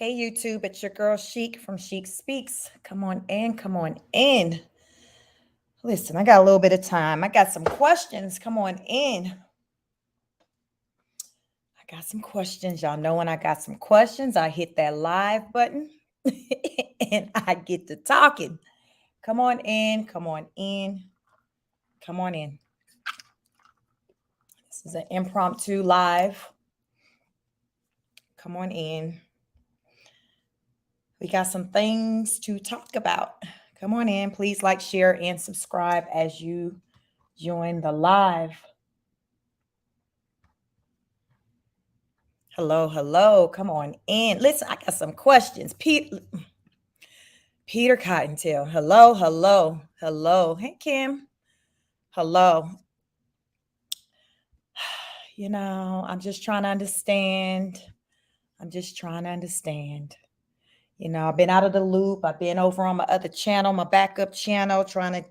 Hey YouTube, it's your girl Chic from Chic Speaks. Come on in, come on in. Listen, I got a little bit of time. I got some questions. Come on in. I got some questions. Y'all know when I got some questions, I hit that live button and I get to talking. Come on in, come on in, come on in. This is an impromptu live. Come on in. We got some things to talk about. Come on in. Please like, share, and subscribe as you join the live. Hello, hello. Come on in. Listen, I got some questions. Peter Cottontail. Hello, hello, hello. Hey, Kim. Hello. I'm just trying to understand. I've been out of the loop. I've been over on my other channel, my backup channel, trying to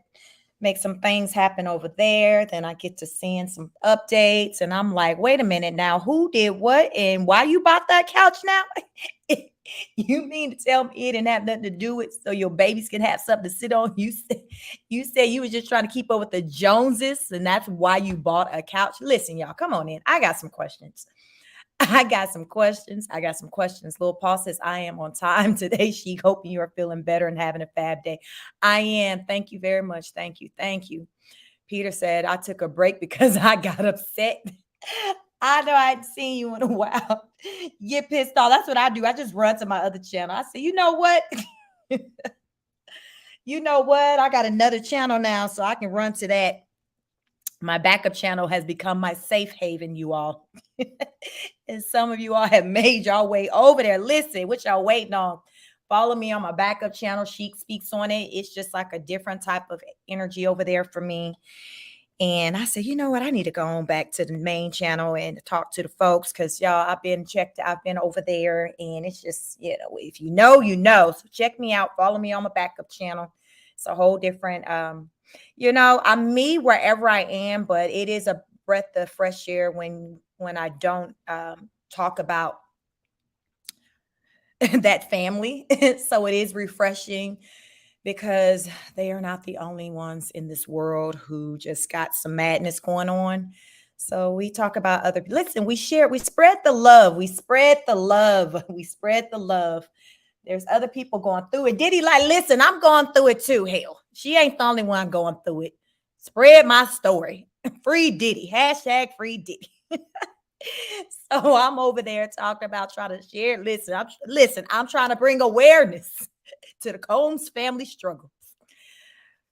make some things happen over there. Then I get to seeing some updates. And I'm like, wait a minute now, who did what? And why you bought that couch now? You mean to tell me it didn't have nothing to do with so your babies can have something to sit on? You said you was just trying to keep up with the Joneses, and that's why you bought a couch. Listen, y'all, come on in. I got some questions. Little Paul says, I am on time today. She hoping you are feeling better and having a fab day. I am. Thank you very much. Thank you. Thank you. Peter said, I took a break because I got upset. I know I hadn't seen you in a while. Get pissed off. That's what I do. I just run to my other channel. I say, you know what? I got another channel now, so I can run to that. My backup channel has become my safe haven, you all. And some of you all have made your way over there. Listen, what y'all waiting on? Follow me on my backup channel. Chic Speaks on it. It's just like a different type of energy over there for me. And I said, you know what? I need to go on back to the main channel and talk to the folks because y'all, I've been over there. And it's just, if you know. So check me out. Follow me on my backup channel. It's a whole different I'm me wherever I am, but it is a breath of fresh air when I don't talk about that family. So it is refreshing because they are not the only ones in this world who just got some madness going on. So we talk about other people. Listen, we spread the love. There's other people going through it. Diddy listen, I'm going through it too. Hell, she ain't the only one going through it. Spread my story. Free Diddy. Hashtag free Diddy. So I'm over there talking about trying to share. Listen, I'm trying to bring awareness to the Combs family struggles.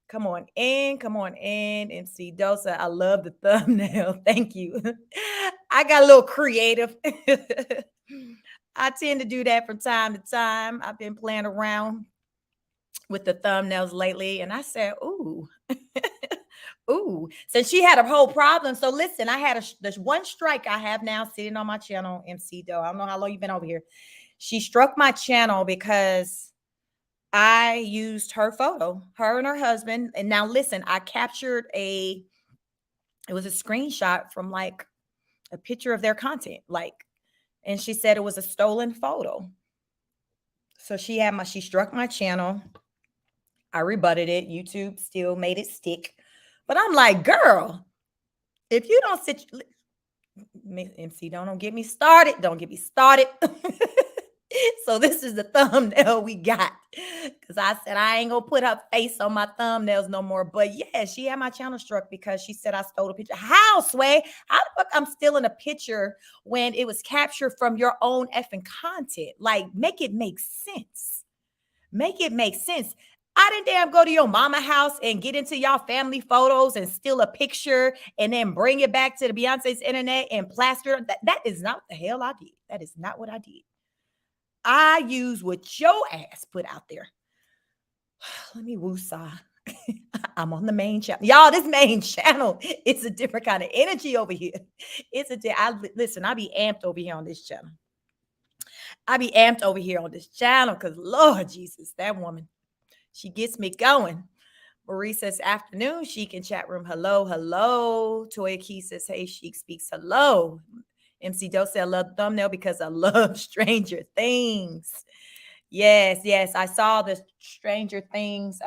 Come on in, MC Dosa. I love the thumbnail. Thank you. I got a little creative. I tend to do that from time to time. I've been playing around with the thumbnails lately, and I said, ooh, ooh. Since she had a whole problem. So listen, I had there's one strike I have now sitting on my channel, MC Doe. I don't know how long you've been over here. She struck my channel because I used her photo, her and her husband. And now listen, I captured it was a screenshot from like a picture of their content. And she said it was a stolen photo. So she struck my channel. I rebutted it. YouTube still made it stick. But I'm like, girl, if you don't sit, MC, don't get me started. Don't get me started. So this is the thumbnail we got. Because I said I ain't going to put her face on my thumbnails no more. But yeah, she had my channel struck because she said I stole a picture. How, Sway? How the fuck I'm stealing a picture when it was captured from your own effing content? Make it make sense. Make it make sense. I didn't damn go to your mama house and get into y'all family photos and steal a picture and then bring it back to the Beyonce's internet and plaster. That is not what the hell I did. That is not what I did. I use what your ass put out there. Let me woosah. I'm on the main channel. Y'all, this main channel, it's a different kind of energy over here. Listen, I be amped over here on this channel. Because Lord Jesus, that woman, she gets me going. Marie says, afternoon, Chic in chat room. Hello, hello. Toya Key says, hey, Chic Speaks. Hello. MC Doe said, I love the thumbnail because I love Stranger Things. Yes, yes. I saw the Stranger Things.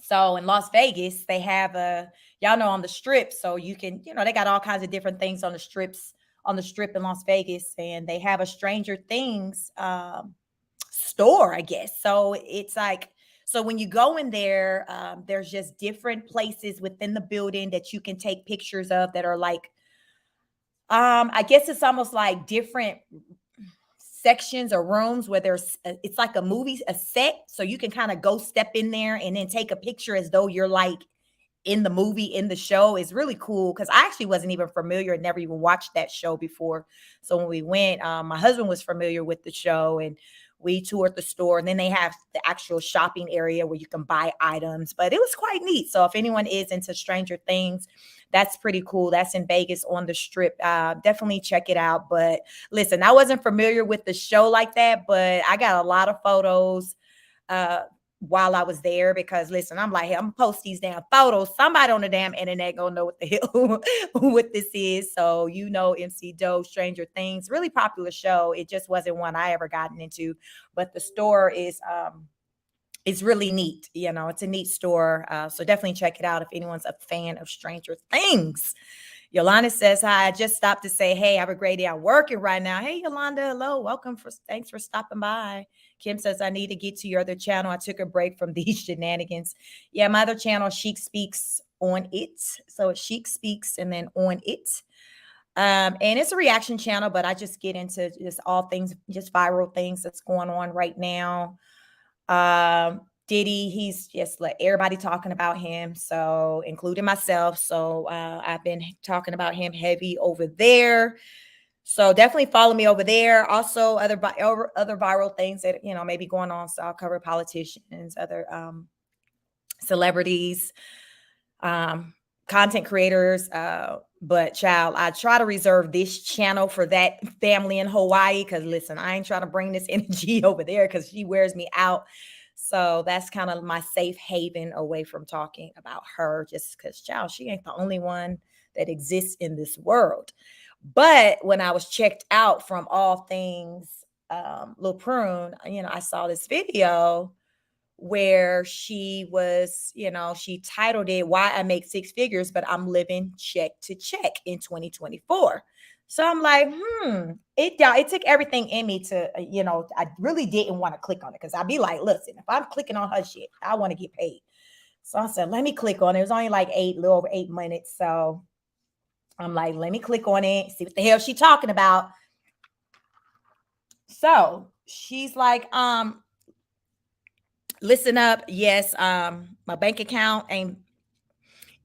So in Las Vegas, they have y'all know on the strip. So you can, they got all kinds of different things on the strip in Las Vegas. And they have a Stranger Things store, I guess. So it's like, so when you go in there, there's just different places within the building that you can take pictures of that are like, I guess it's almost like different sections or rooms where it's like a movie, a set. So you can kind of go step in there and then take a picture as though you're like in the movie, in the show. Is really cool because I actually wasn't even familiar and never even watched that show before. So when we went, my husband was familiar with the show and we toured the store, and then they have the actual shopping area where you can buy items, but it was quite neat. So if anyone is into Stranger Things, that's pretty cool. That's in Vegas on the strip. Definitely check it out. But listen, I wasn't familiar with the show like that, but I got a lot of photos while I was there because listen, I'm like, hey, I'm gonna post these damn photos. Somebody on the damn internet gonna know what the hell what this is. So MC Doe, Stranger Things, really popular show. It just wasn't one I ever gotten into, but the store is it's really neat. It's a neat store. So definitely check it out if anyone's a fan of Stranger Things. Yolanda says, hi, I just stopped to say, hey, have a great day. I'm working right now. Hey, Yolanda, hello. Thanks for stopping by. Kim says, I need to get to your other channel. I took a break from these shenanigans. Yeah, my other channel, Chic Speaks on It. So it's Chic Speaks and then on It. And it's a reaction channel, but I just get into just all things, just viral things that's going on right now. Diddy, he's just like everybody talking about him, so including myself. So I've been talking about him heavy over there. So definitely follow me over there. Also, other viral things that may be going on. So I'll cover politicians, other celebrities, content creators. But child, I try to reserve this channel for that family in Hawaii. Cause listen, I ain't trying to bring this energy over there because she wears me out. So that's kind of my safe haven away from talking about her, just because child, she ain't the only one that exists in this world. But when I was checked out from all things Lil Prune, I saw this video where she was, she titled it, Why I Make Six Figures, but I'm Living Check to Check in 2024. So I'm like, it took everything in me to, I really didn't want to click on it because I'd be like, listen, if I'm clicking on her shit, I want to get paid. So I said, let me click on it. It was only like a little over 8 minutes. So I'm like, let me click on it, see what the hell she's talking about. So she's like, listen up. Yes, my bank account ain't,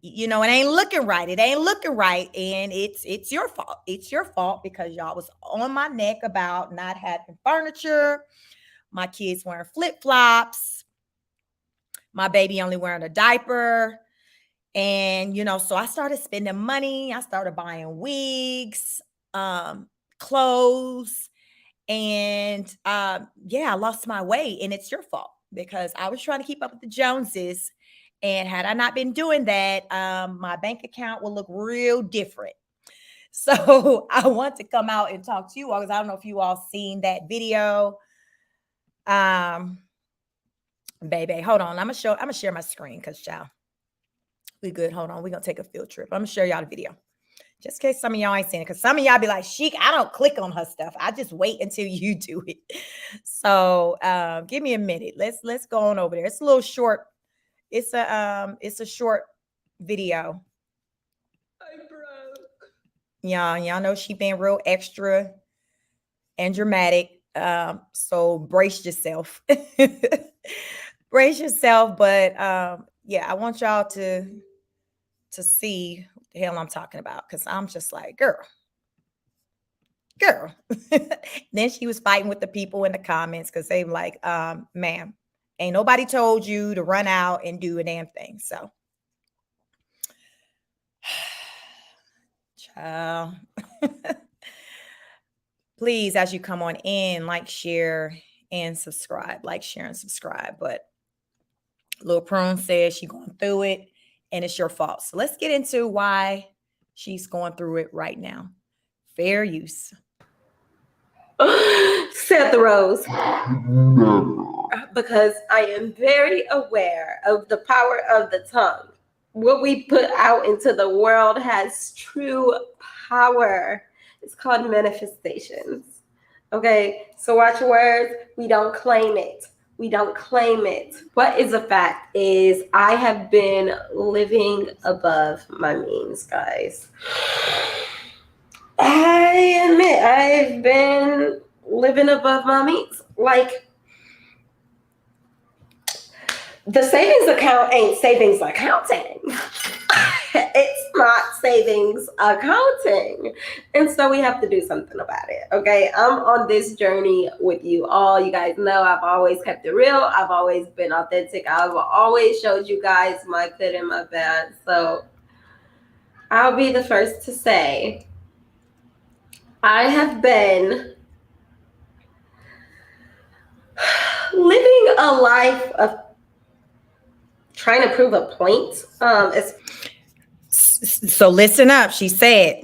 it ain't looking right. It ain't looking right. And it's your fault. It's your fault because y'all was on my neck about not having furniture. My kids wearing flip-flops. My baby only wearing a diaper. And, so I started spending money. I started buying wigs, clothes. And I lost my way. And it's your fault because I was trying to keep up with the Joneses. And had I not been doing that, my bank account will look real different. So I want to come out and talk to you all because I don't know if you all seen that video. Baby, hold on. I'm gonna share my screen because child, we good. Hold on. We're gonna take a field trip. I'm gonna show y'all the video. Just in case some of y'all ain't seen it, because some of y'all be like, Chic, I don't click on her stuff. I just wait until you do it. So give me a minute. Let's go on over there. It's a little short. It's a short video. I broke. Y'all know she been real extra and dramatic. So brace yourself. Brace yourself. But I want y'all to see what the hell I'm talking about, because I'm just like, girl. Then she was fighting with the people in the comments because they were like, ma'am, ain't nobody told you to run out and do a damn thing. So child. Please, as you come on in, like, share, and subscribe. Like, share, and subscribe. But Lil Prune says she's going through it and it's your fault. So let's get into why she's going through it right now. Fair use. Said the rose. Because I am very aware of the power of the tongue. What we put out into the world has true power. It's called manifestations. Okay, so watch your words. We don't claim it. We don't claim it. What is a fact is I have been living above my means, guys. I admit I've been living above my means. Like, the savings account ain't savings accounting. It's not savings accounting. And so we have to do something about it. Okay. I'm on this journey with you all. You guys know I've always kept it real. I've always been authentic. I've always showed you guys my good and my bad. So I'll be the first to say I have been living a life of trying to prove a point. So listen up. She said,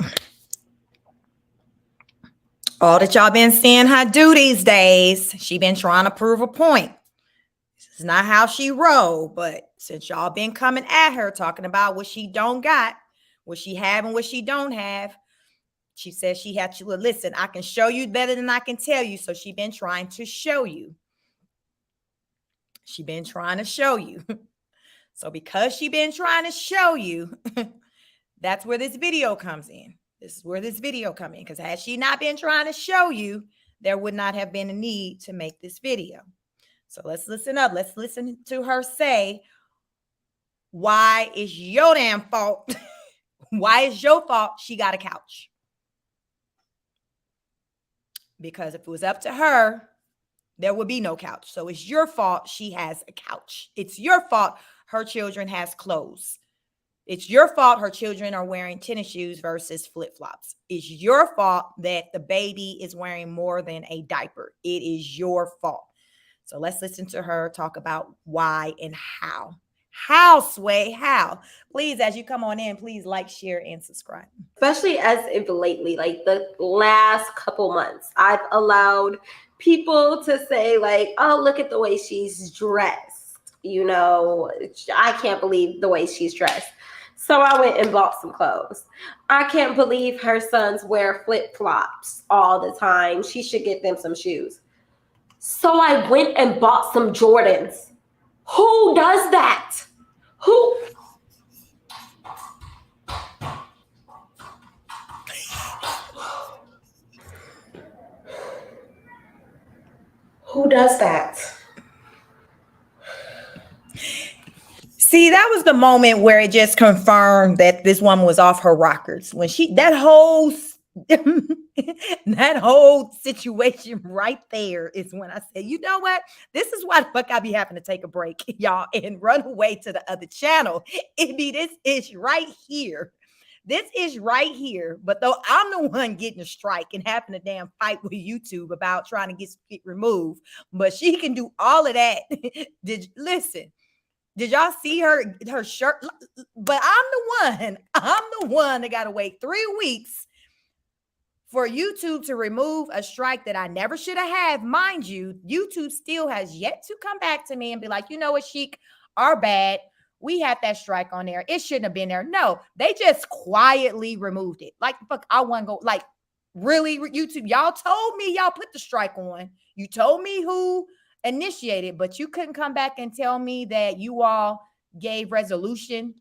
all that y'all been seeing her do these days, she been trying to prove a point. This is not how she roll, but since y'all been coming at her talking about what she don't got, what she have and what she don't have, she said she had to listen. I can show you better than I can tell you. So she been trying to show you. She been trying to show you. So because she been trying to show you, that's where this video comes in. This is where this video comes in. Because had she not been trying to show you, there would not have been a need to make this video. So let's listen up. Let's listen to her say, why is your damn fault? Why is your fault she got a couch? Because if it was up to her, there would be no couch. So it's your fault she has a couch. It's your fault her children has clothes. It's your fault her children are wearing tennis shoes versus flip-flops. It's your fault that the baby is wearing more than a diaper. It is your fault. So let's listen to her talk about why and how. How, Sway, how? Please, as you come on in, please like, share, and subscribe. Especially as if lately, like the last couple months, I've allowed people to say like, oh, look at the way she's dressed. You know, I can't believe the way she's dressed. So I went and bought some clothes. I can't believe her sons wear flip-flops all the time. She should get them some shoes. So I went and bought some Jordans. Who does that? Who does that? See, that was the moment where it just confirmed that this woman was off her rockers. When that whole situation right there is when I said, you know what? This is why the fuck I be having to take a break, y'all, and run away to the other channel. It be this ish right here. This is right here. But though I'm the one getting a strike and having a damn fight with YouTube about trying to get it removed, but she can do all of that. Listen. Did y'all see her shirt? But I'm the one that got to wait 3 weeks for YouTube to remove a strike that I never should have had. Mind you, YouTube still has yet to come back to me and be like, you know what, Sheik, our bad. We had that strike on there. It shouldn't have been there. No, they just quietly removed it. Like, fuck, I want to go, like, really, YouTube, y'all told me y'all put the strike on. You told me who initiated, but you couldn't come back and tell me that you all gave resolution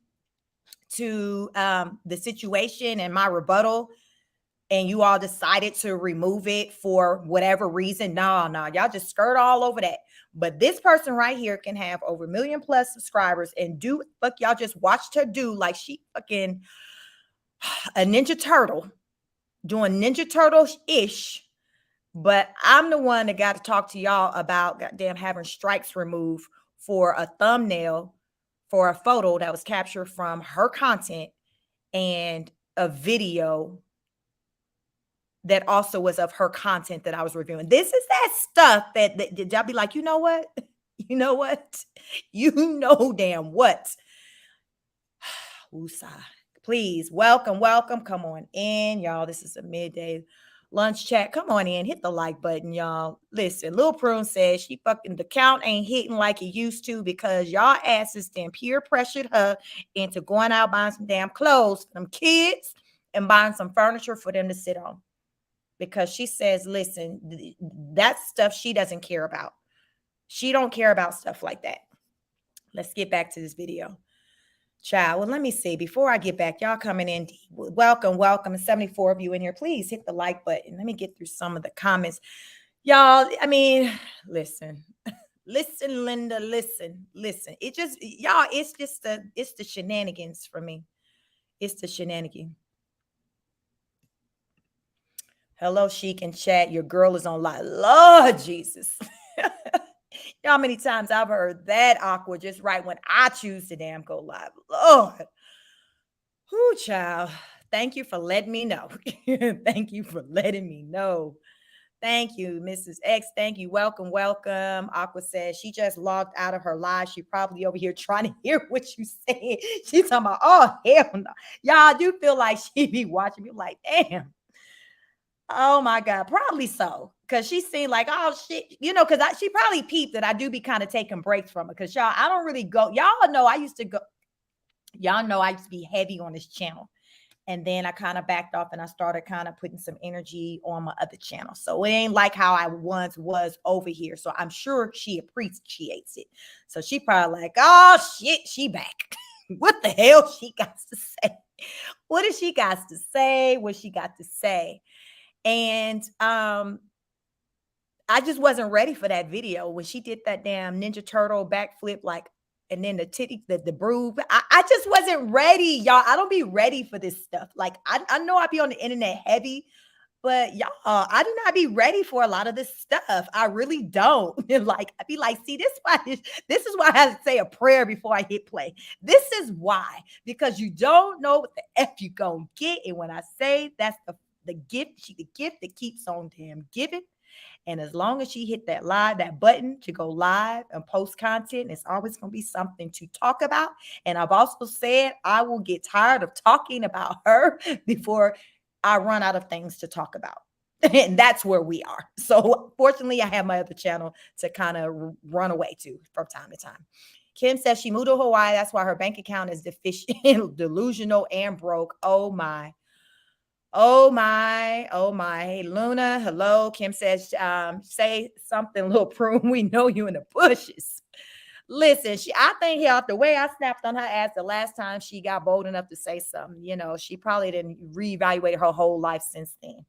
to the situation and my rebuttal, and you all decided to remove it for whatever reason. No, y'all just skirt all over that. But this person right here can have over 1 million plus subscribers and do, fuck, y'all just watched her do like she fucking a Ninja Turtle, doing Ninja Turtle-ish. But I'm the one that got to talk to y'all about goddamn having strikes removed for a thumbnail for a photo that was captured from her content and a video that also was of her content that I was reviewing. This is that stuff that y'all be like, you know what? You know what? You know damn what? Woosah. Please, welcome. Come on in, y'all. This is a midday lunch chat. Come on in, hit the like button, y'all. Listen, Lil Prune says she fucking the count ain't hitting like it used to because y'all asses then peer pressured her into going out buying some damn clothes for them kids and buying some furniture for them to sit on. Because she says, listen, that's stuff she doesn't care about. She don't care about stuff like that. Let's get back to this video. Child, well, let me see. Before I get back, y'all coming in. Welcome. 74 of you in here. Please hit the like button. Let me get through some of the comments. Y'all, I mean, listen. Listen, Linda, listen. It just, y'all, it's the shenanigans for me. It's the shenanigans. Hello, Chic and chat. Your girl is on live. Lord Jesus. Y'all, how many times I've heard that awkward just right when I choose to damn go live. Lord. Whoo, child. Thank you for letting me know. Thank you for letting me know. Thank you, Mrs. X. Thank you. Welcome. Aqua says she just logged out of her live. She probably over here trying to hear what you saying. She's talking about, oh, hell no. Y'all, I do feel like she be watching me like, damn. Oh my God, probably so. Cause she seemed like, oh shit, because she probably peeped that I do be kind of taking breaks from her. Cause y'all, I don't really go. Y'all know I used to be heavy on this channel. And then I kind of backed off and I started kind of putting some energy on my other channel. So it ain't like how I once was over here. So I'm sure she appreciates it. So she probably like, oh shit, she back. What the hell she got to say? What does she got to say? What she got to say? And I just wasn't ready for that video when she did that damn Ninja Turtle backflip, and then the titty, the brood. I just wasn't ready, y'all. I don't be ready for this stuff. Like, I know I be on the internet heavy, but y'all, I do not be ready for a lot of this stuff. I really don't. Like, I be like, see, this is why I have to say a prayer before I hit play. This is why, because you don't know what the F you gonna get. And when I say that's the gift, the gift that keeps on damn giving. And as long as she hit that button to go live and post content, it's always going to be something to talk about. And I've also said I will get tired of talking about her before I run out of things to talk about. And that's where we are. So fortunately, I have my other channel to kind of run away to from time to time. Kim says she moved to Hawaii. That's why her bank account is deficient, delusional, and broke. Oh my. Hey, Luna. Hello. Kim says, say something, Lil Prune. We know you in the bushes. Listen, I think the way I snapped on her ass the last time she got bold enough to say something, she probably didn't reevaluate her whole life since then.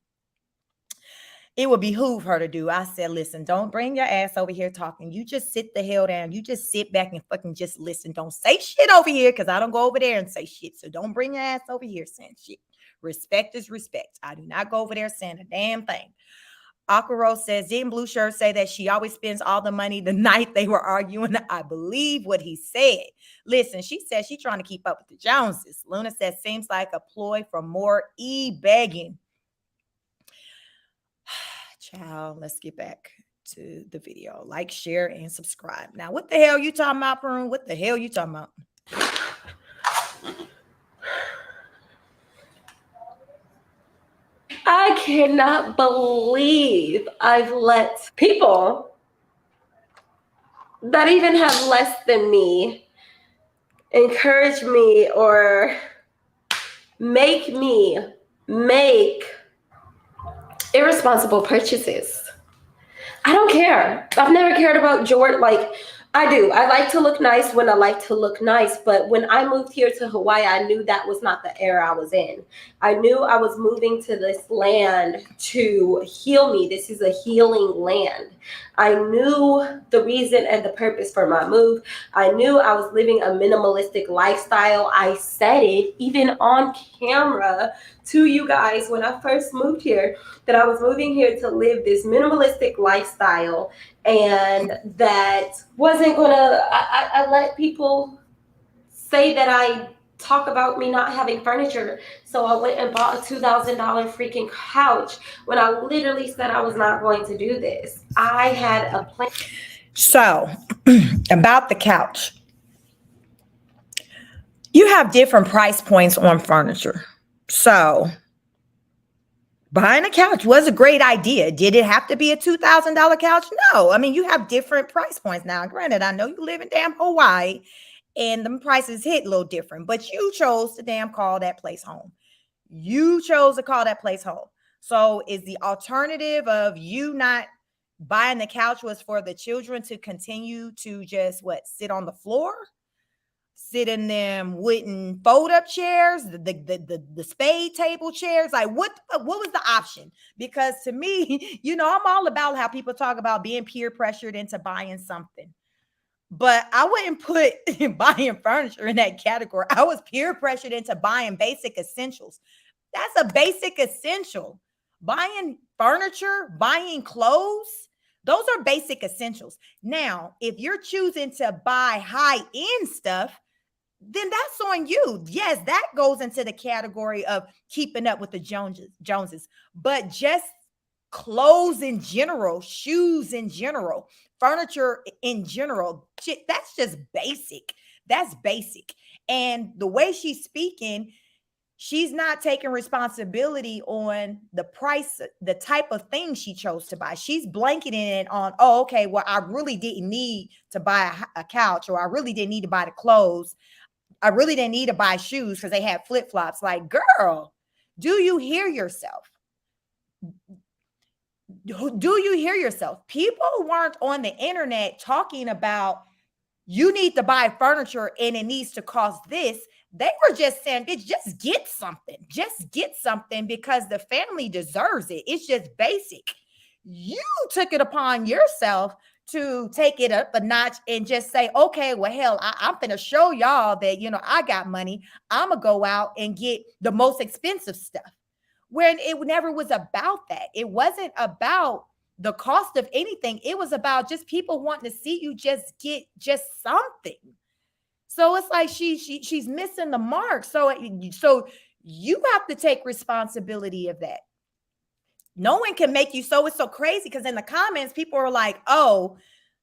It would behoove her to do. I said, listen, don't bring your ass over here talking. You just sit the hell down. You just sit back and fucking just listen. Don't say shit over here because I don't go over there and say shit. So don't bring your ass over here saying shit. Respect is respect. I do not go over there saying a damn thing. Aqua Rose says, didn't Blue Shirt say that she always spends all the money the night they were arguing? I believe what he said. Listen, she says she's trying to keep up with the Joneses. Luna says, seems like a ploy for more e-begging. Child, let's get back to the video. Like, share, and subscribe. Now, what the hell you talking about, Prune? What the hell you talking about? I cannot believe I've let people that even have less than me encourage me or make me make irresponsible purchases. I don't care. I've never cared about Jordan. Like, I do. I like to look nice when I like to look nice. But when I moved here to Hawaii, I knew that was not the era I was in. I knew I was moving to this land to heal me. This is a healing land. I knew the reason and the purpose for my move. I knew I was living a minimalistic lifestyle. I said it even on camera to you guys when I first moved here, that I was moving here to live this minimalistic lifestyle, and that wasn't gonna, I let people say that I talk about me not having furniture. So I went and bought a $2,000 freaking couch when I literally said I was not going to do this. I had a plan. So about the couch. You have different price points on furniture. So buying a couch was a great idea. Did it have to be a $2,000 couch? No. I mean, you have different price points. Now, granted, I know you live in damn Hawaii and the prices hit a little different, but you chose to damn call that place home. You chose to call that place home. So is the alternative of you not buying the couch was for the children to continue to just sit on the floor? Sit in them wooden fold-up chairs, the spade table chairs. Like what was the option? Because to me, I'm all about how people talk about being peer pressured into buying something. But I wouldn't put buying furniture in that category. I was peer pressured into buying basic essentials. That's a basic essential. Buying furniture, buying clothes, those are basic essentials. Now, if you're choosing to buy high-end stuff, then that's on you. Yes, that goes into the category of keeping up with the Joneses. But just clothes in general, shoes in general, furniture in general, that's just basic. That's basic. And the way she's speaking, she's not taking responsibility on the price, the type of thing she chose to buy. She's blanketing it on, oh, okay, well, I really didn't need to buy a couch, or I really didn't need to buy the clothes. I really didn't need to buy shoes because they had flip-flops. Like, girl, do you hear yourself? Do you hear yourself? People weren't on the internet talking about you need to buy furniture and it needs to cost this. They were just saying, bitch, just get something. Just get something because the family deserves it. It's just basic. You took it upon yourself to take it up a notch and just say, okay, well, hell, I'm going to show y'all that, I got money. I'm going to go out and get the most expensive stuff. When it never was about that. It wasn't about the cost of anything. It was about just people wanting to see you just get just something. So it's like she's missing the mark. So you have to take responsibility of that. No one can make you. So it's so crazy because in the comments, people are like, oh,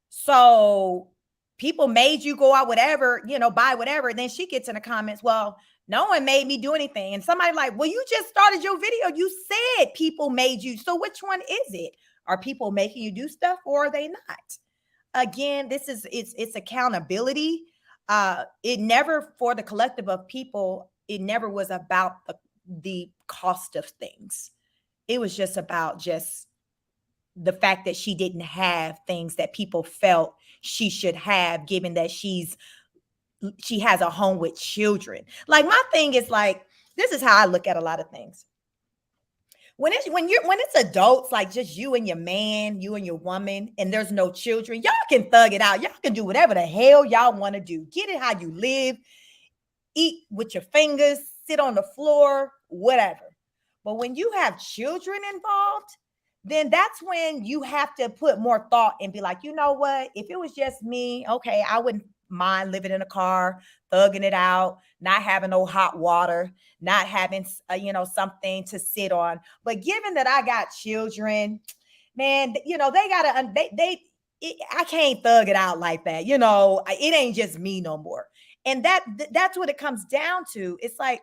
so people made you go out, whatever, buy whatever. And then she gets in the comments, well, no one made me do anything. And somebody like, well, you just started your video. You said people made you. So which one is it? Are people making you do stuff or are they not? Again, it's accountability. It never, for the collective of people, it never was about the cost of things. It was just about the fact that she didn't have things that people felt she should have, given that she has a home with children. Like my thing is like, this is how I look at a lot of things. When it's adults, like just you and your man, you and your woman, and there's no children, y'all can thug it out. Y'all can do whatever the hell y'all want to do. Get it how you live, eat with your fingers, sit on the floor, whatever. But when you have children involved, then that's when you have to put more thought and be like, you know what? If it was just me, okay, I wouldn't mind living in a car, thugging it out, not having no hot water, not having, something to sit on. But given that I got children, man, they gotta, I can't thug it out like that. It ain't just me no more. And that's what it comes down to. It's like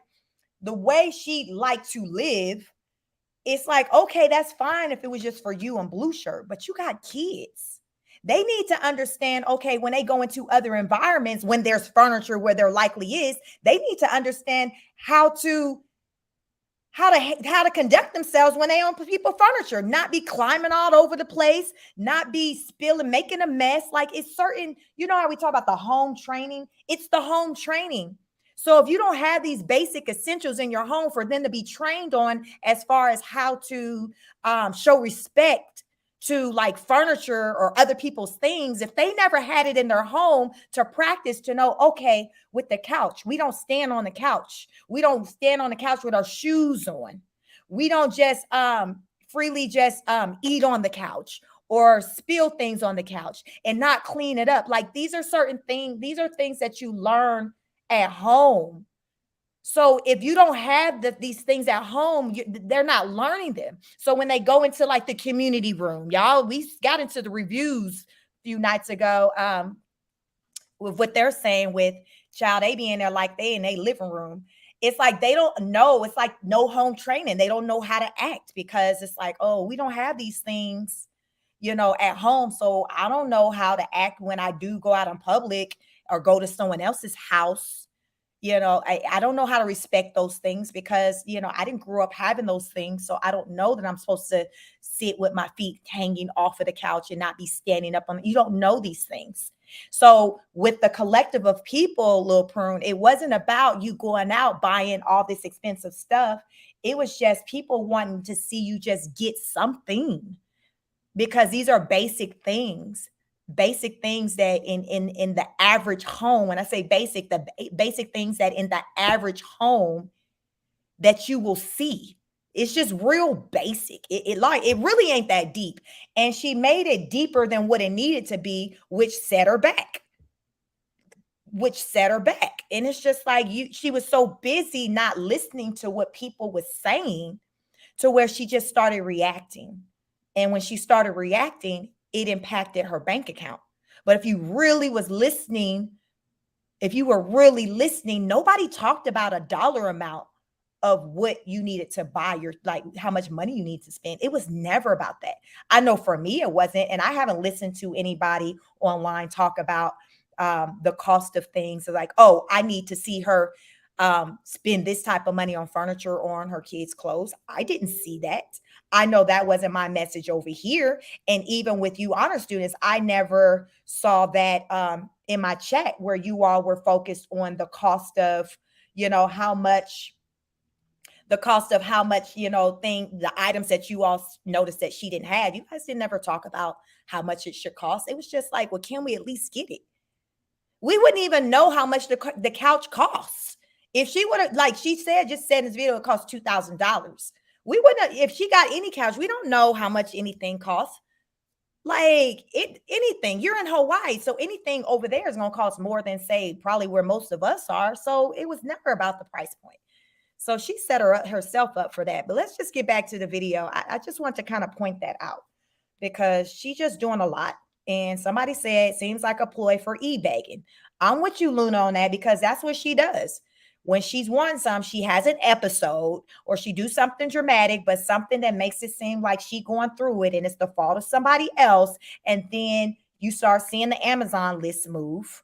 the way she liked to live. It's like, okay, that's fine if it was just for you and Blue Shirt, but you got kids. They need to understand, okay, when they go into other environments, when there's furniture where there likely is, they need to understand how to conduct themselves when they own people furniture, not be climbing all over the place, not be spilling, making a mess. Like it's certain, how we talk about the home training, it's the home training. So if you don't have these basic essentials in your home for them to be trained on as far as how to show respect to like furniture or other people's things, if they never had it in their home to practice to know, okay, with the couch, we don't stand on the couch. We don't stand on the couch with our shoes on. We don't just freely just eat on the couch or spill things on the couch and not clean it up. Like these are certain things. These are things that you learn at home. So if you don't have these things at home, they're not learning them. So when they go into like the community room, y'all, we got into the reviews a few nights ago with what they're saying with child, they be in there like they in their living room. It's like they don't know. It's like no home training. They don't know how to act because it's like, oh, we don't have these things, at home. So I don't know how to act when I do go out in public or go to someone else's house. I don't know how to respect those things because, I didn't grow up having those things. So I don't know that I'm supposed to sit with my feet hanging off of the couch and not be standing up on. You don't know these things. So with the collective of people, Lil Prune, it wasn't about you going out buying all this expensive stuff. It was just people wanting to see you just get something, because these are basic things that in the average home, when I say basic, the basic things that in the average home that you will see. It's just real basic. It really ain't that deep. And she made it deeper than what it needed to be, which set her back. And it's just like she was so busy not listening to what people was saying to where she just started reacting. And when she started reacting, it impacted her bank account. But if you really was listening, nobody talked about a dollar amount of what you needed to buy, how much money you need to spend. It was never about that. I know for me, it wasn't. And I haven't listened to anybody online talk about the cost of things. So like, oh, I need to see her spend this type of money on furniture or on her kids' clothes. I didn't see that. I know that wasn't my message over here. And even with you honor students, I never saw that in my chat where you all were focused on the cost of, how much, the items that you all noticed that she didn't have. You guys didn't ever talk about how much it should cost. It was just like, well, can we at least get it? We wouldn't even know how much the couch costs. If she would have, like she said, just said in this video, it costs $2,000. We wouldn't have, if she got any couch, we don't know how much anything costs. Like anything, you're in Hawaii. So anything over there is going to cost more than, say, probably where most of us are. So it was never about the price point. So she set herself up for that. But let's just get back to the video. I just want to kind of point that out because she's just doing a lot. And somebody said, it seems like a ploy for e-bagging. I'm with you, Luna, on that because that's what she does. When she's won some, she has an episode or she do something dramatic, but something that makes it seem like she going through it and it's the fault of somebody else. And then you start seeing the Amazon list move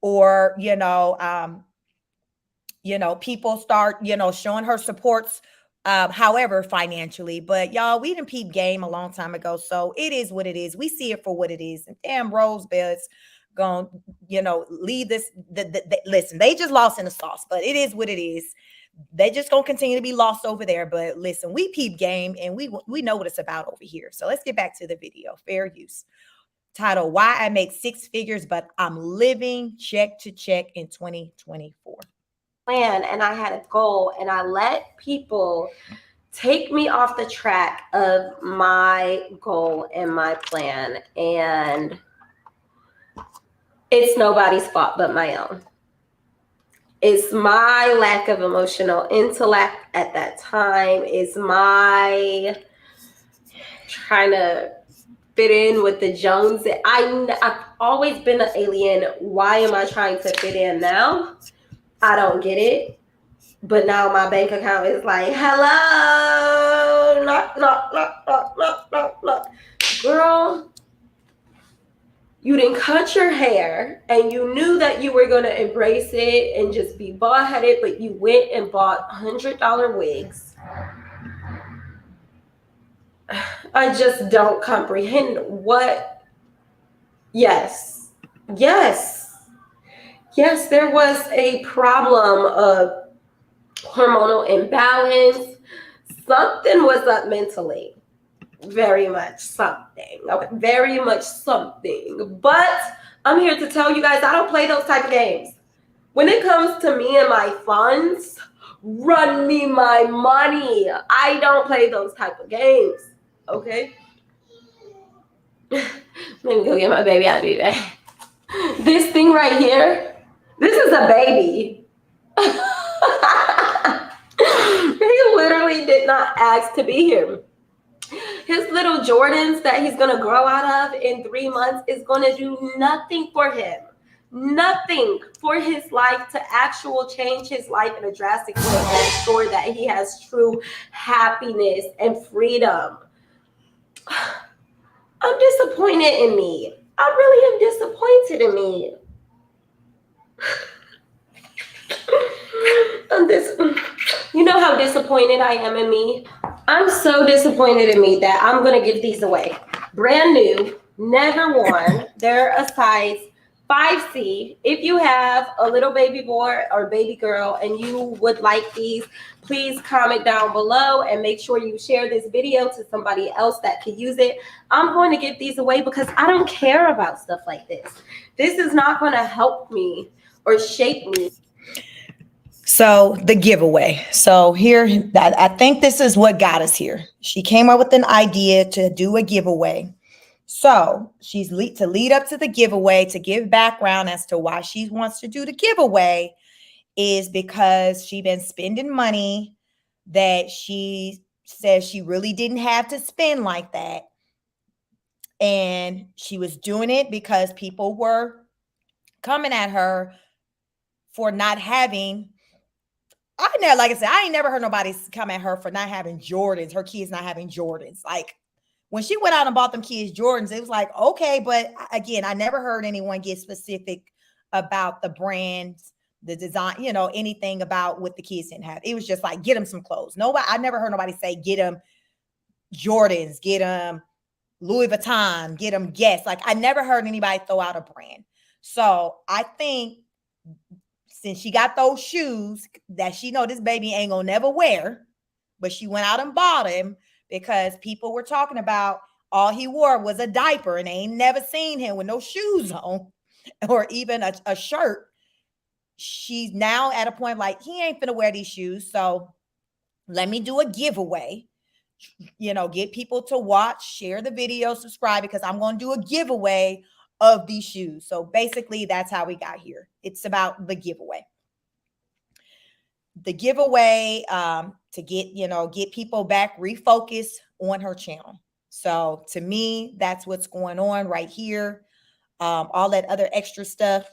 or, people start, showing her supports, however, financially. But y'all, we didn't peep game a long time ago. So it is what it is. We see it for what it is. And damn, Rosebud's gonna, leave this. Listen, they just lost in the sauce, but it is what it is. They just gonna continue to be lost over there. But listen, we peep game and we know what it's about over here. So let's get back to the video. Fair use. Title: Why I Make Six Figures, but I'm living check to check in 2024. Plan, and I had a goal, and I let people take me off the track of my goal and my plan, and it's nobody's fault but my own. It's my lack of emotional intellect at that time. It's my trying to fit in with the Joneses. I've always been an alien. Why am I trying to fit in now? I don't get it. But now my bank account is like, hello, knock, knock, knock, knock, knock, knock, knock. Girl, you didn't cut your hair and you knew that you were going to embrace it and just be bald-headed, but you went and bought $100 wigs. I just don't comprehend what. Yes, there was a problem of hormonal imbalance. Something was up mentally. Very much something. Okay, very much something. But I'm here to tell you guys I don't play those type of games. When it comes to me and my funds, run me my money. I don't play those type of games. Okay? Let me go get my baby. I'll be back. This thing right here, this is a baby. He literally did not ask to be here. His little Jordans that he's going to grow out of in 3 months is going to do nothing for him. nothing for his life to actual change his life in a drastic way and ensure that he has true happiness and freedom. I'm disappointed in me. I really am disappointed in me. You know how disappointed I am in me? I'm so disappointed in me that I'm going to give these away. Brand new, never worn. They're a size 5C. If you have a little baby boy or baby girl and you would like these, please comment down below and make sure you share this video to somebody else that could use it. I'm going to give these away because I don't care about stuff like this. This is not going to help me or shape me. So the giveaway. So here, I think this is what got us here. She came up with an idea to do a giveaway. So she's to lead up to the giveaway, to give background as to why she wants to do the giveaway, is because she's been spending money that she says she really didn't have to spend like that. And she was doing it because people were coming at her for not having, like I said, I ain't never heard nobody come at her for not having Jordans, her kids not having Jordans. Like when she went out and bought them kids Jordans, it was like, okay, but again, I never heard anyone get specific about the brands, the design, anything about what the kids didn't have. It was just like, get them some clothes. I never heard nobody say, get them Jordans, get them Louis Vuitton, get them Guess. Like I never heard anybody throw out a brand. So I think since she got those shoes that she know this baby ain't gonna never wear, but she went out and bought him because people were talking about all he wore was a diaper and they ain't never seen him with no shoes on or even a shirt. She's now at a point like, he ain't finna wear these shoes. So let me do a giveaway, get people to watch, share the video, subscribe, because I'm going to do a giveaway of these shoes. So basically that's how we got here. It's about the giveaway. The giveaway to get people back refocused on her channel. So to me, that's what's going on right here. All that other extra stuff,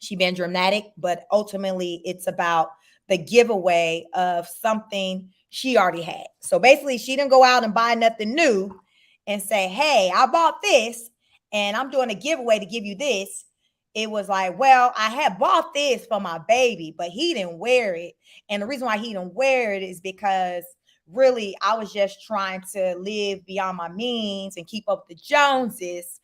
she been dramatic, but ultimately it's about the giveaway of something she already had. So basically she didn't go out and buy nothing new and say, hey, I bought this and I'm doing a giveaway to give you this. It was like, well, I had bought this for my baby, but he didn't wear it. And the reason why he didn't wear it is because really I was just trying to live beyond my means and keep up with the Joneses,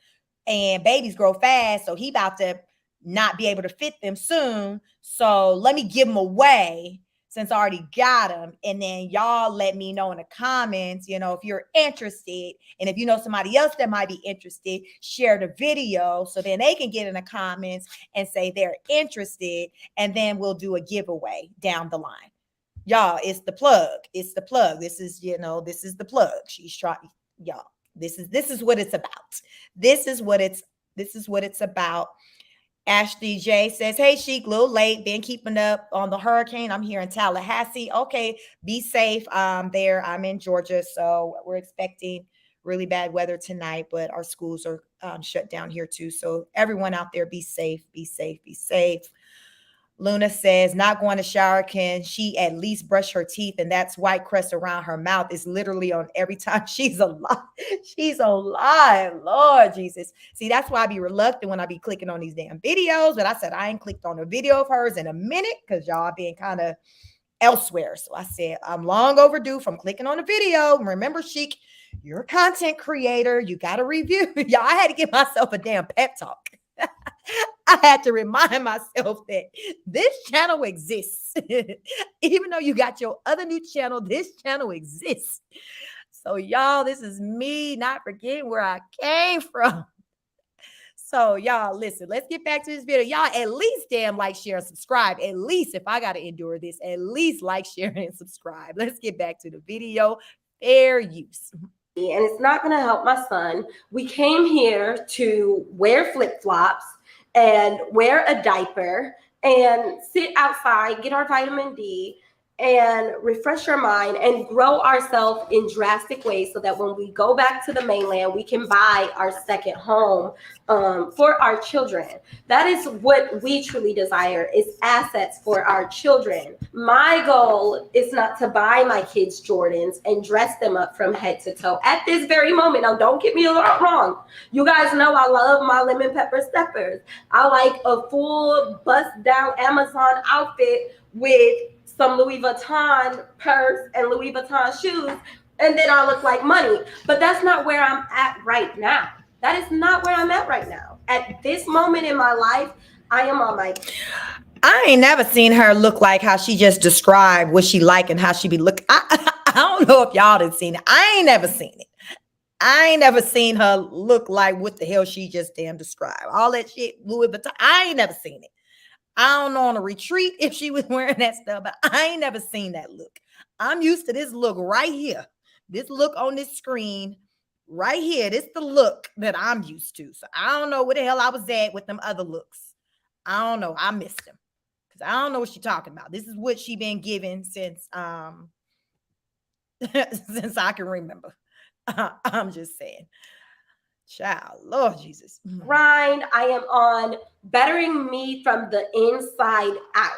and babies grow fast. So he about to not be able to fit them soon. So let me give them away since I already got them. And then y'all let me know in the comments, if you're interested. And if you know somebody else that might be interested, share the video so then they can get in the comments and say they're interested. And then we'll do a giveaway down the line. Y'all, it's the plug. It's the plug. This is, this is the plug. She's trying, y'all. This is what it's about. This is what it's about. Ashley J says, hey, Chic, a little late. Been keeping up on the hurricane. I'm here in Tallahassee. Okay, be safe there. I'm in Georgia, so we're expecting really bad weather tonight, but our schools are shut down here too. So everyone out there, be safe, be safe, be safe. Luna says, not going to shower. Can she at least brush her teeth? And that's white crust around her mouth is literally on every time she's alive. She's alive. Lord Jesus. See, that's why I be reluctant when I be clicking on these damn videos. But I said, I ain't clicked on a video of hers in a minute because y'all being kind of elsewhere. So I said, I'm long overdue from clicking on a video. Remember, Chic, you're a content creator. You got to review. Y'all, I had to give myself a damn pep talk. I had to remind myself that this channel exists. Even though you got your other new channel, this channel exists. So y'all, this is me not forgetting where I came from. So y'all, listen, let's get back to this video. Y'all, at least damn like, share, and subscribe. At least if I got to endure this, at least like, share, and subscribe. Let's get back to the video. Fair use. And it's not going to help my son. We came here to wear flip-flops and wear a diaper and sit outside, get our vitamin D, and refresh our mind and grow ourselves in drastic ways so that when we go back to the mainland, we can buy our second home for our children. That is what we truly desire, is assets for our children. My goal is not to buy my kids Jordans and dress them up from head to toe at this very moment. Now, don't get me wrong. You guys know I love my lemon pepper steppers. I like a full bust down Amazon outfit with some Louis Vuitton purse and Louis Vuitton shoes, and then I look like money. But that's not where I'm at right now. That is not where I'm at right now. At this moment in my life, I am on my... I ain't never seen her look like how she just described what she like and how she be looking. I don't know if y'all done seen it. I ain't never seen it. I ain't never seen her look like what the hell she just damn described. All that shit, Louis Vuitton. I ain't never seen it. I don't know on a retreat if she was wearing that stuff, but I ain't never seen that look. I'm used to this look right here. This look on this screen right here. This the look that I'm used to. So I don't know where the hell I was at with them other looks. I don't know. I missed them. Because I don't know what she's talking about. This is what she been given since since I can remember. I'm just saying. Child, Lord Jesus. Grind. I am on bettering me from the inside out.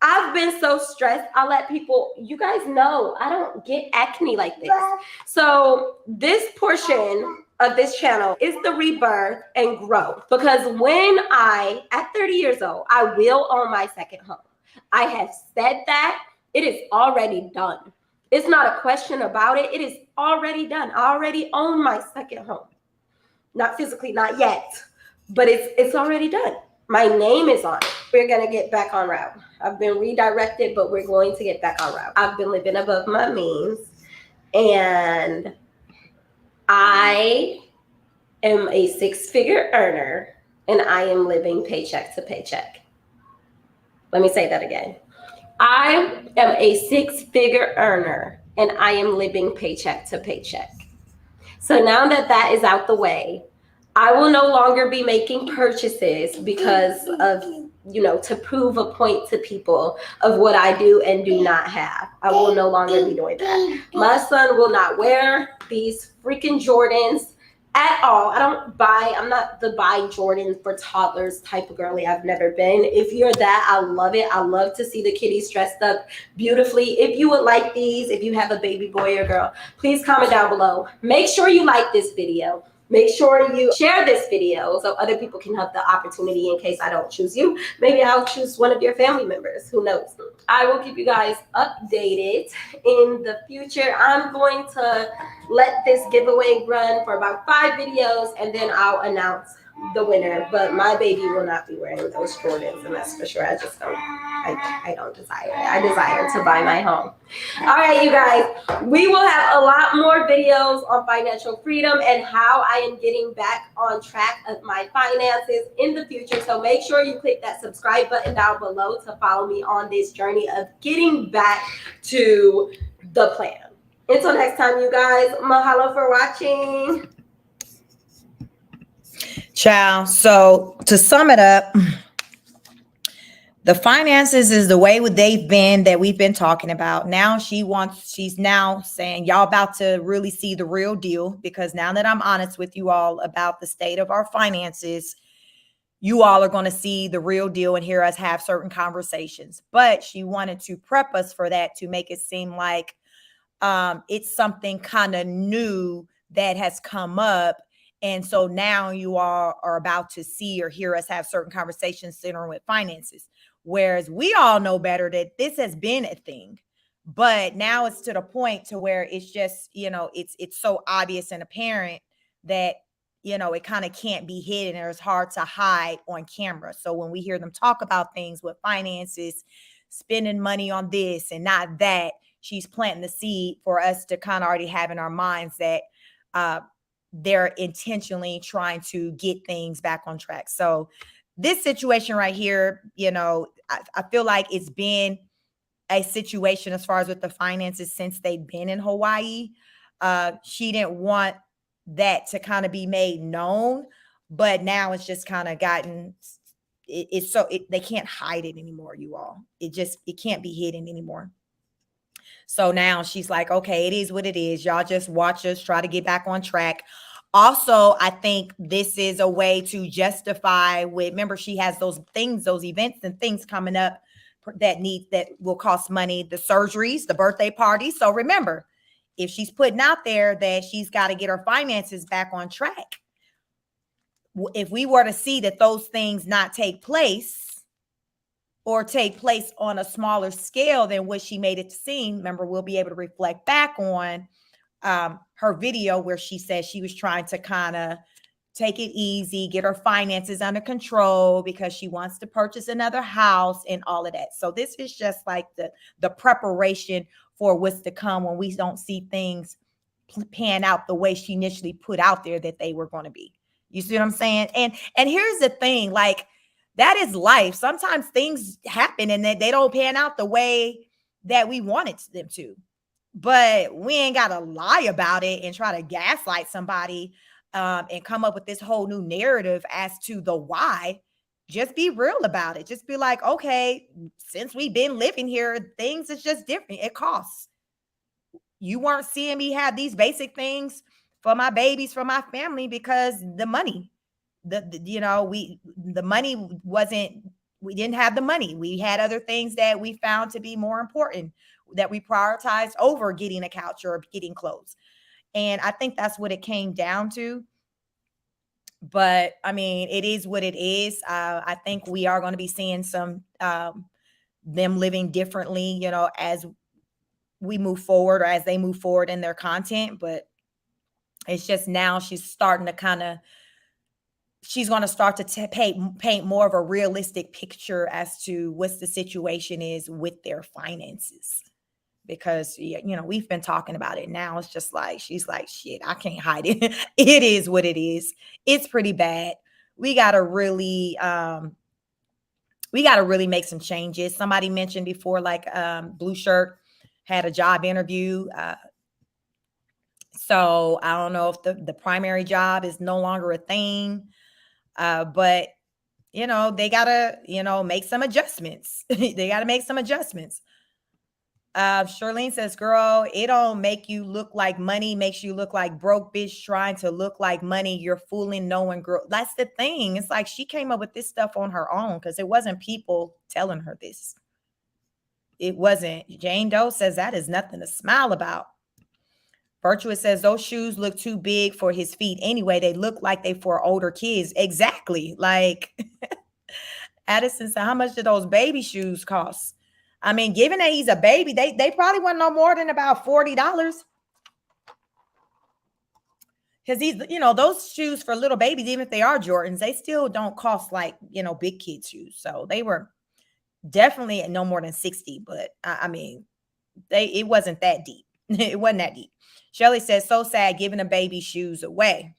I've been so stressed. I let people, you guys know, I don't get acne like this. So this portion of this channel is the rebirth and growth. Because when at 30 years old, I will own my second home. I have said that. It is already done. It's not a question about it. It is already done. I already own my second home. Not physically, not yet, but it's already done. My name is on it. We're going to get back on route. I've been redirected, but we're going to get back on route. I've been living above my means, and I am a six-figure earner, and I am living paycheck to paycheck. Let me say that again. I am a six-figure earner, and I am living paycheck to paycheck. So now that that is out the way, I will no longer be making purchases because of, to prove a point to people of what I do and do not have. I will no longer be doing that. My son will not wear these freaking Jordans at all. I'm not the buy Jordan for toddlers type of girly. I've never been. If you're that, I love it. I love to see the kiddies dressed up beautifully. If you would like these, if you have a baby boy or girl, please comment down below. Make sure you like this video. Make sure you share this video so other people can have the opportunity in case I don't choose you. Maybe I'll choose one of your family members. Who knows? I will keep you guys updated in the future. I'm going to let this giveaway run for about 5 videos, and then I'll announce the winner. But my baby will not be wearing those Jordans, and that's for sure. I just don't. I don't desire it. I desire to buy my home. All right, you guys. We will have a lot more videos on financial freedom and how I am getting back on track of my finances in the future. So make sure you click that subscribe button down below to follow me on this journey of getting back to the plan. Until next time, you guys. Mahalo for watching. Ciao. So to sum it up, the finances is the way they've been that we've been talking about. Now she's now saying y'all about to really see the real deal, because now that I'm honest with you all about the state of our finances, you all are going to see the real deal and hear us have certain conversations. But she wanted to prep us for that, to make it seem like it's something kind of new that has come up. And so now you all are about to see or hear us have certain conversations centering with finances. Whereas we all know better that this has been a thing, but now it's to the point to where it's just, it's so obvious and apparent that, it kind of can't be hidden, or it's hard to hide on camera. So when we hear them talk about things with finances, spending money on this and not that, she's planting the seed for us to kind of already have in our minds that they're intentionally trying to get things back on track. So this situation right here, I feel like it's been a situation as far as with the finances since they've been in Hawaii. She didn't want that to kind of be made known, but now it's just kind of gotten, they can't hide it anymore, you all. It can't be hidden anymore. So now she's like, okay, it is what it is. Y'all just watch us try to get back on track. Also, I think this is a way to justify with, remember, she has those things, those events and things coming up that will cost money, the surgeries, the birthday parties. So remember, if she's putting out there that she's got to get her finances back on track, if we were to see that those things not take place, or take place on a smaller scale than what she made it seem, remember, we'll be able to reflect back on her video where she said she was trying to kind of take it easy, get her finances under control because she wants to purchase another house and all of that. So this is just like the preparation for what's to come when we don't see things pan out the way she initially put out there that they were going to be. You see what I'm saying? And here's the thing, like, that is life. Sometimes things happen and they don't pan out the way that we wanted them to. But we ain't got to lie about it and try to gaslight somebody and come up with this whole new narrative as to the why. Just be real about it. Just be like, okay, since we've been living here, things is just different. It costs. You weren't seeing me have these basic things for my babies, for my family, because the money. The money wasn't, we didn't have the money. We had other things that we found to be more important that we prioritized over getting a couch or getting clothes. And I think that's what it came down to. But I mean, it is what it is. I think we are going to be seeing some them living differently, as we move forward or as they move forward in their content. But it's just now she's going to start to paint more of a realistic picture as to what the situation is with their finances. Because, we've been talking about it now. It's just like, she's like, shit, I can't hide it. It is what it is. It's pretty bad. We got to really make some changes. Somebody mentioned before, like Blue Shirt had a job interview. So I don't know if the primary job is no longer a thing. But they gotta, make some adjustments. They gotta make some adjustments. Charlene says, girl, it don't make you look like money, makes you look like broke bitch trying to look like money. You're fooling no one, girl. That's the thing. It's like she came up with this stuff on her own because it wasn't people telling her this. It wasn't. Jane Doe says that is nothing to smile about. Virtuous says those shoes look too big for his feet anyway. They look like they for older kids. Exactly. Like Addison said, how much do those baby shoes cost? I mean, given that he's a baby, they probably want no more than about $40. Because these, those shoes for little babies, even if they are Jordans, they still don't cost like, big kid shoes. So they were definitely no more than 60. But I mean, it wasn't that deep. It wasn't that deep. Shelly says, so sad giving a baby shoes away.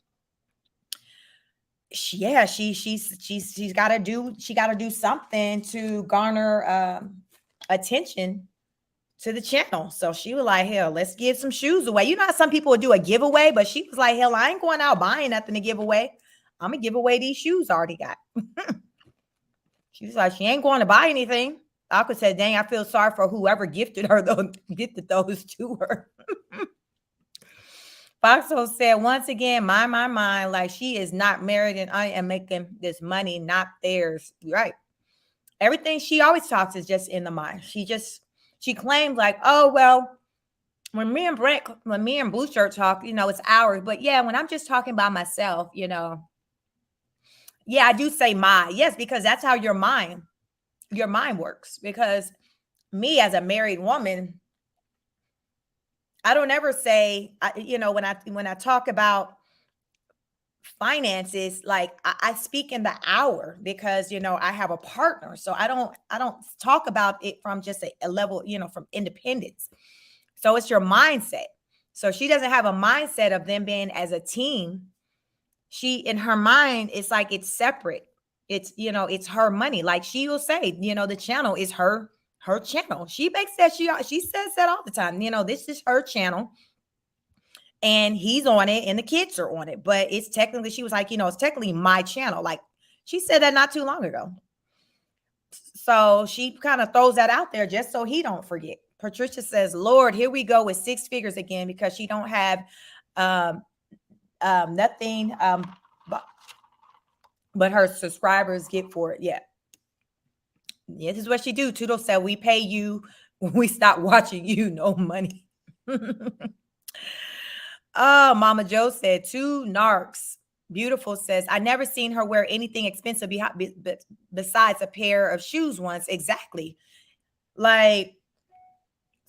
Yeah, she's got to do something to garner attention to the channel. So she was like, hell, let's give some shoes away. You know how some people would do a giveaway, but she was like, hell, I ain't going out buying nothing to give away. I'm gonna give away these shoes I already got. She was like, she ain't going to buy anything. I could say, dang, I feel sorry for whoever gifted those to her. Foxhole said, once again, my, like she is not married and I am making this money, not theirs. Right. Everything she always talks is just in the mind. She claimed like, oh, well, when me and Blue Shirt talk, it's ours. But yeah, when I'm just talking by myself, yeah, I do say my. Yes, because that's how your mind works. Because me as a married woman, I don't ever say, when I talk about finances, like I speak in the hour because, I have a partner. So I don't talk about it from just a level, from independence. So it's your mindset. So she doesn't have a mindset of them being as a team. She, in her mind, it's like it's separate. It's, it's her money. Like she will say, the channel is her channel. She makes that, she says that all the time. This is her channel and he's on it and the kids are on it. But it's technically, she was like, it's technically my channel. Like she said that not too long ago. So she kind of throws that out there just so he don't forget. Patricia says, Lord, here we go with six figures again because she don't have um, nothing but her subscribers get for it. Yeah. This is what she do. Toodle said, we pay you when we stop watching you. No money. Oh, Mama Joe said, two narcs. Beautiful says, I never seen her wear anything expensive besides a pair of shoes once. Exactly. Like,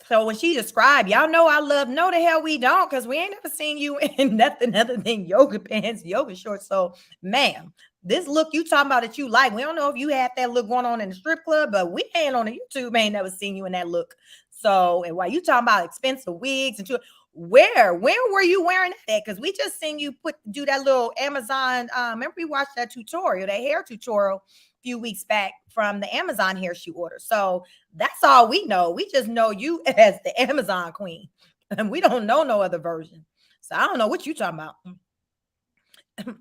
so when she described, y'all know I love, no the hell we don't, because we ain't never seen you in nothing other than yoga pants, yoga shorts. So, ma'am, this look you talking about that you like, we don't know if you had that look going on in the strip club, but we ain't on the YouTube, ain't never seen you in that look. So, and while you talking about expensive wigs and where were you wearing that? Because we just seen you do that little Amazon. Remember we watched that tutorial, that hair tutorial a few weeks back from the Amazon hair she ordered. So that's all we know. We just know you as the Amazon queen, and we don't know no other version. So I don't know what you talking about.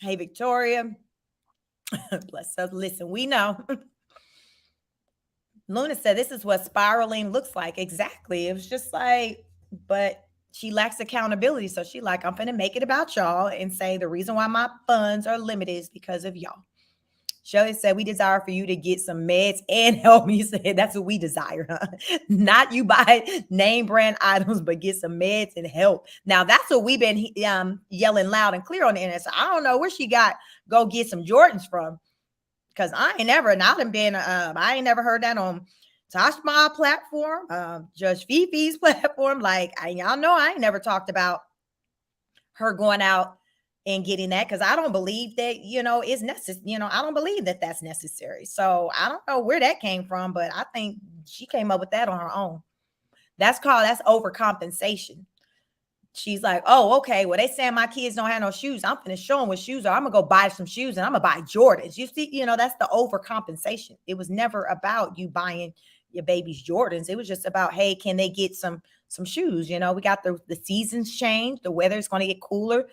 Hey, Victoria. Bless us. Listen, we know. Luna said this is what spiraling looks like. Exactly. It was just like, but she lacks accountability. So she like, I'm finna make it about y'all and say the reason why my funds are limited is because of y'all. Shelly said, we desire for you to get some meds and help me. Said that's what we desire, huh? Not you buy name brand items, but get some meds and help. Now that's what we've been yelling loud and clear on the internet. So I don't know where she got go get some Jordans from. Cause I ain't never, and I done been, I ain't never heard that on Tashma platform, Judge Fifi's platform. Like y'all know, I ain't never talked about her going out and getting that because I don't believe that it's necessary. I don't believe that that's necessary. So I don't know where that came from, but I think she came up with that on her own. That's overcompensation. She's like, oh, okay. Well, they saying my kids don't have no shoes. I'm going to show them what shoes are. I'm going to go buy some shoes and I'm going to buy Jordans. You see, that's the overcompensation. It was never about you buying your baby's Jordans. It was just about, hey, can they get some shoes? We got the seasons change. The weather is going to get cooler.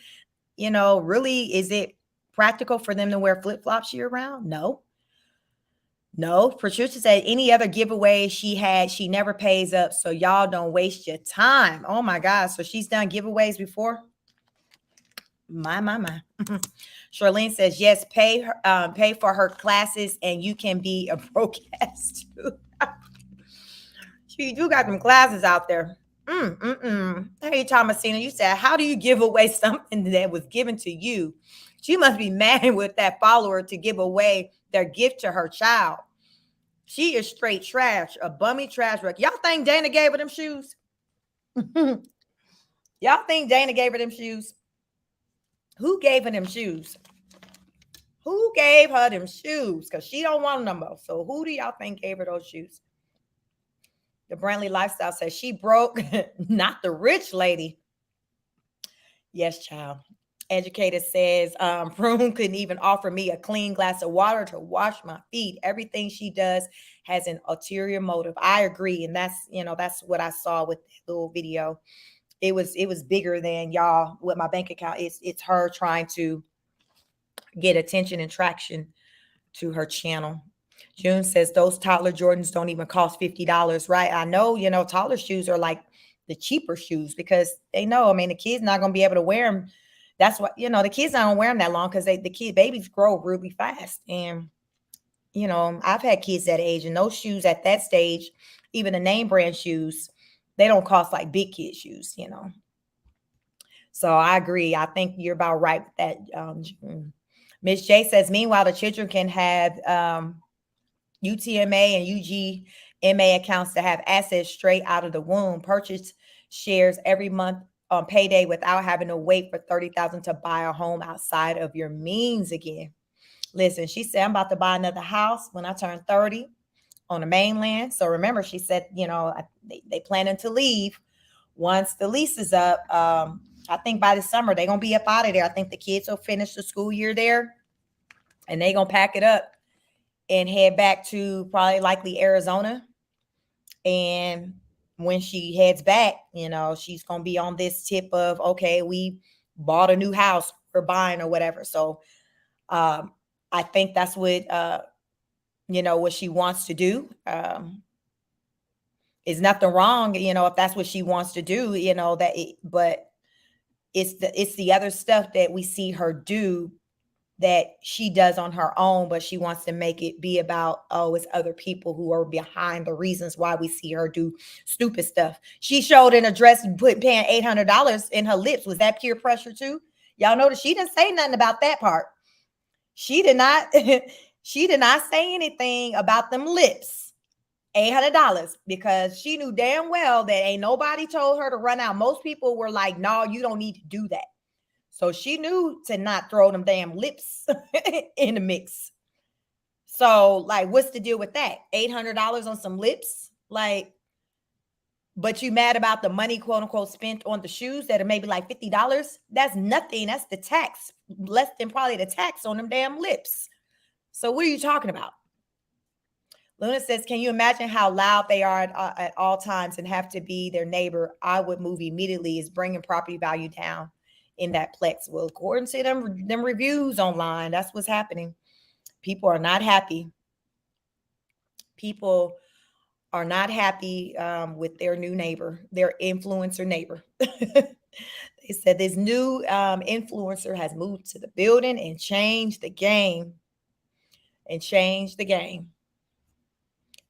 Really, is it practical for them to wear flip-flops year round? No. Patricia said any other giveaway she had, she never pays up. So y'all don't waste your time. Oh my God. So she's done giveaways before. My. Charlene says, yes, pay for her classes and you can be a broadcast too. She do got them classes out there. Hey, Thomasina, you said, how do you give away something that was given to you? She must be mad with that follower to give away their gift to her child. She is straight trash, a bummy trash wreck. Y'all think Dana gave her them shoes? Y'all think Dana gave her them shoes? Who gave her them shoes? Who gave her them shoes? Because she don't want them no more. So who do y'all think gave her those shoes? The Brantley Lifestyle says she broke, not the rich lady. Yes, child. Educator says Prune couldn't even offer me a clean glass of water to wash my feet. Everything she does has an ulterior motive. I agree, and that's what I saw with that little video. It was bigger than y'all with my bank account. It's her trying to get attention and traction to her channel. June says those toddler Jordans don't even cost $50, right? I know, toddler shoes are like the cheaper shoes because they know, the kid's not going to be able to wear them. That's what, the kids don't wear them that long because babies grow really fast. And, I've had kids that age and those shoes at that stage, even the name brand shoes, they don't cost like big kid shoes, So I agree. I think you're about right with that. Miss J says, meanwhile, the children can have UTMA and UGMA accounts to have assets straight out of the womb, purchase shares every month on payday without having to wait for $30,000 to buy a home outside of your means again. Listen, she said, I'm about to buy another house when I turn 30 on the mainland. So remember, she said, they planning to leave once the lease is up. I think by the summer, they're going to be up out of there. I think the kids will finish the school year there and they're going to pack it up and head back to probably likely Arizona. And when she heads back, she's going to be on this tip of, okay, we bought a new house, we're buying or whatever. So I think that's what, what she wants to do. It's nothing wrong, if that's what she wants to do, but it's the other stuff that we see her do that she does on her own, but she wants to make it be about, oh, it's other people who are behind the reasons why we see her do stupid stuff. She showed in a dress and paying $800 in her lips. Was that peer pressure too? Y'all notice she didn't say nothing about that part. She did not, she did not say anything about them lips. $800, because she knew damn well that ain't nobody told her to run out. Most people were like, no, you don't need to do that. So she knew to not throw them damn lips in the mix. So, like, what's the deal with that? $800 on some lips? Like, but you mad about the money, quote unquote, spent on the shoes that are maybe like $50? That's nothing. That's the tax, less than probably the tax on them damn lips. So what are you talking about? Luna says, can you imagine how loud they are at all times and have to be their neighbor? I would move immediately. Is bringing property value down in that plex. Well, according to them reviews online, that's what's happening. People are not happy. People are not happy with their new neighbor, their influencer neighbor. They said this new influencer has moved to the building and changed the game.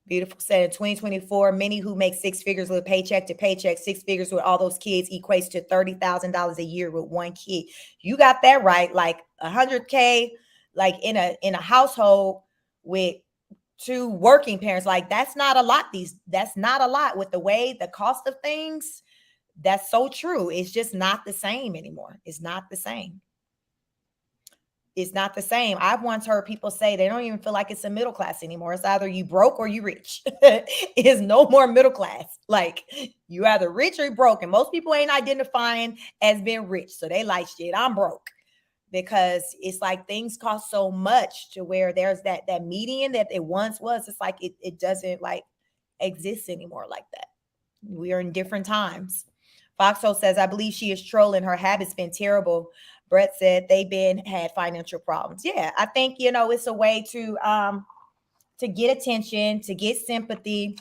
Beautiful said in 2024, many who make six figures with paycheck to paycheck, six figures with all those kids equates to $30,000 a year with one kid. You got that right. Like $100K, like in a household with two working parents. Like that's not a lot. That's not a lot with the way the cost of things. That's so true. It's just not the same anymore. It's not the same. It's not the same. I've once heard people say they don't even feel like it's a middle class anymore. It's either you broke or you rich. It's no more middle class. Like you either rich or you broke. And most people ain't identifying as being rich. So they like, shit, I'm broke. Because it's like things cost so much to where there's that median that it once was. It's like it doesn't like exist anymore like that. We are in different times. Foxhole says, I believe she is trolling. Her habits been terrible. Brett said they've had financial problems. Yeah, I think, it's a way to get attention, to get sympathy,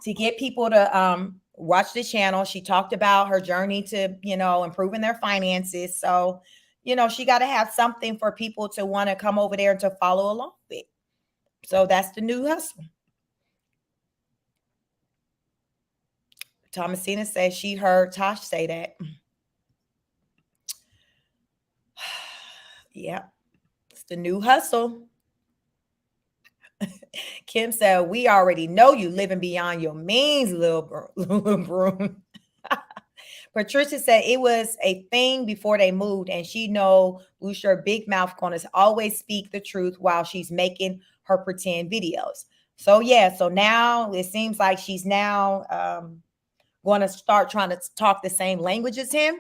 to get people to watch the channel. She talked about her journey to, improving their finances. So, she got to have something for people to want to come over there and to follow along with. So that's the new hustle. Thomasina says she heard Tosh say that. Yeah, it's the new hustle. Kim said, we already know you living beyond your means, little Prune. Patricia said it was a thing before they moved, and she know Lucia big mouth gonna always speak the truth while she's making her pretend videos. So yeah, so now it seems like she's now going to start trying to talk the same language as him,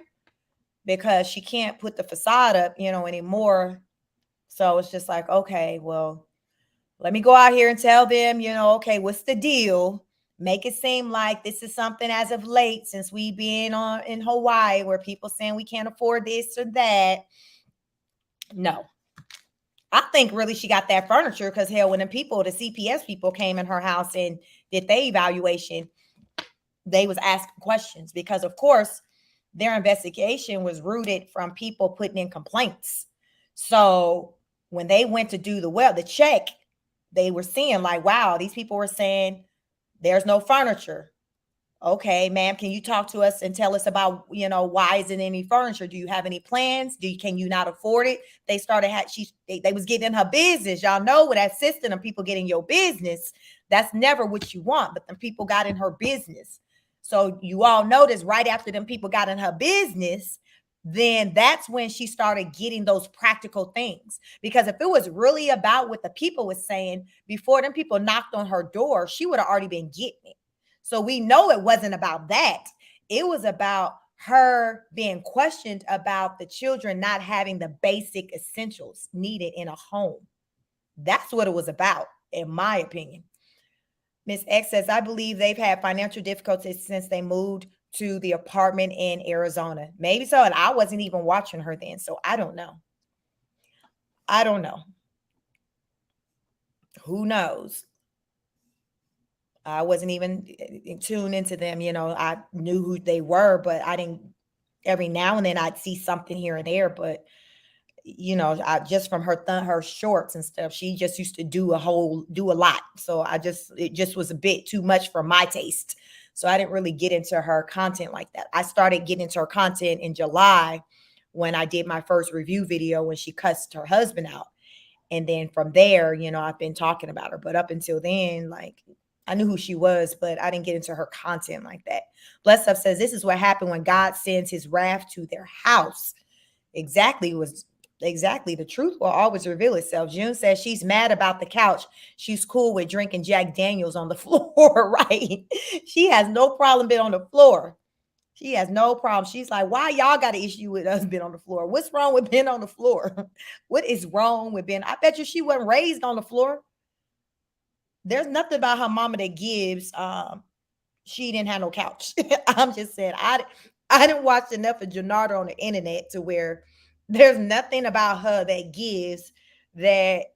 because she can't put the facade up, anymore. So it's just like, okay, well, let me go out here and tell them, okay, what's the deal? Make it seem like this is something as of late, since we been in Hawaii where people saying we can't afford this or that. No. I think really she got that furniture because hell, when the CPS people came in her house and did their evaluation, they was asking questions because of course their investigation was rooted from people putting in complaints. So when they went to do the check, they were seeing like, wow, these people were saying there's no furniture. Okay, ma'am, can you talk to us and tell us about, why isn't any furniture? Do you have any plans? Can you not afford it? They started, they was getting in her business. Y'all know with that system of people getting your business, that's never what you want, but the people got in her business. So you all notice right after them people got in her business, then that's when she started getting those practical things. Because if it was really about what the people was saying before them people knocked on her door, she would have already been getting it. So we know it wasn't about that. It was about her being questioned about the children not having the basic essentials needed in a home. That's what it was about, in my opinion. Ms. X says, I believe they've had financial difficulties since they moved to the apartment in Arizona. Maybe so. And I wasn't even watching her then. So I don't know. Who knows? I wasn't even tuned into them. I knew who they were, but I didn't. Every now and then I'd see something here and there, but I just from her shorts and stuff, she just used to do a lot. So it just was a bit too much for my taste. So I didn't really get into her content like that. I started getting into her content in July when I did my first review video when she cussed her husband out. And then from there, I've been talking about her. But up until then, like, I knew who she was, but I didn't get into her content like that. Blessed Up says, this is what happened when God sends his wrath to their house. Exactly the truth will always reveal itself. June says she's mad about the couch. She's cool with drinking Jack Daniels on the floor, right? She has no problem being on the floor. She has no problem. She's like, why y'all got an issue with us being on the floor? What's wrong with being on the floor? What is wrong with being? I bet you she wasn't raised on the floor. There's nothing about her mama that gives she didn't have no couch. I'm just saying, I didn't watch enough of Janarda on the internet to where there's nothing about her that gives that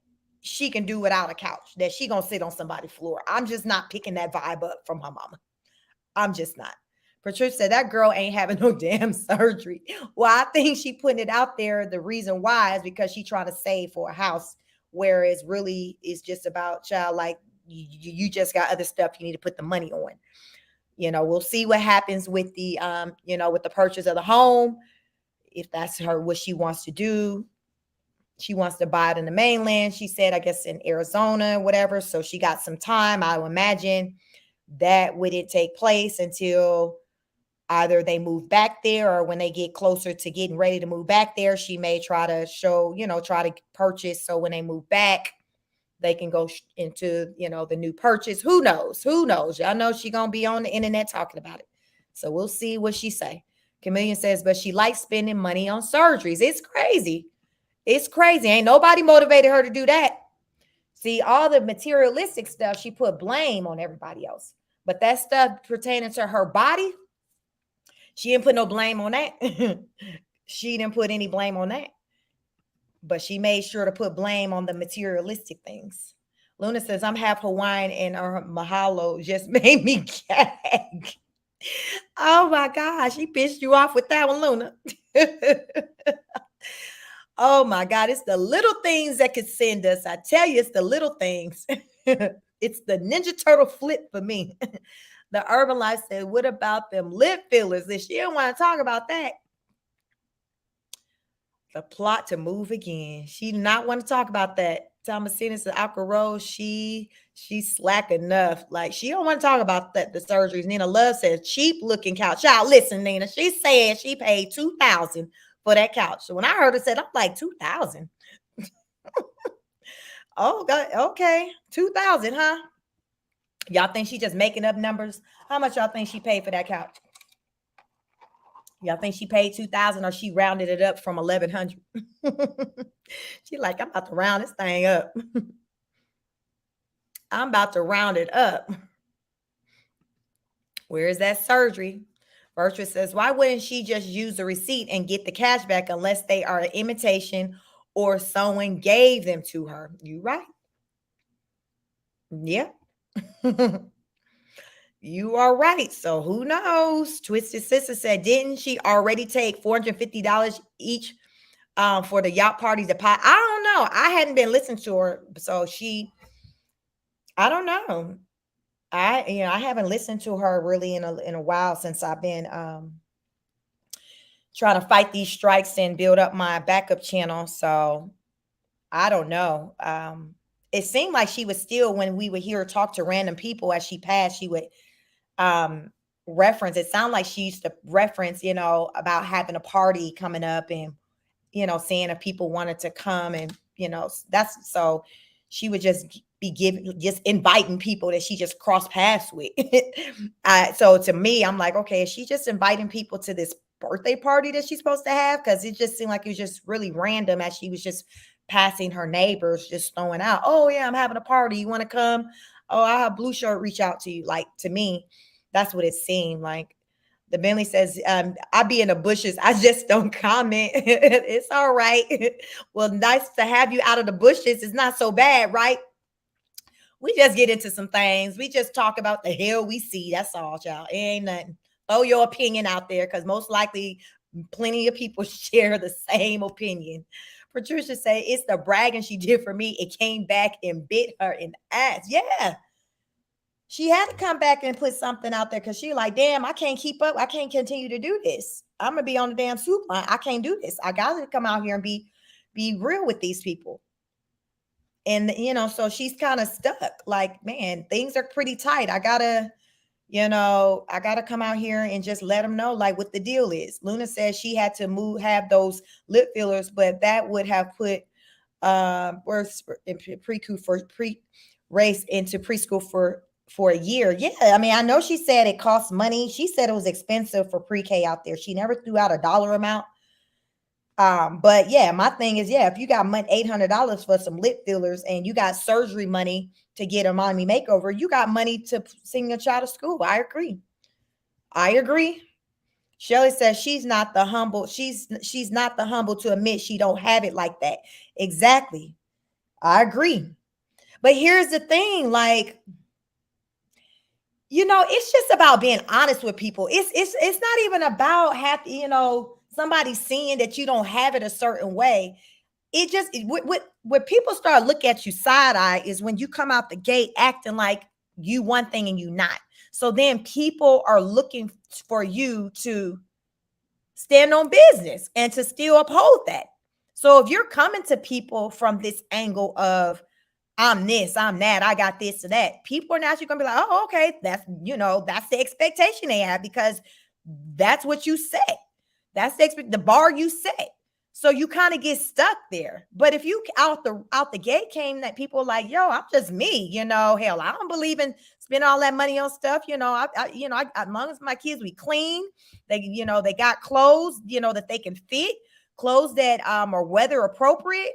she can do without a couch, that she gonna sit on somebody's floor. I'm just not picking that vibe up from her mama. I'm just not. Patricia said that girl ain't having no damn surgery. Well, I think she putting it out there. The reason why is because she trying to save for a house, whereas really it's just about child. Like you just got other stuff you need to put the money on. We'll see what happens with the with the purchase of the home. If that's what she wants to do. She wants to buy it in the mainland. She said, I guess in Arizona, whatever. So she got some time. I would imagine that wouldn't take place until either they move back there or when they get closer to getting ready to move back there. She may try to try to purchase. So when they move back, they can go into, the new purchase. Who knows? Y'all know she going to be on the internet talking about it. So we'll see what she say. Chameleon says, but she likes spending money on surgeries. It's crazy. It's crazy. Ain't nobody motivated her to do that. See, all the materialistic stuff, she put blame on everybody else. But that stuff pertaining to her body, she didn't put no blame on that. She didn't put any blame on that. But she made sure to put blame on the materialistic things. Luna says, I'm half Hawaiian and her mahalo just made me gag. Oh my gosh, she pissed you off with that one, Luna. Oh my God, it's the little things that could send us. I tell you, it's the little things. It's the Ninja Turtle flip for me. The Urban Life said, what about them lip fillers? And she don't want to talk about that. The plot to move again. She did not want to talk about that. Thomasina said, Alka Rose, she's slack enough. Like, she don't want to talk about that, the surgeries. Nina Love says, cheap looking couch. Y'all listen, Nina. She said she paid $2,000 for that couch. So when I heard her said, I'm like, $2,000. Oh, God, okay. $2,000, huh? Y'all think she just making up numbers? How much y'all think she paid for that couch? Y'all think she paid $2,000 or she rounded it up from $1,100? She like, I'm about to round this thing up. I'm about to round it up. Where is that surgery? Bertrand says, why wouldn't she just use the receipt and get the cash back unless they are an imitation or someone gave them to her? You right. Yeah. You are right. So who knows? Twisted Sister said, didn't she already take $450 each for the yacht party deposit? I don't know. I hadn't been listening to her. So I don't know. I haven't listened to her really in a while since I've been trying to fight these strikes and build up my backup channel. So I don't know. It seemed like she was still, when we would hear her talk to random people as she passed, she would reference. It sounded like she used to reference, about having a party coming up and, seeing if people wanted to come and, that's so she would just be just inviting people that she just crossed paths with. So to me, I'm like, okay, is she just inviting people to this birthday party that she's supposed to have? Because it just seemed like it was just really random as she was just passing her neighbors, just throwing out, oh yeah, I'm having a party. You want to come? Oh, I have Blue Shirt reach out to you. Like, to me, that's what it seemed like. The Bentley says, I be in the bushes. I just don't comment. It's all right. Well, nice to have you out of the bushes. It's not so bad, right? We just get into some things. We just talk about the hell we see. That's all, y'all. It ain't nothing. Throw your opinion out there because most likely plenty of people share the same opinion. Patricia say it's the bragging she did for me. It came back and bit her in the ass. Yeah. She had to come back and put something out there because she like, damn, I can't keep up. I can't continue to do this. I'm gonna be on the damn soup line. I can't do this. I gotta come out here and be real with these people. And so she's kind of stuck. Like, man, things are pretty tight. I gotta come out here and just let them know like what the deal is. Luna says she had to have those lip fillers, but that would have put pre-race into preschool for a year. Yeah, I mean, I know she said it costs money. She said it was expensive for pre-K out there. She never threw out a dollar amount. But yeah, my thing is, yeah, if you got $800 for some lip fillers and you got surgery money to get a mommy makeover, you got money to send your child to school. I agree. Shelley says she's not the humble. She's not the humble to admit she don't have it like that. Exactly. I agree. But here's the thing, like, it's just about being honest with people. It's not even about somebody seeing that you don't have it a certain way. It just when people start look at you side eye is when you come out the gate acting like you one thing and you not. So then people are looking for you to stand on business and to still uphold that. So if you're coming to people from this angle of I'm this, I'm that, I got this or that, people are naturally going to be like, oh, okay, that's the expectation they have because that's what you set. That's the bar you set. So you kind of get stuck there. But if you out the gate came that people are like, yo, I'm just me, hell, I don't believe in spending all that money on stuff. Amongst my kids, we clean. They got clothes, that they can fit, clothes that are weather appropriate.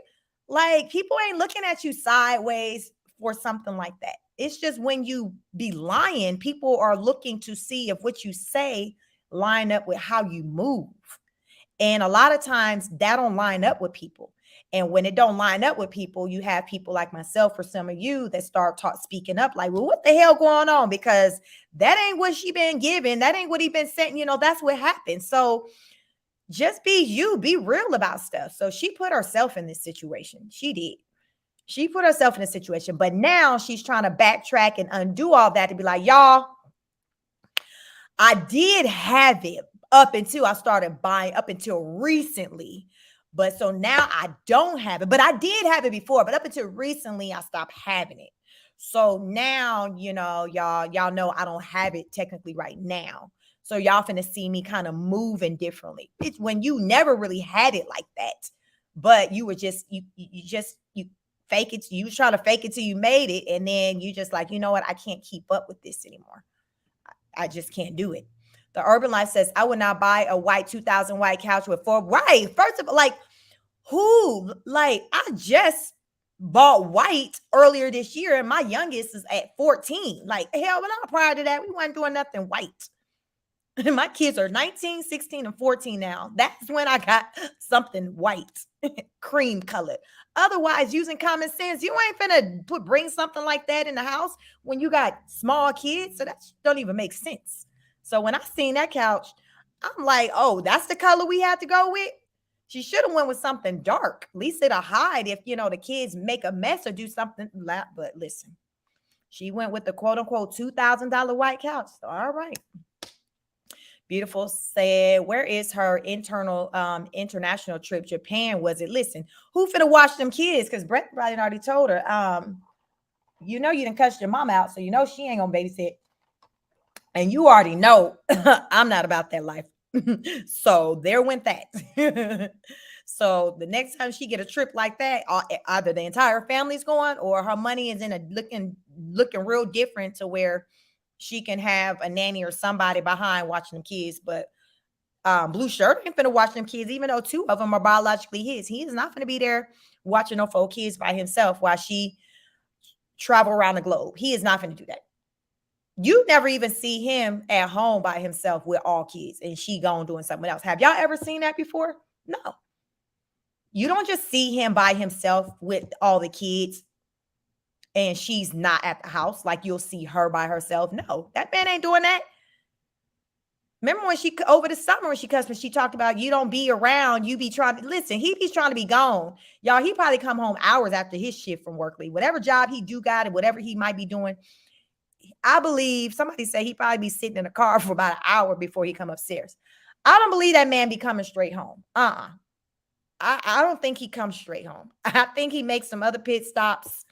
Like people ain't looking at you sideways for something like that. It's just when you be lying, people are looking to see if what you say line up with how you move. And a lot of times that don't line up with people. And when it don't line up with people, you have people like myself or some of you that start speaking up like, well, what the hell going on? Because that ain't what she been giving. That ain't what he been saying. That's what happened. So just be you, be real about stuff. So she put herself in this situation. She did. She put herself in a situation, but now she's trying to backtrack and undo all that to be like, y'all, I did have it up until I started buying up until recently. But so now I don't have it, but I did have it before, but up until recently, I stopped having it. So now, y'all know I don't have it technically right now. So y'all finna see me kind of moving differently. It's when you never really had it like that, but you were just, you fake it. You was trying to fake it till you made it. And then you just like, you know what? I can't keep up with this anymore. I just can't do it. The Urban Life says, I would not buy a white 2000 white couch with 4. Right. First of all, like who, like I just bought white earlier this year and my youngest is at 14. Like hell, when I'm prior to that, we weren't doing nothing white. My kids are 19, 16, and 14 now. That's when I got something white, cream colored. Otherwise, using common sense, you ain't finna bring something like that in the house when you got small kids. So that don't even make sense. So when I seen that couch, I'm like, oh, that's the color we had to go with. She should have went with something dark. At least it'll hide if, the kids make a mess or do something. But listen, she went with the quote unquote $2,000 white couch. So, all right. Beautiful said, where is her international trip? Japan, was it? Listen, who finna watch them kids? Because Brett probably already told her, you didn't cuss your mom out, so she ain't gonna babysit. And you already know I'm not about that life. So there went that. So the next time she get a trip like that, either the entire family's going or her money is in a looking real different to where she can have a nanny or somebody behind watching them kids. But Blue Shirt ain't finna watch them kids, even though 2 of them are biologically his. He is not finna be there watching no 4 kids by himself while she travel around the globe. He is not finna do that. You never even see him at home by himself with all kids and she gone doing something else. Have y'all ever seen that before? No. You don't just see him by himself with all the kids and she's not at the house, like you'll see her by herself. No, that man ain't doing that. Remember when she over the summer when she talked about you don't be around, you be trying to listen. He be trying to be gone, y'all. He probably come home hours after his shift from work, whatever job he do got and whatever he might be doing. I believe somebody say he probably be sitting in a car for about an hour before he come upstairs. I don't believe that man be coming straight home. I don't think he comes straight home. I think he makes some other pit stops.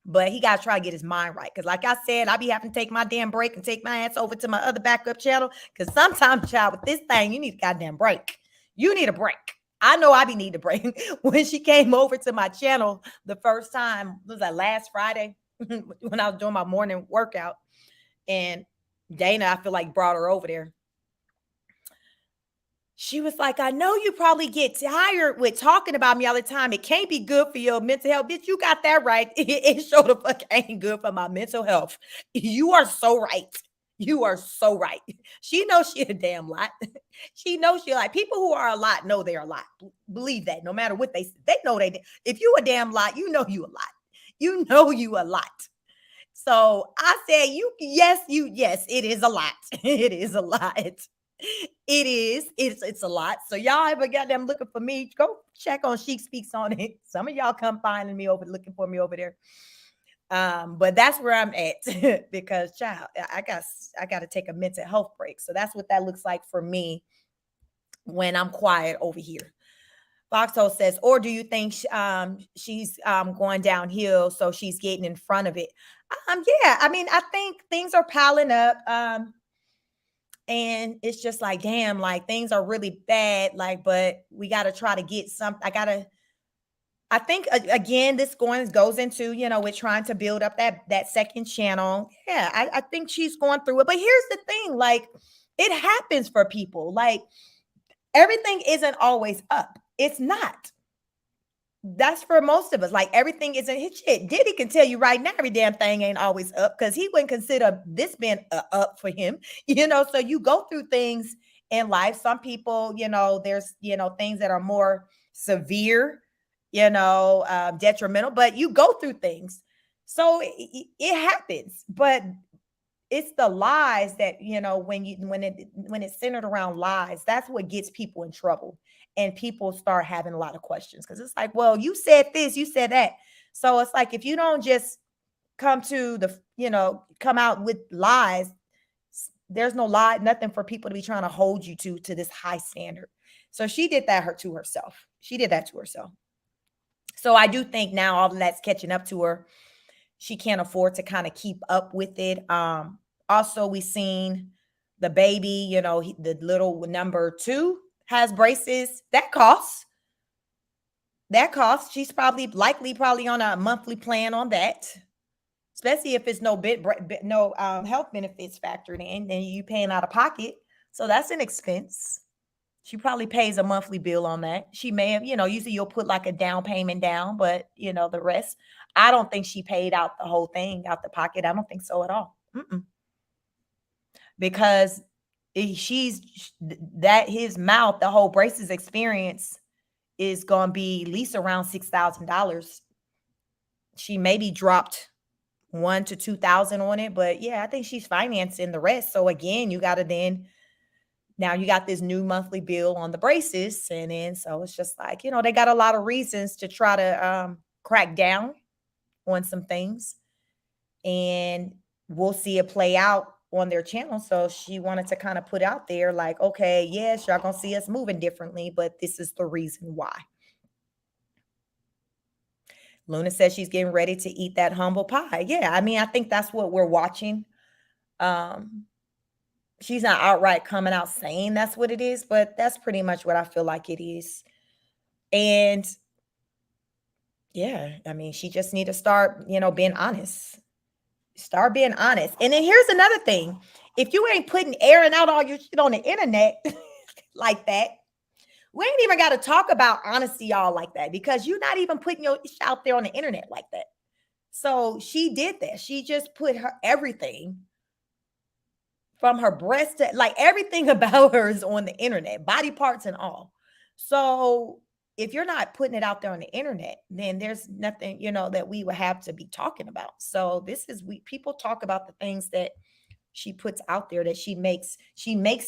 But he got to try to get his mind right. Because like I said, I be having to take my damn break and take my ass over to my other backup channel. Because sometimes, child, with this thing, you need a goddamn break. You need a break. I know I be needing a break. When she came over to my channel the first time, was that last Friday? When I was doing my morning workout. And Dana, I feel like, brought her over there. She was like, I know you probably get tired with talking about me all the time. It can't be good for your mental health. Bitch, you got that right. It sure the fuck ain't good for my mental health. You are so right. You are so right. She knows she a damn lot. She knows she like people who are a lot know they're a lot. Believe that no matter what they know they. If you a damn lot, you know you a lot. You know you a lot. So I said, yes, it is a lot. It is a lot. It is. It's a lot. So y'all ever got them looking for me? Go check on Chic Speaks on it. Some of y'all come finding me over looking for me over there. But that's where I'm at because child, I got to take a mental health break. So that's what that looks like for me when I'm quiet over here. Foxhole says, or do you think she's going downhill, so she's getting in front of it? Yeah, I mean, I think things are piling up. And it's just like, damn, like things are really bad. Like, but we got to try to get some. I think again, this goes into, with trying to build up that second channel. Yeah, I think she's going through it. But here's the thing, like, it happens for people. Like, everything isn't always up. It's not. That's for most of us. Like, everything isn't his shit. Diddy can tell you right now, every damn thing ain't always up because he wouldn't consider this being up for him. So you go through things in life. Some people, there's, things that are more severe, detrimental, but you go through things. So it happens. But it's the lies that, when it's centered around lies, that's what gets people in trouble. And people start having a lot of questions because it's like, well, you said this, you said that. So it's like, if you don't just come out with lies, there's no lie, nothing for people to be trying to hold you to this high standard. So she did that to herself. She did that to herself. So I do think now all of that's catching up to her. She can't afford to kind of keep up with it. Also, we seen the baby, the little number 2 has braces. That costs. She's probably on a monthly plan on that, especially if it's no health benefits factored in, and you paying out of pocket. So that's an expense. She probably pays a monthly bill on that. She may have, usually you'll put like a down payment down, but the rest, I don't think she paid out the whole thing out the pocket. I don't think so at all. Because his mouth, the whole braces experience is going to be at least around $6,000. She maybe dropped $1,000 to $2,000 on it, but yeah, I think she's financing the rest. So again, you got to now you got this new monthly bill on the braces. And then, so it's just like, they got a lot of reasons to try to crack down on some things, and we'll see it play out on their channel. So she wanted to kind of put out there like, okay, yes, y'all gonna see us moving differently, but this is the reason why. Luna says she's getting ready to eat that humble pie. Yeah, I mean, I think that's what we're watching. She's not outright coming out saying that's what it is, but that's pretty much what I feel like it is. And yeah, I mean, she just need to start, being honest. Start being honest. And then here's another thing. If you ain't airing out all your shit on the internet like that, we ain't even got to talk about honesty y'all like that, because you're not even putting your shit out there on the internet like that. So she did that. She just put her everything from her breast to, like, everything about her is on the internet, body parts and all. So if you're not putting it out there on the internet, then there's nothing, that we would have to be talking about. So this is people talk about the things that she puts out there, that she makes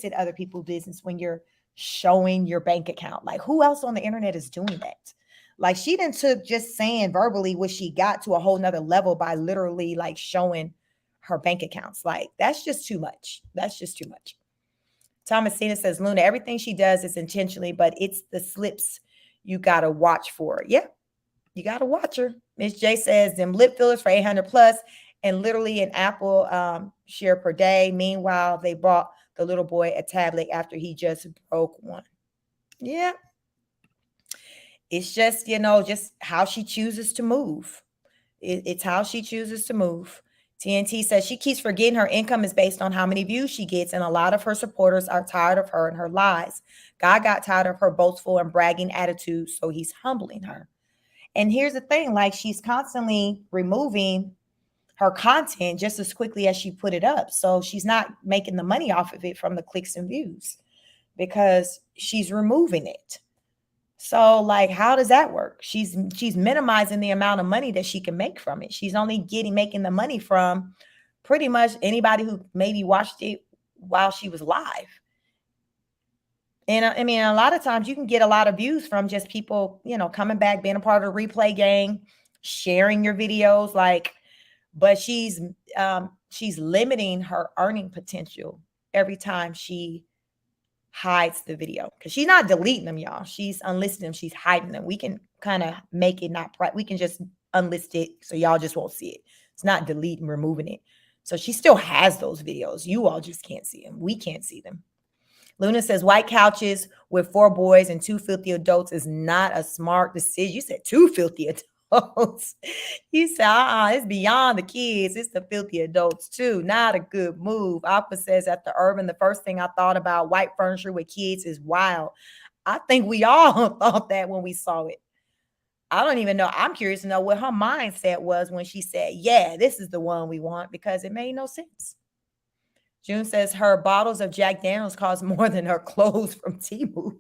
it other people's business when you're showing your bank account. Like, who else on the internet is doing that? Like, she didn't took just saying verbally what she got to a whole nother level by literally like showing her bank accounts. Like, that's just too much. That's just too much. Thomasina says, Luna, everything she does is intentionally, but it's the slips you got to watch for. Yeah, you got to watch her. Miss J says, them lip fillers for 800 plus and literally an apple share per day. Meanwhile, they bought the little boy a tablet after he just broke one. Yeah. It's just, just how she chooses to move. It's how she chooses to move. TNT says she keeps forgetting her income is based on how many views she gets, and a lot of her supporters are tired of her and her lies. God got tired of her boastful and bragging attitude, so he's humbling her. And here's the thing, like, she's constantly removing her content just as quickly as she put it up. So she's not making the money off of it from the clicks and views because she's removing it. So, like, how does that work? She's minimizing the amount of money that she can make from it. She's only making the money from pretty much anybody who maybe watched it while she was live. And I mean, a lot of times you can get a lot of views from just people, coming back, being a part of the replay gang, sharing your videos, like, but she's limiting her earning potential every time she hides the video, because she's not deleting them, y'all. She's unlisting them. She's hiding them. We can kind of make it we can just unlist it so y'all just won't see it. It's not deleting, removing it. So she still has those videos. You all just can't see them. We can't see them. Luna says white couches with 4 boys and 2 filthy adults is not a smart decision. You said 2 filthy adults. You said, it's beyond the kids. It's the filthy adults too. Not a good move. Alpha says at the Urban, the first thing I thought about white furniture with kids is wild. I think we all thought that when we saw it. I don't even know. I'm curious to know what her mindset was when she said, yeah, this is the one we want, because it made no sense. June says her bottles of Jack Daniels cost more than her clothes from Temu.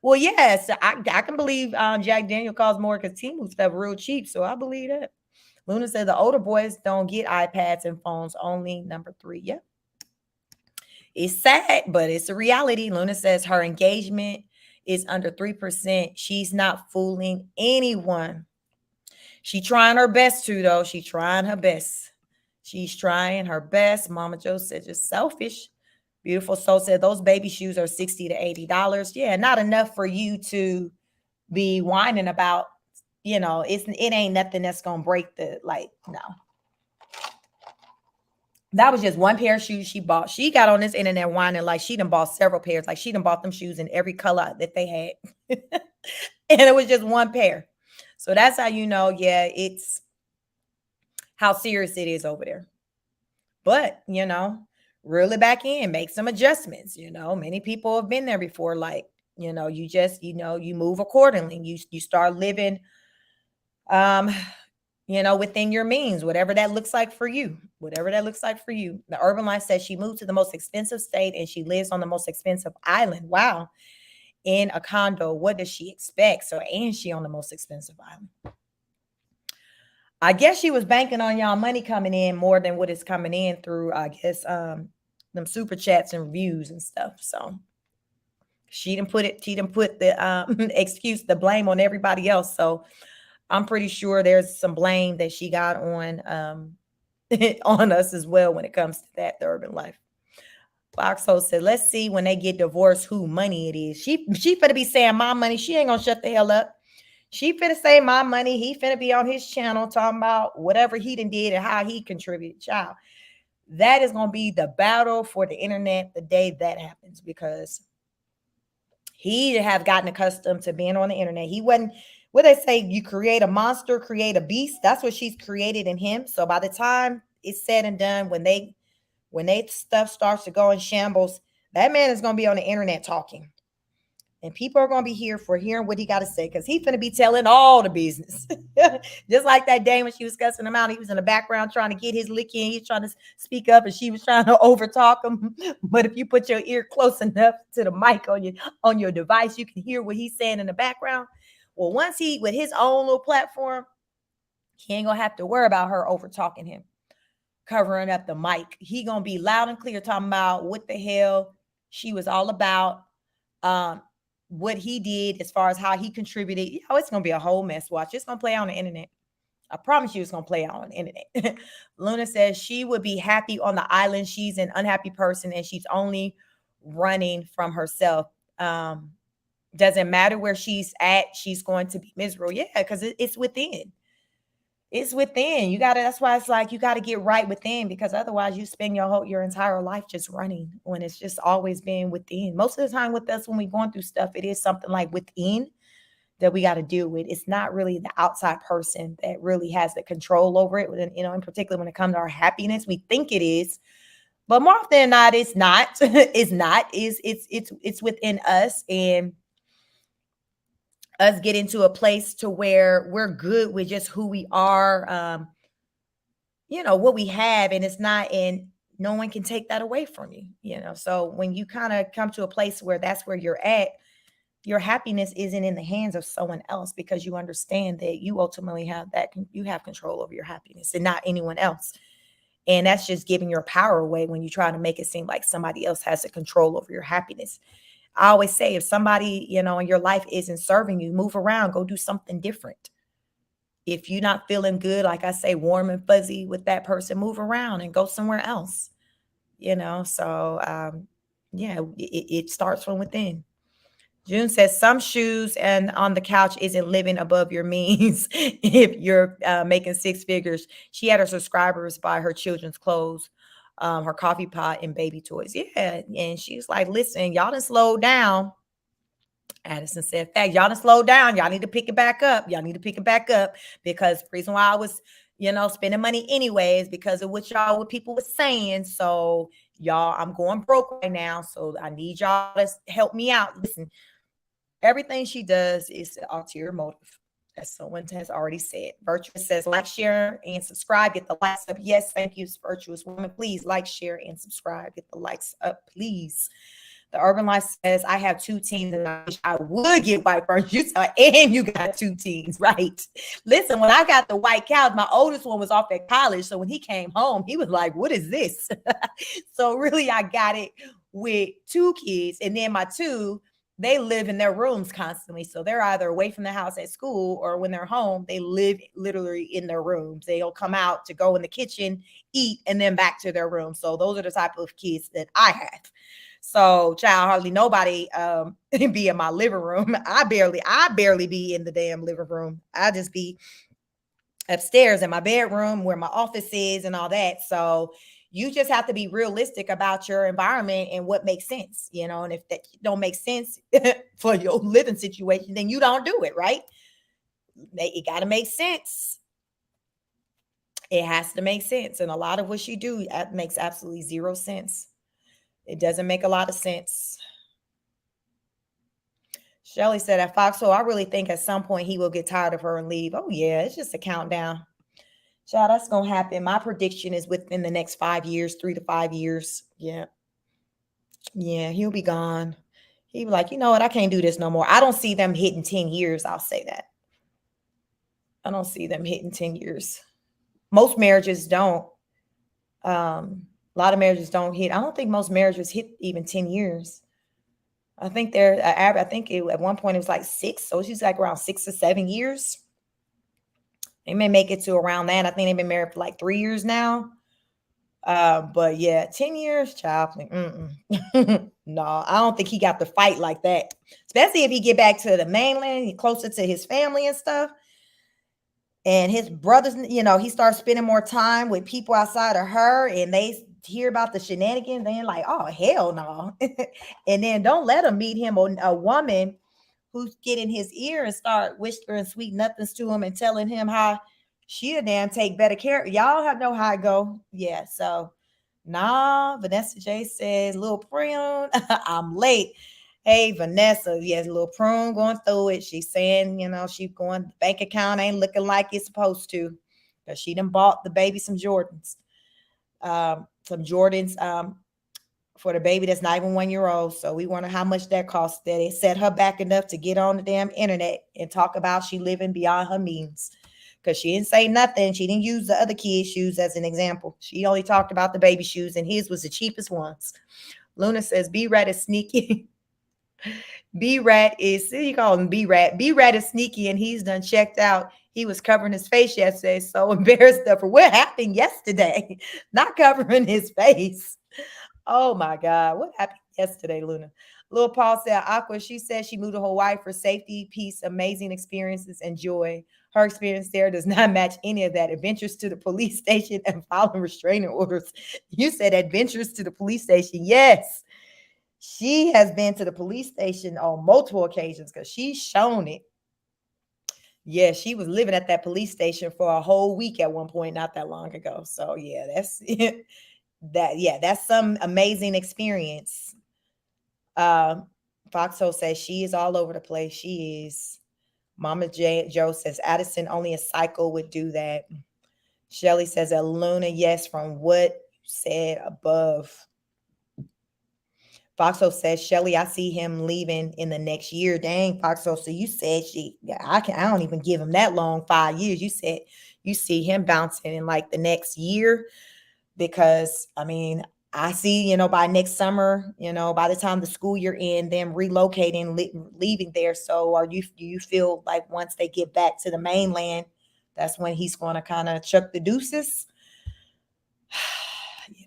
Well, yes, I can believe Jack Daniel costs more because Temu stuff real cheap, so I believe that. Luna said the older boys don't get iPads and phones, only number 3. Yep. It's sad, but it's a reality. Luna says her engagement is under 3%. She's not fooling anyone. She trying her best to, though. She's trying her best. She's trying her best. Mama Joe said just selfish. Beautiful Soul said those baby shoes are $60 to $80. Yeah, not enough for you to be whining about. It ain't nothing that's gonna break the, like, no. That was just one pair of shoes she bought. She got on this internet whining like she done bought several pairs. Like she done bought them shoes in every color that they had. And it was just one pair. So that's how you know, yeah, it's how serious it is over there. But, reel it back in, make some adjustments. Many people have been there before. Like, you just, you move accordingly. You start living, within your means, whatever that looks like for you, The Urban Life says she moved to the most expensive state and she lives on the most expensive island. Wow. In a condo. What does she expect? So, and she on the most expensive island. I guess she was banking on y'all money coming in more than what is coming in through, I guess, them super chats and reviews and stuff. So she didn't put the excuse, the blame on everybody else. So I'm pretty sure there's some blame that she got on on us as well when it comes to that, the Urban Life. Foxhole said, let's see when they get divorced who money it is. She finna be saying my money. She ain't gonna shut the hell up. She finna say my money. He finna be on his channel talking about whatever he done did and how he contributed. Child, that is gonna be the battle for the internet the day that happens, because he have gotten accustomed to being on the internet. He wasn't, what they say, you create a monster, create a beast. That's what she's created in him. So by the time it's said and done, when they stuff starts to go in shambles, that man is gonna be on the internet talking. And people are going to be here for hearing what he got to say because he's going to be telling all the business. Just like that day when she was cussing him out. He was in the background trying to get his lick in. He's trying to speak up and she was trying to overtalk him. But if you put your ear close enough to the mic on your device, you can hear what he's saying in the background. Well, once he, with his own little platform, he ain't going to have to worry about her overtalking him, covering up the mic. He going to be loud and clear talking about what the hell she was all about. What he did as far as how he contributed. It's going to be a whole mess. Watch. It's going to play out on the internet. I promise you it's going to play out on the internet. Luna says she would be happy on the island. She's an unhappy person and she's only running from herself. Doesn't matter where she's at. She's going to be miserable. Yeah, because it's within. It's within. That's why it's like you got to get right within, because otherwise you spend your entire life just running when it's just always been within. Most of the time with us, when we're going through stuff, it is something like within that we got to deal with. It's not really the outside person that really has the control over it. In particular, when it comes to our happiness, we think it is, but more often than not, it's not. It's not. It's within us, and us get into a place to where we're good with just who we are, what we have, and it's not, and no one can take that away from you, So when you kind of come to a place where that's where you're at, your happiness isn't in the hands of someone else, because you understand that you ultimately you have control over your happiness and not anyone else. And that's just giving your power away when you try to make it seem like somebody else has the control over your happiness. I always say, if somebody, in your life isn't serving you, move around, go do something different. If you're not feeling good, like I say, warm and fuzzy with that person, move around and go somewhere else, So, it starts from within. June says some shoes and on the couch isn't living above your means. If you're making six figures. She had her subscribers buy her children's clothes, her coffee pot, and baby toys. Yeah. And she's like, listen, y'all done slowed down. Addison said, fact, y'all done slowed down. Y'all need to pick it back up. Y'all need to pick it back up, because the reason why I was, spending money anyways, because of what people were saying. So y'all, I'm going broke right now. So I need y'all to help me out. Listen, everything she does is an ulterior motive, as someone has already said. Virtuous says, like, share, and subscribe. Get the likes up. Yes, thank you, Virtuous Woman. Please like, share, and subscribe. Get the likes up, please. The Urban Life says, I have 2 teens and I wish I would get white furniture. And you got 2 teens, right? Listen, when I got the white couch, my oldest one was off at college. So when he came home, he was like, what is this? So really, I got it with 2 kids. And then my 2, they live in their rooms constantly. So they're either away from the house at school, or when they're home, they live literally in their rooms. They'll come out to go in the kitchen, eat, and then back to their room. So those are the type of kids that I have. So, child, hardly nobody be in my living room. I barely be in the damn living room. I just be upstairs in my bedroom where my office is and all that. So you just have to be realistic about your environment and what makes sense, and if that don't make sense for your living situation, then you don't do it, right? It got to make sense. It has to make sense. And a lot of what you do makes absolutely zero sense. It doesn't make a lot of sense. Shelly said at Foxhole, I really think at some point he will get tired of her and leave. Oh, yeah, it's just a countdown. Child, that's going to happen. My prediction is within the next 5 years, 3 to 5 years. Yeah. Yeah, he'll be gone. He'll be like, you know what? I can't do this no more. I don't see them hitting 10 years. I'll say that. I don't see them hitting 10 years. Most marriages don't. A lot of marriages don't hit. I don't think most marriages hit even 10 years. I think at one point it was like 6. So she's like around 6 or 7 years. They may make it to around that. I think they've been married for like 3 years now. But yeah, 10 years, child. No, I don't think he got to fight like that. Especially if he get back to the mainland, closer to his family and stuff. And his brothers, he starts spending more time with people outside of her, and they hear about the shenanigans. Then like, oh, hell no. And then don't let him meet him a woman who's getting his ear and start whispering sweet nothings to him and telling him how she'll damn take better care. Y'all know how it go. Yeah. So nah, Vanessa J says, little Prune, I'm late. Hey, Vanessa, yes, little Prune going through it. She's saying, she going, the bank account ain't looking like it's supposed to. Because she done bought the baby some Jordans. For the baby that's not even 1 year old. So we wonder how much that cost. That it set her back enough to get on the damn internet and talk about she living beyond her means. Because she didn't say nothing. She didn't use the other kids' shoes as an example. She only talked about the baby shoes, and his was the cheapest ones. Luna says, B-Rat is sneaky. B-Rat is, see, you call him B-Rat. B-Rat is sneaky, and he's done checked out. He was covering his face yesterday, so embarrassed for what happened yesterday. Not covering his face. Oh my God. What happened yesterday, Luna? Lil Paul said, Aqua, she said she moved to Hawaii for safety, peace, amazing experiences, and joy. Her experience there does not match any of that. Adventures to the police station and following restraining orders. You said adventures to the police station. Yes. She has been to the police station on multiple occasions because she's shown it. Yeah, she was living at that police station for a whole week at one point, not that long ago. So yeah, that's that's some amazing experience. Foxhole says she is all over the place. She is. Mama Joe says Addison, only a psycho would do that. Shelly says a Luna, yes, from what you said above. Foxhole says, Shelly, I see him leaving in the next year. Dang, Foxhole. So you said I don't even give him that long, 5 years. You said you see him bouncing in like the next year. Because I mean, I see, by next summer, by the time the school year end, them relocating, leaving there. So do you feel like once they get back to the mainland, that's when he's going to kind of chuck the deuces?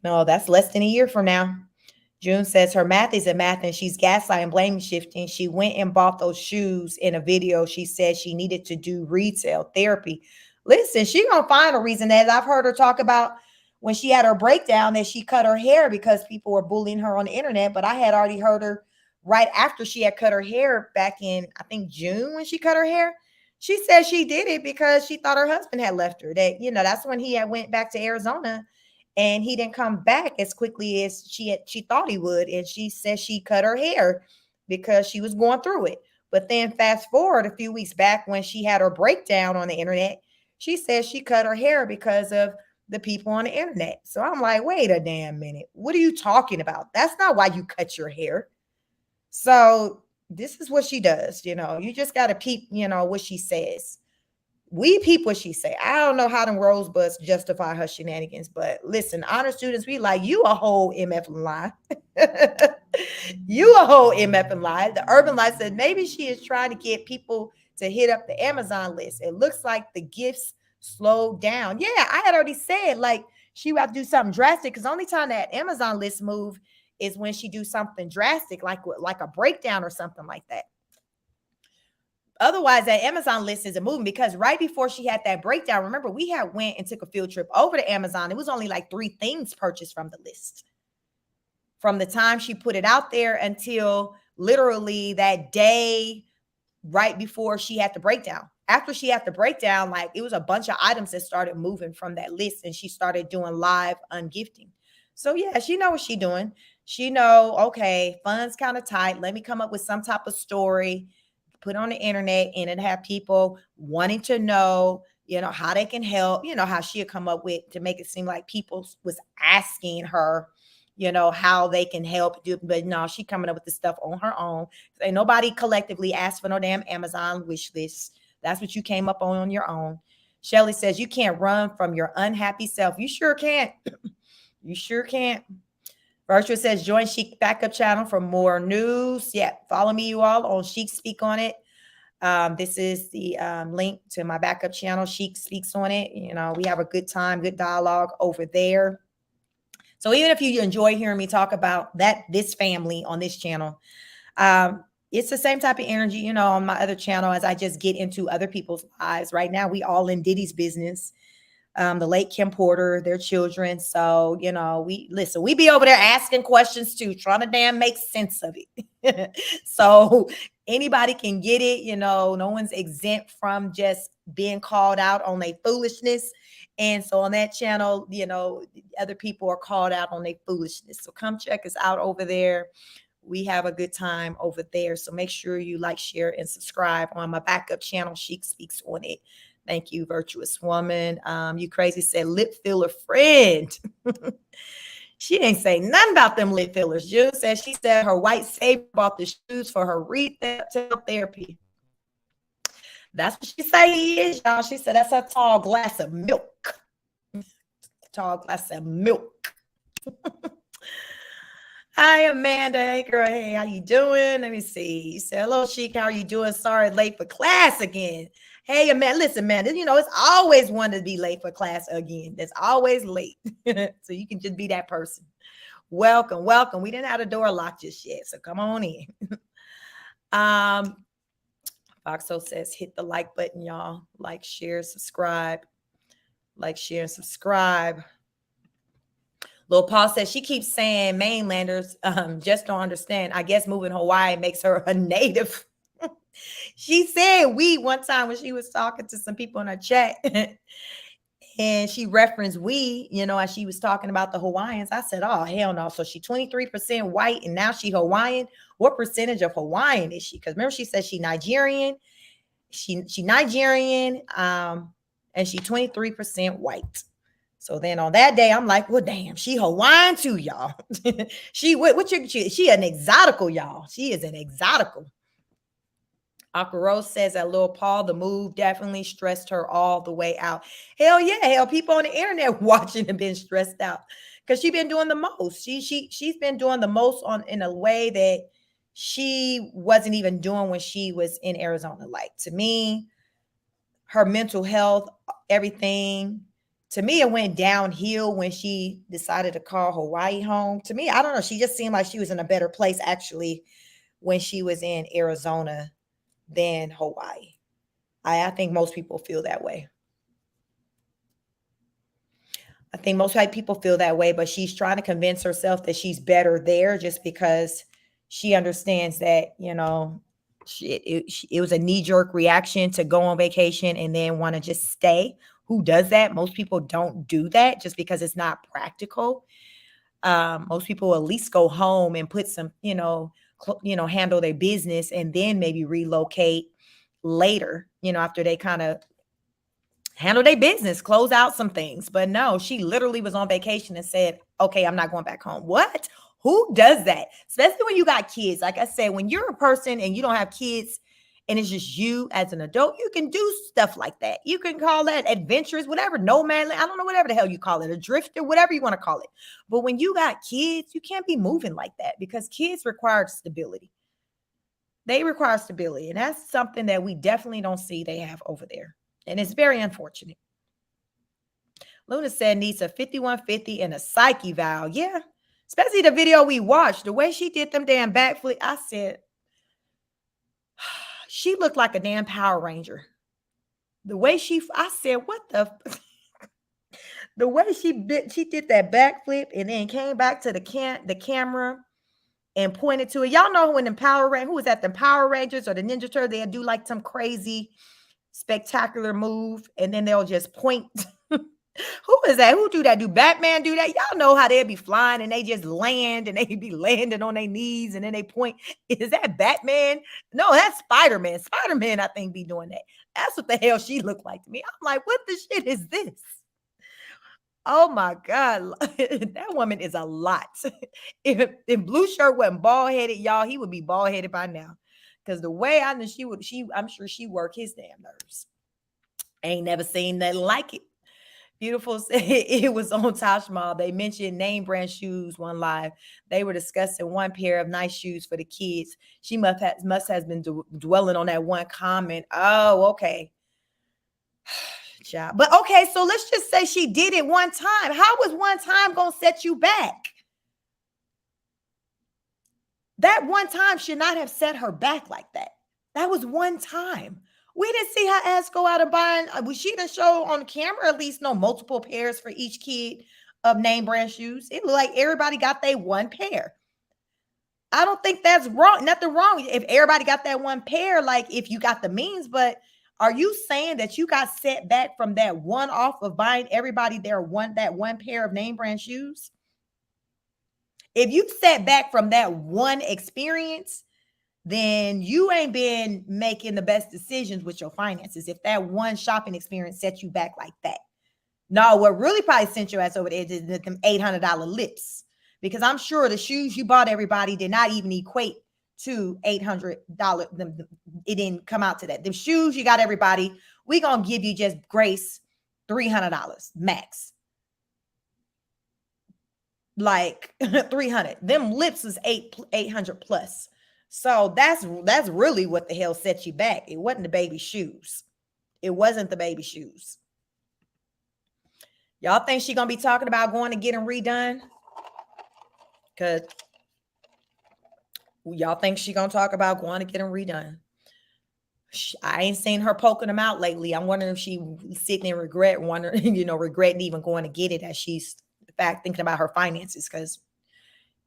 That's less than a year from now. June says her math isn't math and she's gaslighting, blame shifting. She went and bought those shoes in a video. She said she needed to do retail therapy. Listen, she gonna find a reason. As I've heard her talk about when she had her breakdown, that she cut her hair because people were bullying her on the internet. But I had already heard her right after she had cut her hair back in, I think, June, when she cut her hair. She said she did it because she thought her husband had left her. That, that's when he had went back to Arizona and he didn't come back as quickly as she thought he would. And she said she cut her hair because she was going through it. But then fast forward a few weeks back when she had her breakdown on the internet, she said she cut her hair because of the people on the internet. So I'm like, wait a damn minute. What are you talking about? That's not why you cut your hair. So this is what she does. You just got to peep, what she says. We peep what she say. I don't know how them rosebuds justify her shenanigans, but listen, honor students, we like, you a whole MF and lie. You a whole MF and lie. The Urban Life said maybe she is trying to get people to hit up the Amazon list. It looks like the gifts slowed down. Yeah, I had already said like she would have to do something drastic because only time that Amazon list move is when she do something drastic, like a breakdown or something like that. Otherwise, that Amazon list isn't moving because right before she had that breakdown, remember, we had went and took a field trip over to Amazon. It was only like 3 things purchased from the list. From the time she put it out there until literally that day right before she had the breakdown. After she had the breakdown, like it was a bunch of items that started moving from that list and she started doing live ungifting. So yeah, she know what she doing. She know, okay, funds kind of tight. Let me come up with some type of story, put on the internet, and it have people wanting to know, how they can help, how she'll come up with to make it seem like people was asking her, how they can help do. But no, she coming up with the stuff on her own. Ain't nobody collectively asked for no damn Amazon wish list. That's what you came up on your own. Shelly says you can't run from your unhappy self. You sure can't. You sure can't. Virtual says join Chic backup channel for more news. Yeah, follow me, you all, on Chic Speak on it. This is the link to my backup channel. Chic speaks on it. We have a good time, good dialogue over there. So even if you enjoy hearing me talk about this family on this channel, it's the same type of energy, on my other channel as I just get into other people's lives. Right now, we all in Diddy's business. The late Kim Porter, their children. So, we be over there asking questions too, trying to damn make sense of it. So anybody can get it, no one's exempt from just being called out on their foolishness. And so on that channel, other people are called out on their foolishness. So come check us out over there. we have a good time over there. So make sure you like, share, and subscribe on my backup channel. Chic Speaks on it. Thank you, virtuous woman. You crazy said lip filler friend. She ain't say nothing about them lip fillers. Jill said she said her white savior bought the shoes for her retail therapy. That's what she say he is, y'all. She said that's a tall glass of milk. Tall glass of milk. Hi, Amanda. Hey, girl. Hey, how you doing? Let me see. You said, hello, Chic. How are you doing? Sorry, late for class again. Hey, Amanda. Listen, man, you know, it's always one to be late for class again. That's always late. So you can just be that person. Welcome, welcome. We didn't have the door locked just yet, so come on in. Foxo says, hit the like button, y'all. Like, share, subscribe. Like, share, and subscribe. Lil Paul says she keeps saying mainlanders just don't understand. I guess moving Hawaii makes her a native. She said we one time when she was talking to some people in her chat. And she referenced we, you know, as she was talking about the Hawaiians. I said, oh, hell no. So she 23% white and now she Hawaiian. What percentage of Hawaiian is she? Because remember, she said she Nigerian. She Nigerian and she 23% white. So then on that day, I'm like, well, damn, she Hawaiian too, y'all. She an exotical, y'all. She is an exotical. Akaro says that Lil Paul, the move definitely stressed her all the way out. Hell yeah, hell, people on the internet watching have been stressed out because she's been doing the most. She's been doing the most in a way that she wasn't even doing when she was in Arizona. Like, to me, her mental health, everything. To me, it went downhill when she decided to call Hawaii home. To me, I don't know. She just seemed like she was in a better place, actually, when she was in Arizona than Hawaii. I think most people feel that way. I think most white people feel that way, but she's trying to convince herself that she's better there just because she understands that, you know, it was a knee-jerk reaction to go on vacation and then want to just stay. Who does that? Most people don't do that just because it's not practical. Most people at least go home and put some, handle their business and then maybe relocate later, after they kind of handle their business, close out some things. But no, she literally was on vacation and said, okay, I'm not going back home. What? Who does that? Especially when you got kids. Like I said, when you're a person and you don't have kids and it's just you as an adult, you can do stuff like that. You can call that adventurous, whatever, nomad, I don't know, whatever the hell you call it, a drifter, whatever you want to call it. But when you got kids, you can't be moving like that because kids require stability. They require stability. And that's something that we definitely don't see they have over there. And it's very unfortunate. Luna said needs a 5150 and a psyche vow. Yeah. Especially the video we watched, the way she did them damn backflip. I said, she looked like a damn Power Ranger. The way I said, what the way she did that backflip and then came back to the camera and pointed to it. Y'all know when the Power Rangers, who was that? The Power Rangers or the Ninja Turtles, they'll do like some crazy spectacular move and then they'll just point. Who is that? Who do that? Do Batman do that? Y'all know how they'll be flying and they just land and they be landing on their knees and then they point. Is that Batman? No, that's Spider-Man. Spider-Man, I think, be doing that. That's what the hell she looked like to me. I'm like, what the shit is this? Oh my God. That woman is a lot. If Blue Shirt wasn't bald-headed, y'all, he would be bald-headed by now. Because the way I know I'm sure she worked his damn nerves. Ain't never seen nothing like it. Beautiful said it was on Taj Mahal. They mentioned name brand shoes one live. They were discussing one pair of nice shoes for the kids. She must has been dwelling on that one comment. Oh, okay. But okay, so let's just say she did it one time. How was one time going to set you back? That one time should not have set her back like that. That was one time. We didn't see her ass go out and buy. She didn't show on camera at least multiple pairs for each kid of name brand shoes. It looked like everybody got their one pair. I don't think that's wrong. Nothing wrong if everybody got that one pair, like if you got the means. But are you saying that you got set back from that one off of buying everybody that one pair of name brand shoes? If you sat back from that one experience, then you ain't been making the best decisions with your finances. If that one shopping experience set you back like that. No, what really probably sent your ass over there is them $800 lips. Because I'm sure the shoes you bought everybody did not even equate to $800. It didn't come out to that. The shoes you got everybody, we gonna give you just grace $300 max. Like 300. Them lips is 800 plus. So that's really what the hell set you back. It wasn't the baby shoes. It wasn't the baby shoes. Y'all think she gonna be talking about going to get them redone? Because y'all think she gonna talk about going to get them redone? I ain't seen her poking them out lately. I'm wondering if she sitting in regret, regretting even going to get it as she's in fact thinking about her finances. Because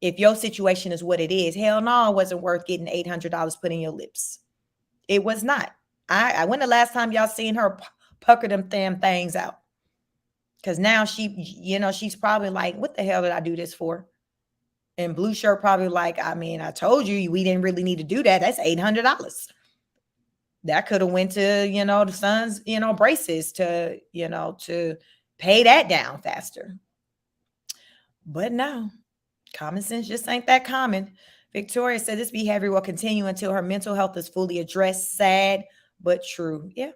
if your situation is what it is, hell no, it wasn't worth getting $800 put in your lips. It was not. I when the last time y'all seen her pucker them damn things out? Because now she's probably like, what the hell did I do this for? And Blue Shirt probably like, I mean, I told you we didn't really need to do that. That's $800. That could have went to, the son's, braces to pay that down faster. But no, common sense just ain't that common. Victoria said this behavior will continue until her mental health is fully addressed. Sad, but true. Yeah.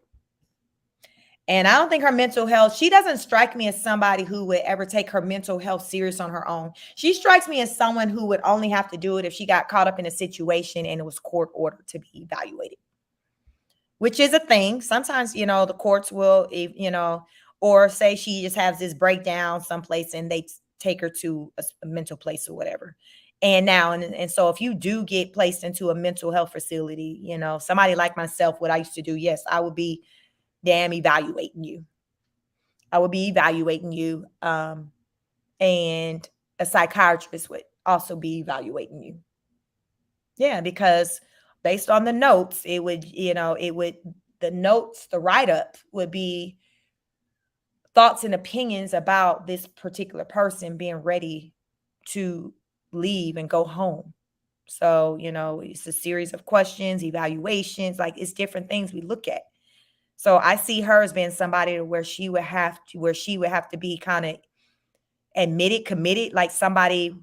And I don't think her mental health, she doesn't strike me as somebody who would ever take her mental health serious on her own. She strikes me as someone who would only have to do it if she got caught up in a situation and it was court ordered to be evaluated, which is a thing. Sometimes, the courts will, or say she just has this breakdown someplace and they take her to a mental place or whatever. And now, and so if you do get placed into a mental health facility, somebody like myself, what I used to do, yes, I would be evaluating you. I would be evaluating you. And a psychiatrist would also be evaluating you. Yeah, because based on the notes, the write-up would be thoughts and opinions about this particular person being ready to leave and go home. So, it's a series of questions, evaluations, like it's different things we look at. So I see her as being somebody where she would have to be kind of admitted, committed, like somebody,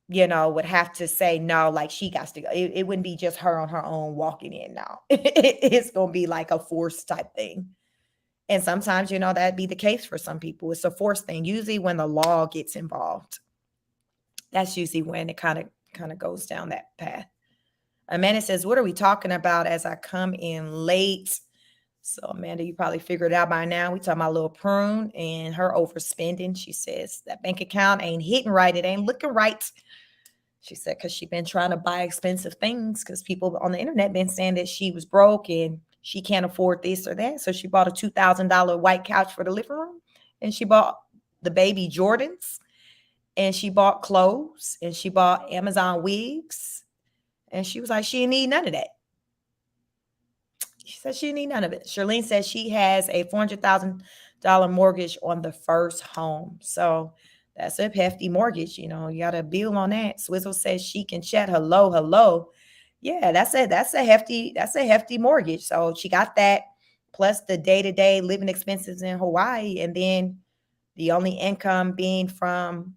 would have to say no, like she got to go. It wouldn't be just her on her own walking in now. It's going to be like a force type thing. And sometimes, that'd be the case for some people. It's a force thing. Usually when the law gets involved, that's usually when it kind of goes down that path. Amanda says, what are we talking about as I come in late? So, Amanda, you probably figured it out by now. We talking about little Prune and her overspending. She says that bank account ain't hitting right. It ain't looking right. She said, because she been trying to buy expensive things because people on the internet been saying that she was broke and she can't afford this or that. So she bought a $2,000 white couch for the living room. And she bought the baby Jordans. And she bought clothes. And she bought Amazon wigs. And she was like, she didn't need none of that. She said she didn't need none of it. Charlene says she has a $400,000 mortgage on the first home. So that's a hefty mortgage. You got a bill on that. Swizzle says she can chat. Hello. Yeah, that's a hefty mortgage. So she got that plus the day-to-day living expenses in Hawaii. And then the only income being from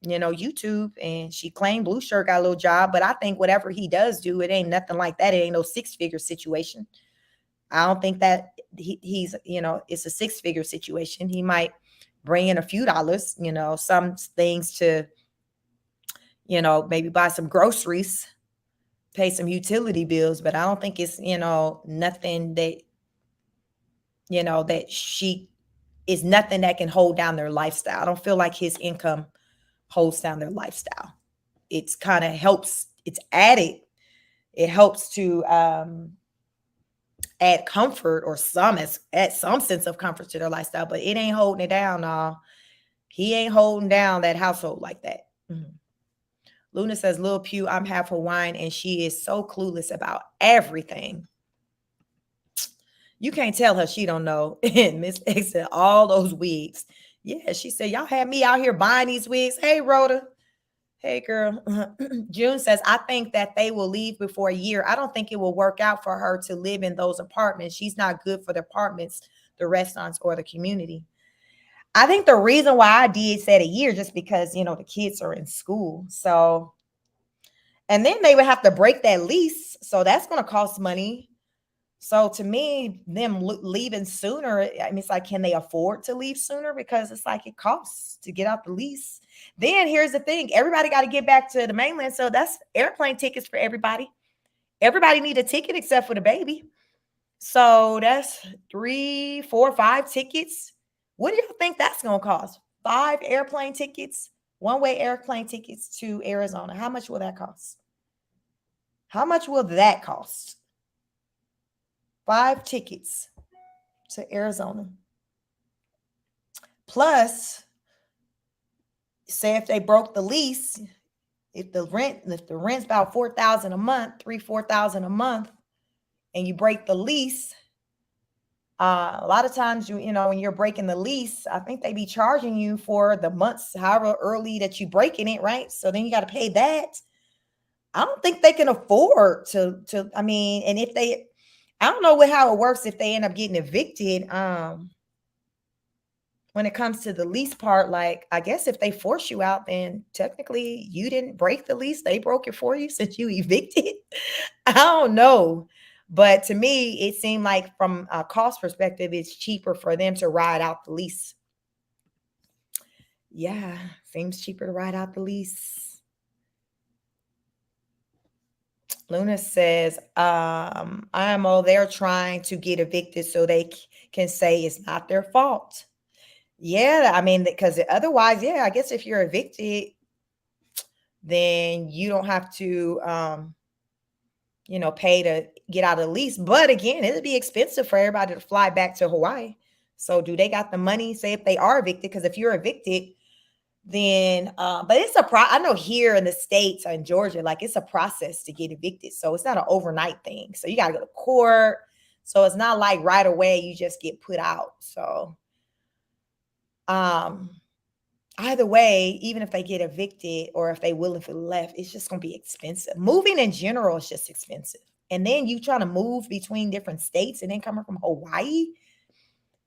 YouTube, and she claimed Blue Shirt got a little job, but I think whatever he does do, it ain't nothing like that. It ain't no 6-figure situation. I don't think that he's, it's a 6-figure situation. He might bring in a few dollars, some things to, maybe buy some groceries, pay some utility bills, but I don't think it's, nothing that, that she is nothing that can hold down their lifestyle. I don't feel like his income holds down their lifestyle. It's kind of helps. It's added. It helps to add comfort or add some sense of comfort to their lifestyle, but it ain't holding it down. No, he ain't holding down that household like that. Mm-hmm. Luna says, Lil Pew, I'm half Hawaiian and she is so clueless about everything. You can't tell her she don't know. And Miss X said, all those wigs. Yeah, she said, y'all had me out here buying these wigs. Hey, Rhoda. Hey, girl. June says, I think that they will leave before a year. I don't think it will work out for her to live in those apartments. She's not good for the apartments, the restaurants, or the community. I think the reason why I did said a year just because, the kids are in school. So, and then they would have to break that lease. So that's going to cost money. So to me, them leaving sooner, I mean, it's like, can they afford to leave sooner? Because it's like it costs to get out the lease. Then here's the thing: everybody got to get back to the mainland. So that's airplane tickets for everybody. Everybody need a ticket except for the baby. So that's 3, 4, 5 tickets. What do you think that's going to cost? 5 airplane tickets, one-way airplane tickets to Arizona. How much will that cost? How much will that cost? 5 tickets to Arizona. Plus, say if they broke the lease, if the rent's about $4,000 a month, $4,000 a month, and you break the lease, a lot of times when you're breaking the lease, I think they be charging you for the months, however early that you breaking it, right? So then you got to pay that. I don't think they can afford to. I mean, and if they, I don't know how it works if they end up getting evicted. When it comes to the lease part, like, I guess if they force you out, then technically you didn't break the lease. They broke it for you since you evicted. I don't know. But to me, it seemed like from a cost perspective, it's cheaper for them to ride out the lease. Yeah, seems cheaper to ride out the lease. Luna says, IMO, they're trying to get evicted so they can say it's not their fault. Yeah, I mean, because otherwise, yeah, I guess if you're evicted, then you don't have to, pay to get out of the lease. But again, it'd be expensive for everybody to fly back to Hawaii. So do they got the money? Say if they are evicted, because if you're evicted, then, but it's I know here in the States or in Georgia, like it's a process to get evicted. So it's not an overnight thing. So you got to go to court. So it's not like right away you just get put out. So, either way, even if they get evicted or if they willingly left, it's just going to be expensive. Moving in general is just expensive. And then you trying to move between different states and then coming from Hawaii,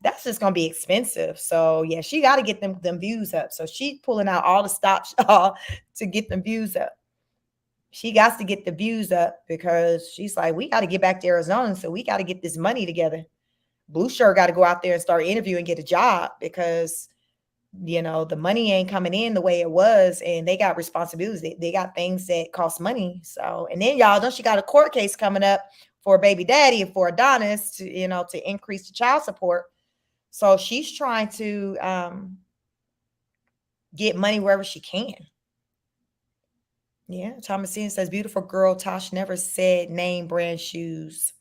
that's just going to be expensive. So yeah, she got to get them views up. So she's pulling out all the stops to get them views up. She got to get the views up because she's like, we got to get back to Arizona. So we got to get this money together. Blue Shirt got to go out there and start interviewing and get a job because the money ain't coming in the way it was, and they got responsibilities. They got things that cost money. So, and then y'all know she got a court case coming up for baby daddy and for Adonis to increase the child support. So she's trying to get money wherever she can. Yeah, Thomasine says, beautiful girl, Tosh never said name brand shoes.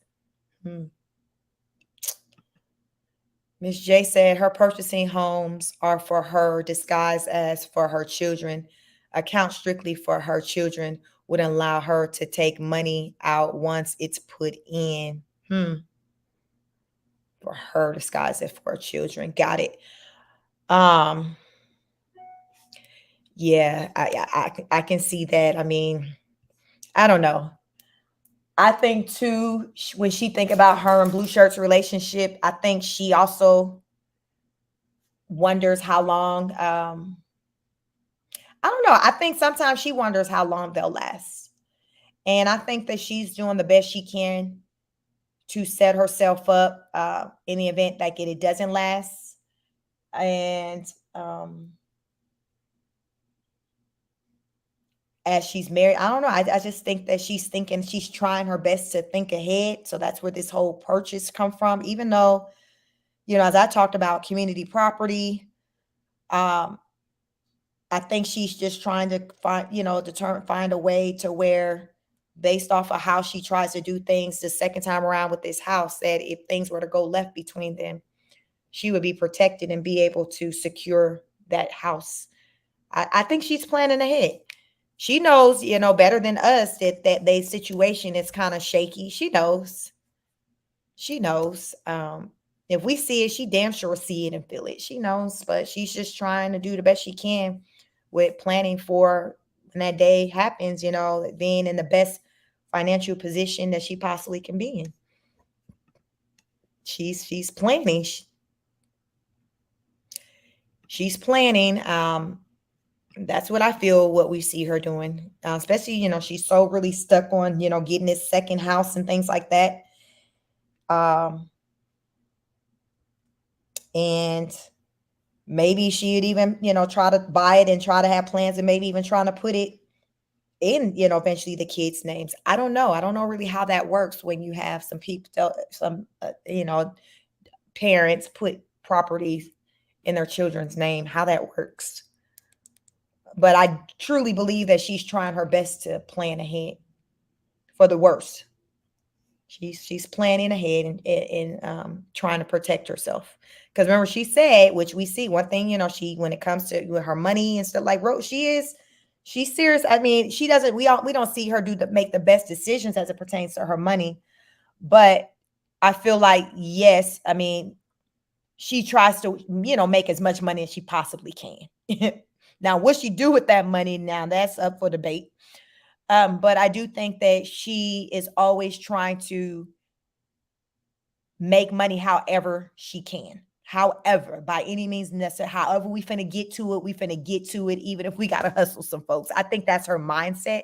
Miss J said her purchasing homes are for her disguised as for her children. Account strictly for her children would allow her to take money out once it's put in. For her disguised as for her children. Got it. Yeah, I can see that. I mean, I don't know. I think too, when she think about her and Blue Shirt's relationship, I think she also wonders how long. I don't know. I think sometimes she wonders how long they'll last. And I think that she's doing the best she can to set herself up in the event that it doesn't last. And as she's married, I don't know. I just think that she's trying her best to think ahead. So that's where this whole purchase come from. Even though, as I talked about community property, I think she's just trying to find a way to where, based off of how she tries to do things the second time around with this house, that if things were to go left between them, she would be protected and be able to secure that house. I think she's planning ahead. She knows, better than us that their situation is kind of shaky. She knows. If we see it, she damn sure see it and feel it. She knows, but she's just trying to do the best she can with planning for when that day happens, being in the best financial position that she possibly can be in. She's planning. She's planning. That's what I feel what we see her doing. Especially, she's so really stuck on, getting this second house and things like that. And maybe she'd even, try to buy it and try to have plans and maybe even trying to put it in, eventually the kids' names. I don't know. I don't know really how that works when you have some people, parents put properties in their children's name, how that works. But I truly believe that she's trying her best to plan ahead for the worst. She's planning ahead and trying to protect herself. Because remember, she said, which we see one thing, she when it comes to her money and stuff like Rose, she's serious. I mean, she doesn't. We don't see her make the best decisions as it pertains to her money. But I feel like yes, I mean, she tries to make as much money as she possibly can. Now, what she do with that money, now that's up for debate. But I do think that she is always trying to make money however she can. However, by any means necessary, however we finna get to it, we finna get to it, even if we gotta hustle some folks. I think that's her mindset.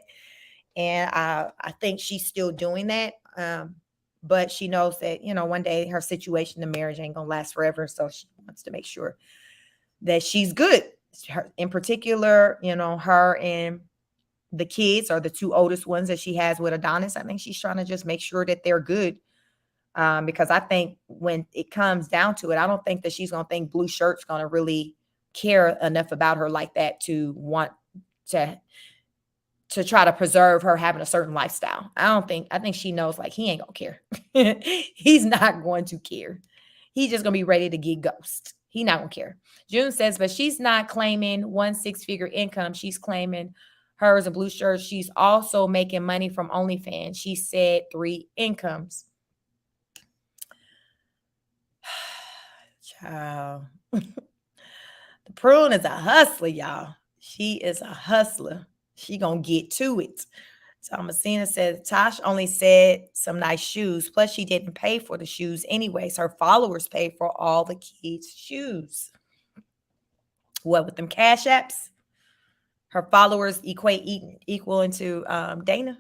And I think she's still doing that. But she knows that, one day her situation, the marriage ain't gonna last forever. So she wants to make sure that she's good. Her, in particular, her and the kids are the two oldest ones that she has with Adonis. I think she's trying to just make sure that they're good. Because I think when it comes down to it, I don't think that she's going to think Blue Shirt's going to really care enough about her like that to want to try to preserve her having a certain lifestyle. I think she knows like he ain't going to care. He's not going to care. He's just going to be ready to get ghost. He not going to care. June says, but she's not claiming 1 6-figure income. She's claiming hers and Blue Shirt. She's also making money from OnlyFans. She said 3 incomes. Child. The Prune is a hustler, y'all. She is a hustler. She gonna get to it. Thomasina said Tosh only said some nice shoes. Plus, she didn't pay for the shoes anyways. Her followers paid for all the kids' shoes. What with them cash apps? Her followers equal into Dana.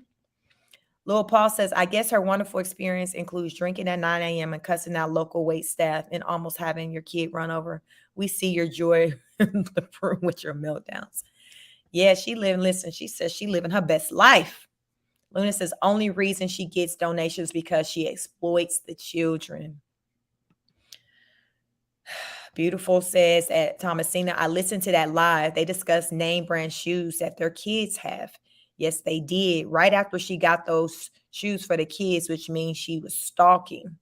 Lil Paul says, I guess her wonderful experience includes drinking at 9 a.m. and cussing out local wait staff and almost having your kid run over. We see your joy the Prune with your meltdowns. Yeah, she says she living her best life. Luna says, only reason she gets donations because she exploits the children. Beautiful says at Thomasina, I listened to that live. They discussed name brand shoes that their kids have. Yes, they did. Right after she got those shoes for the kids, which means she was stalking.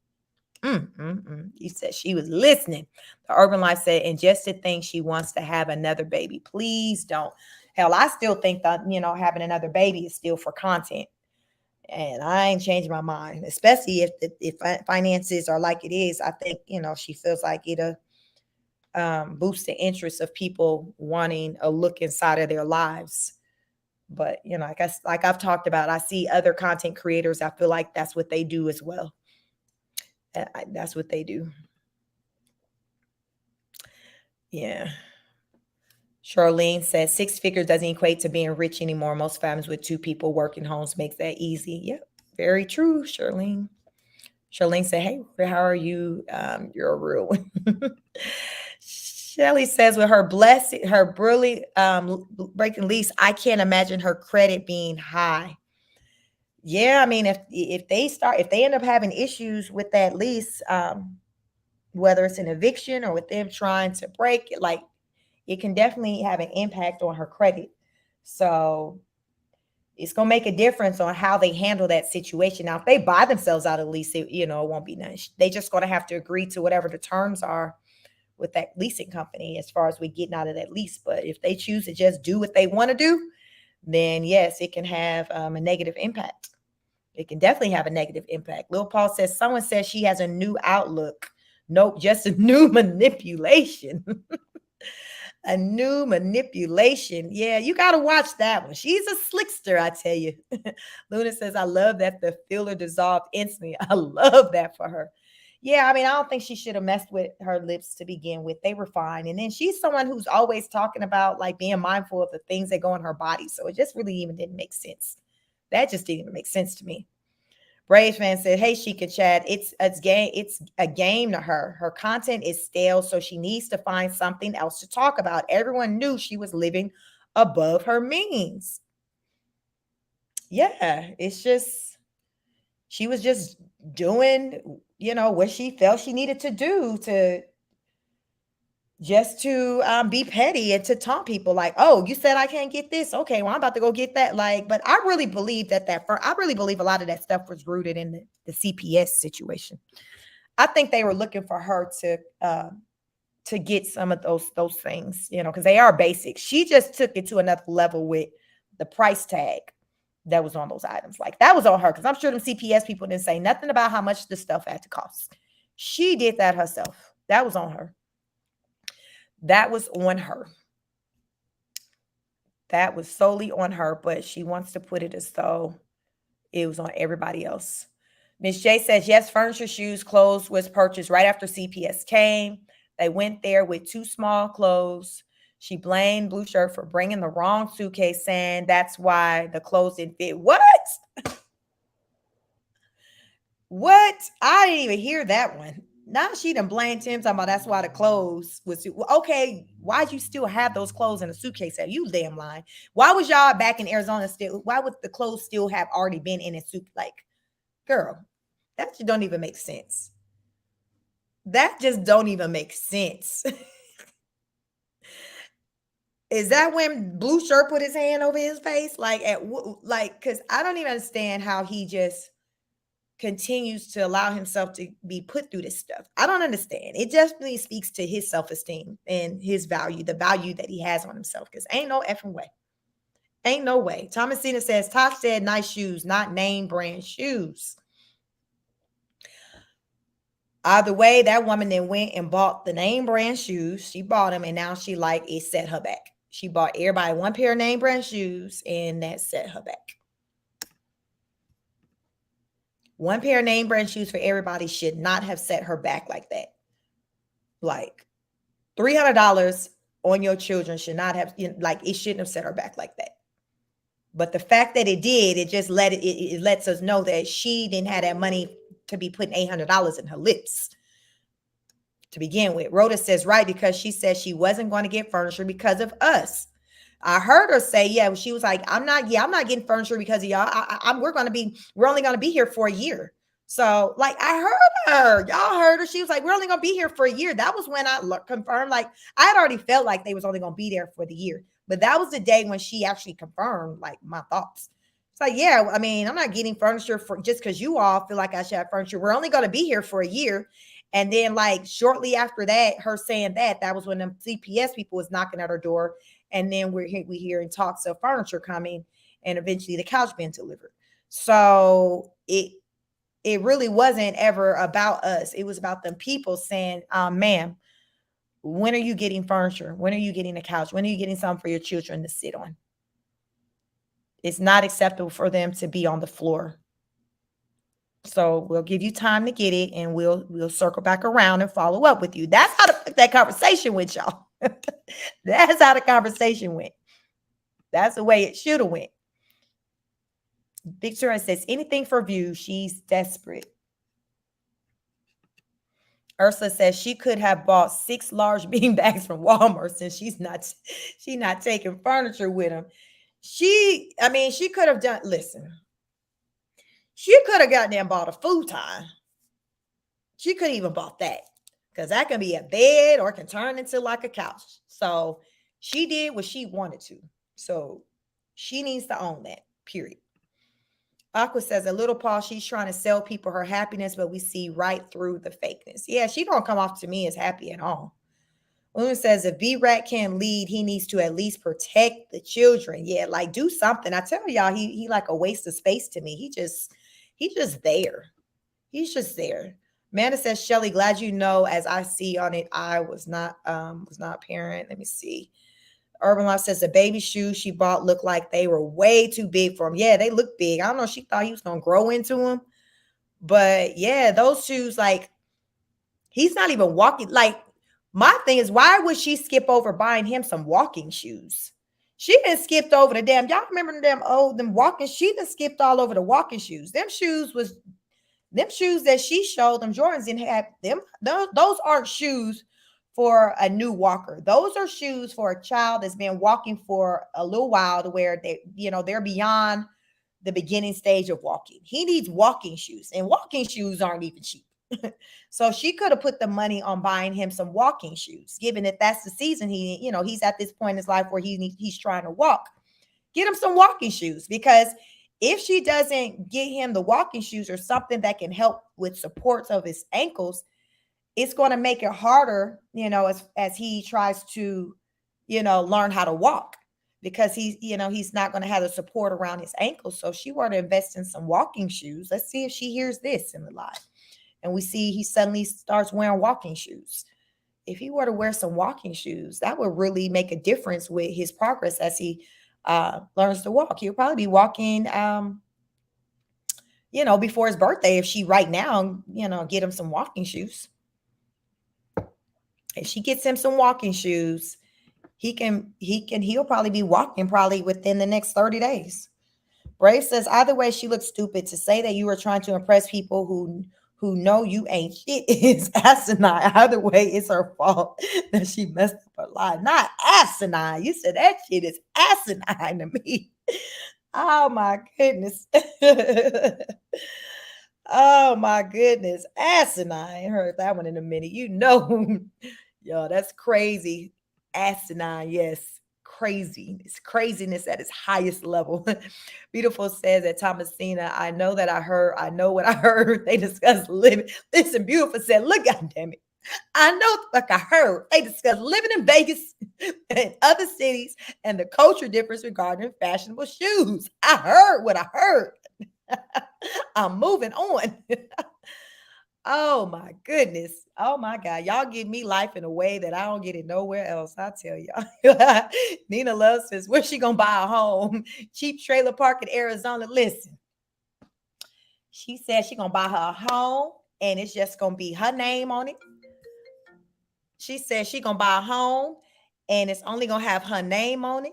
He said she was listening. The Urban Life said, and just to think she wants to have another baby. Please don't. Hell, I still think that, having another baby is still for content. And I ain't changed my mind, especially if finances are like it is. I think, she feels like it'll boost the interest of people wanting a look inside of their lives. But, I guess like I've talked about, I see other content creators. I feel like that's what they do as well. That's what they do. Yeah. Charlene says 6 figures doesn't equate to being rich anymore. Most families with 2 people working homes makes that easy. Yep. Very true, Charlene. Charlene said, hey, how are you? You're a real one. Shelly says with her brilliant breaking lease, I can't imagine her credit being high. Yeah, I mean, if they end up having issues with that lease, whether it's an eviction or with them trying to break it, like it can definitely have an impact on her credit. So it's gonna make a difference on how they handle that situation. Now, if they buy themselves out of the lease, it won't be nice. They just gonna have to agree to whatever the terms are with that leasing company as far as we getting out of that lease. But if they choose to just do what they want to do, then yes, it can have a negative impact. It can definitely have a negative impact. Lil Paul says, someone says she has a new outlook. Nope, just a new manipulation. A new manipulation. Yeah, you got to watch that one. She's a slickster, I tell you. Luna says, I love that the filler dissolved instantly. I love that for her. Yeah, I mean, I don't think she should have messed with her lips to begin with. They were fine. And then she's someone who's always talking about like being mindful of the things that go in her body. So it just really even didn't make sense. That just didn't even make sense to me. Brave fan said, "Hey, Sheikah Chad, it's a game to her. Her content is stale, so she needs to find something else to talk about. Everyone knew she was living above her means." Yeah, it's just she was just doing, what she felt she needed to do to just to be petty and to taunt people like, oh, you said I can't get this, okay, well, I'm about to go get that. Like, but I really believe I really believe a lot of that stuff was rooted in the CPS situation. I think they were looking for her to get some of those things, because they are basic. She just took it to another level with the price tag that was on those items. Like, that was on her, because I'm sure them CPS people didn't say nothing about how much the stuff had to cost. She did that herself. That was on her. That was on her. That was solely on her, but she wants to put it as though it was on everybody else. Miss J says, yes, furniture, shoes, clothes was purchased right after CPS came. They went there with too small clothes. She blamed Blue Shirt for bringing the wrong suitcase, saying that's why the clothes didn't fit. What? What? I didn't even hear that one. Now she done blamed Tim, talking about that's why the clothes was okay. Why'd you still have those clothes in a suitcase? You damn lying. Why was y'all back in Arizona still? Why would the clothes still have already been in a suit? Like, girl, that just don't even make sense. That just don't even make sense. Is that when Blue Shirt put his hand over his face? Like, because I don't even understand how he just continues to allow himself to be put through this stuff. I don't understand. It definitely speaks to his self-esteem and his value, the value that he has on himself, because ain't no effing way. Ain't no way. Thomasina says, Tosh said nice shoes, not name brand shoes. Either way, that woman then went and bought the name brand shoes. She bought them, and now she like it set her back. She bought everybody one pair of name brand shoes, and that set her back. One pair of name brand shoes for everybody should not have set her back like that. Like $300 on your children should not have, it shouldn't have set her back like that. But the fact that it did, it just it lets us know that she didn't have that money to be putting $800 in her lips to begin with. Rhoda says, right, because she said she wasn't going to get furniture because of us. I heard her say, yeah, she was like, I'm not getting furniture because of y'all. We're only going to be here for a year. So like, I heard her, y'all heard her. She was like, we're only going to be here for a year. That was when I confirmed, like, I had already felt like they was only going to be there for the year, but that was the day when she actually confirmed like my thoughts. It's like, yeah, I mean, I'm not getting furniture for just because you all feel like I should have furniture. We're only going to be here for a year. And then like shortly after that, her saying that was when the CPS people was knocking at her door. And then we're hearing talks of furniture coming and eventually the couch being delivered. So it really wasn't ever about us. It was about them people saying, ma'am, when are you getting furniture? When are you getting a couch? When are you getting something for your children to sit on? It's not acceptable for them to be on the floor. So we'll give you time to get it, and we'll circle back around and follow up with you. That's how that conversation went, y'all. That's how the conversation went. That's the way it should have went. Victoria says, anything for view. She's desperate. Ursula says she could have bought 6 large bean bags from Walmart since she's not taking furniture with them. She could have done, listen, she could have gotten there and bought a futon. She could even bought that, because that can be a bed or can turn into like a couch. So she did what she wanted to. So she needs to own that, period. Aqua says, a little Paul, she's trying to sell people her happiness, but we see right through the fakeness. Yeah, she don't come off to me as happy at all. Luna says, if B-Rat can lead, he needs to at least protect the children. Yeah, like do something. I tell y'all, he like a waste of space to me. He just there. He's just there. Amanda says, Shelly, glad you know, as I see on it, I was not a parent. Let me see. Urban Life says the baby shoes she bought looked like they were way too big for him. Yeah, they look big. I don't know. She thought he was gonna grow into them. But yeah, those shoes, like, he's not even walking. Like, my thing is, why would she skip over buying him some walking shoes? She done skipped over the damn, y'all remember them walking, she done skipped all over the walking shoes. Them shoes that she showed, them Jordans didn't have them. Those aren't shoes for a new walker. Those are shoes for a child that's been walking for a little while, to where they're beyond the beginning stage of walking. He needs walking shoes, and walking shoes aren't even cheap. So she could have put the money on buying him some walking shoes, given that that's the season he's at this point in his life where he's trying to walk. Get him some walking shoes, because if she doesn't get him the walking shoes or something that can help with supports of his ankles, it's going to make it harder, as he tries to, learn how to walk, because he's not going to have the support around his ankles. So she were to invest in some walking shoes. Let's see if she hears this in the live. And we see he suddenly starts wearing walking shoes. If he were to wear some walking shoes, that would really make a difference with his progress as he learns to walk. He'll probably be walking, before his birthday. If she right now, get him some walking shoes. If she gets him some walking shoes, he'll probably be walking probably within the next 30 days. Brave says, either way, she looks stupid. To say that you were trying to impress people who know you ain't shit is asinine. Either way, it's her fault that she messed up her life. Not asinine. You said that shit is asinine to me. Oh my goodness. Oh my goodness. Asinine. I heard that one in a minute. Yo, that's crazy. Asinine, yes. Crazy. It's craziness at its highest level. Beautiful says that Thomasina, I know what I heard. They discuss living. Listen, Beautiful said, look, goddamn it. I know what I heard. They discuss living in Vegas and other cities and the culture difference regarding fashionable shoes. I heard what I heard. I'm moving on. Oh my goodness. Oh my God. Y'all give me life in a way that I don't get it nowhere else. I tell y'all. Nina Love says, where's she going to buy a home? Cheap trailer park in Arizona. Listen, she said she going to buy her a home and it's just going to be her name on it. She said she going to buy a home and it's only going to have her name on it.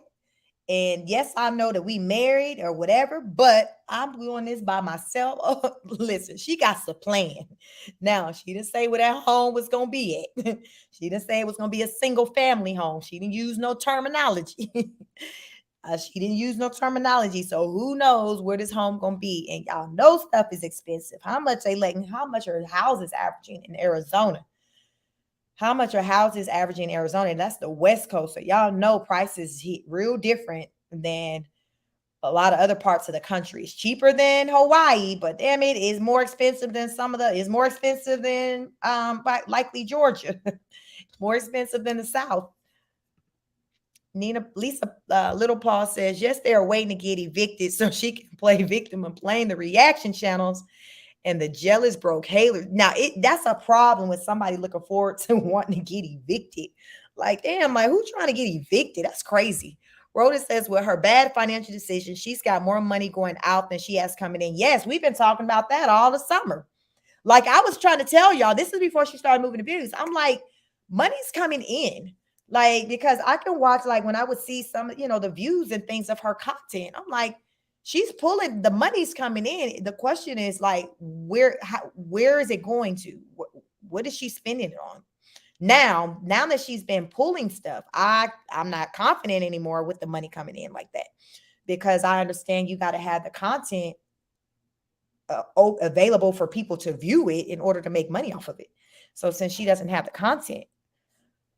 And yes, I know that we married or whatever, but I'm doing this by myself. Oh, listen, she got the plan. Now, she didn't say where that home was going to be at. She didn't say it was going to be a single family home. She didn't use no terminology. So who knows where this home going to be? And y'all know stuff is expensive. How much are houses averaging in Arizona? How much are houses averaging in Arizona? And that's the West Coast. So y'all know prices hit real different than a lot of other parts of the country. It's cheaper than Hawaii, but damn it, is more expensive than is more expensive than likely Georgia. It's more expensive than the South. Lisa Little Paul says, yes, they are waiting to get evicted so she can play victim and playing the reaction channels. And the jealous broke Haler. Now, that's a problem with somebody looking forward to wanting to get evicted. Like, damn, who's trying to get evicted? That's crazy. Rhoda says, with her bad financial decisions, she's got more money going out than she has coming in. Yes, we've been talking about that all the summer. Like, I was trying to tell y'all, this is before she started moving to views. I'm like, money's coming in. Like, because I can watch, like, when I would see some, the views and things of her content, I'm like, she's pulling, the money's coming in. The question is like, where is it going to? What is she spending it on? Now that she's been pulling stuff, I'm not confident anymore with the money coming in like that, because I understand you got to have the content available for people to view it in order to make money off of it. So since she doesn't have the content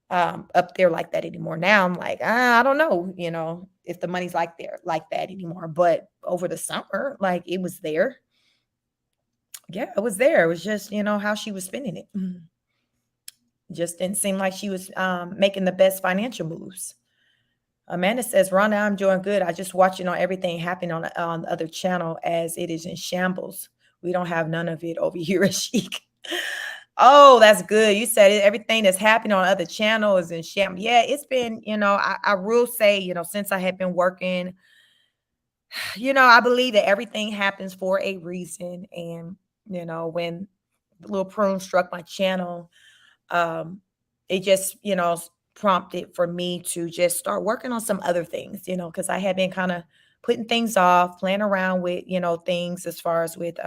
up there like that anymore, now I'm like, I don't know, if the money's like that anymore. But over the summer, like, it was there. Yeah, it was there. It was just, how she was spending it. Just didn't seem like she was making the best financial moves. Amanda says, Rhonda, I'm doing good. I just watching on everything happening on the other channel as it is in shambles. We don't have none of it over here at Chic. Oh, that's good. You said everything that's happening on other channels and sham. Yeah, it's been, I will say, since I have been working, I believe that everything happens for a reason. And, when little Prune struck my channel, um, it just, prompted for me to just start working on some other things, because I had been kind of putting things off, playing around with, things as far as with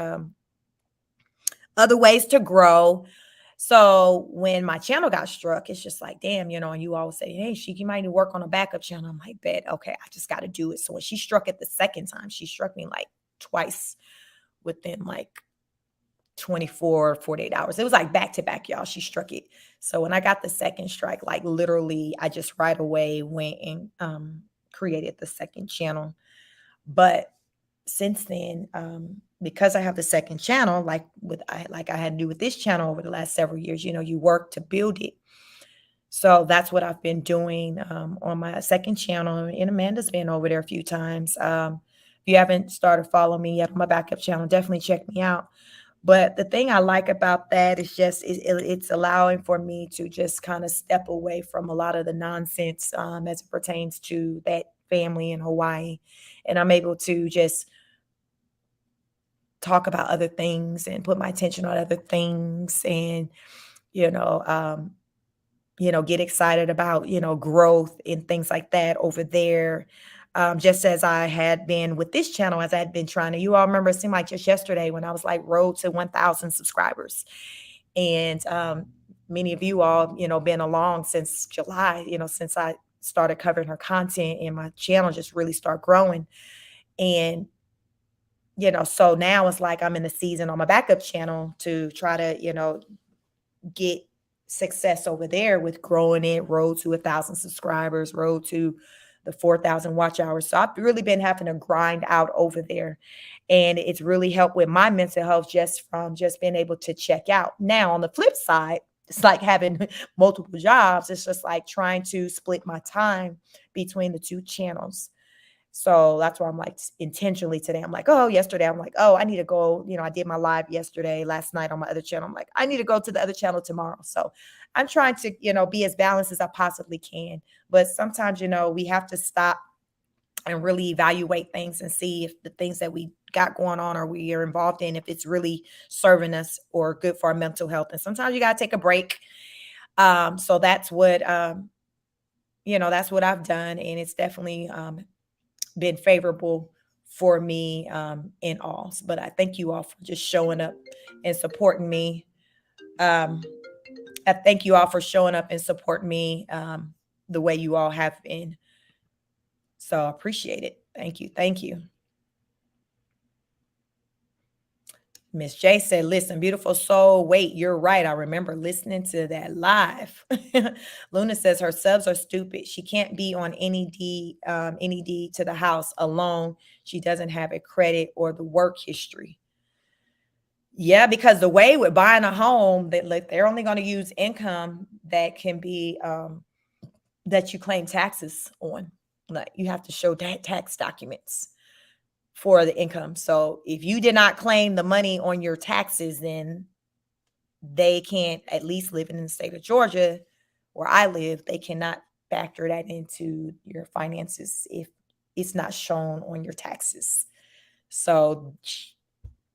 other ways to grow. So when my channel got struck, it's just like, damn, and you always say, hey, you might need to work on a backup channel. I'm like, bet, okay, I just got to do it. So when she struck it the second time, she struck me like twice within like 24, 48 hours. It was like back to back, y'all. She struck it. So when I got the second strike, like literally, I just right away went and created the second channel. But since then, because I have the second channel, like I had to do with this channel over the last several years, you work to build it. So that's what I've been doing on my second channel. And Amanda's been over there a few times. If you haven't started following me yet on my backup channel, definitely check me out. But the thing I like about that is just it's allowing for me to just kind of step away from a lot of the nonsense as it pertains to that family in Hawaii. And I'm able to just talk about other things and put my attention on other things and, you know, um, get excited about, growth and things like that over there. Just as I had been with this channel, as I had been trying to, you all remember, it seemed like just yesterday when I was like road to 1,000 subscribers. And many of you all, been along since July, since I started covering her content and my channel just really start growing. And, so now it's like I'm in the season on my backup channel to try to, get success over there with growing it, road to 1,000 subscribers, road to the 4,000 watch hours. So I've really been having to grind out over there. And it's really helped with my mental health just from just being able to check out. Now, on the flip side, it's like having multiple jobs. It's just like trying to split my time between the two channels. So that's why I'm like intentionally today. I'm like, oh, yesterday, I'm like, oh, I need to go. I did my live yesterday, last night on my other channel. I'm like, I need to go to the other channel tomorrow. So I'm trying to, be as balanced as I possibly can. But sometimes, we have to stop and really evaluate things and see if the things that we got going on or we are involved in, if it's really serving us or good for our mental health. And sometimes you got to take a break. So that's what, that's what I've done. And it's definitely, been favorable for me in all. But I thank you all for just showing up and supporting me. I thank you all for showing up and supporting me the way you all have been. So I appreciate it. Thank you. Thank you. Miss J said, listen, beautiful soul. Wait, you're right. I remember listening to that live. Luna says her subs are stupid. She can't be on any deed to the house alone. She doesn't have a credit or the work history. Yeah, because the way with buying a home, they're only going to use income that can be that you claim taxes on. Like you have to show tax documents for the income. So if you did not claim the money on your taxes, then they can't, at least living in the state of Georgia where I live, they cannot factor that into your finances if it's not shown on your taxes. So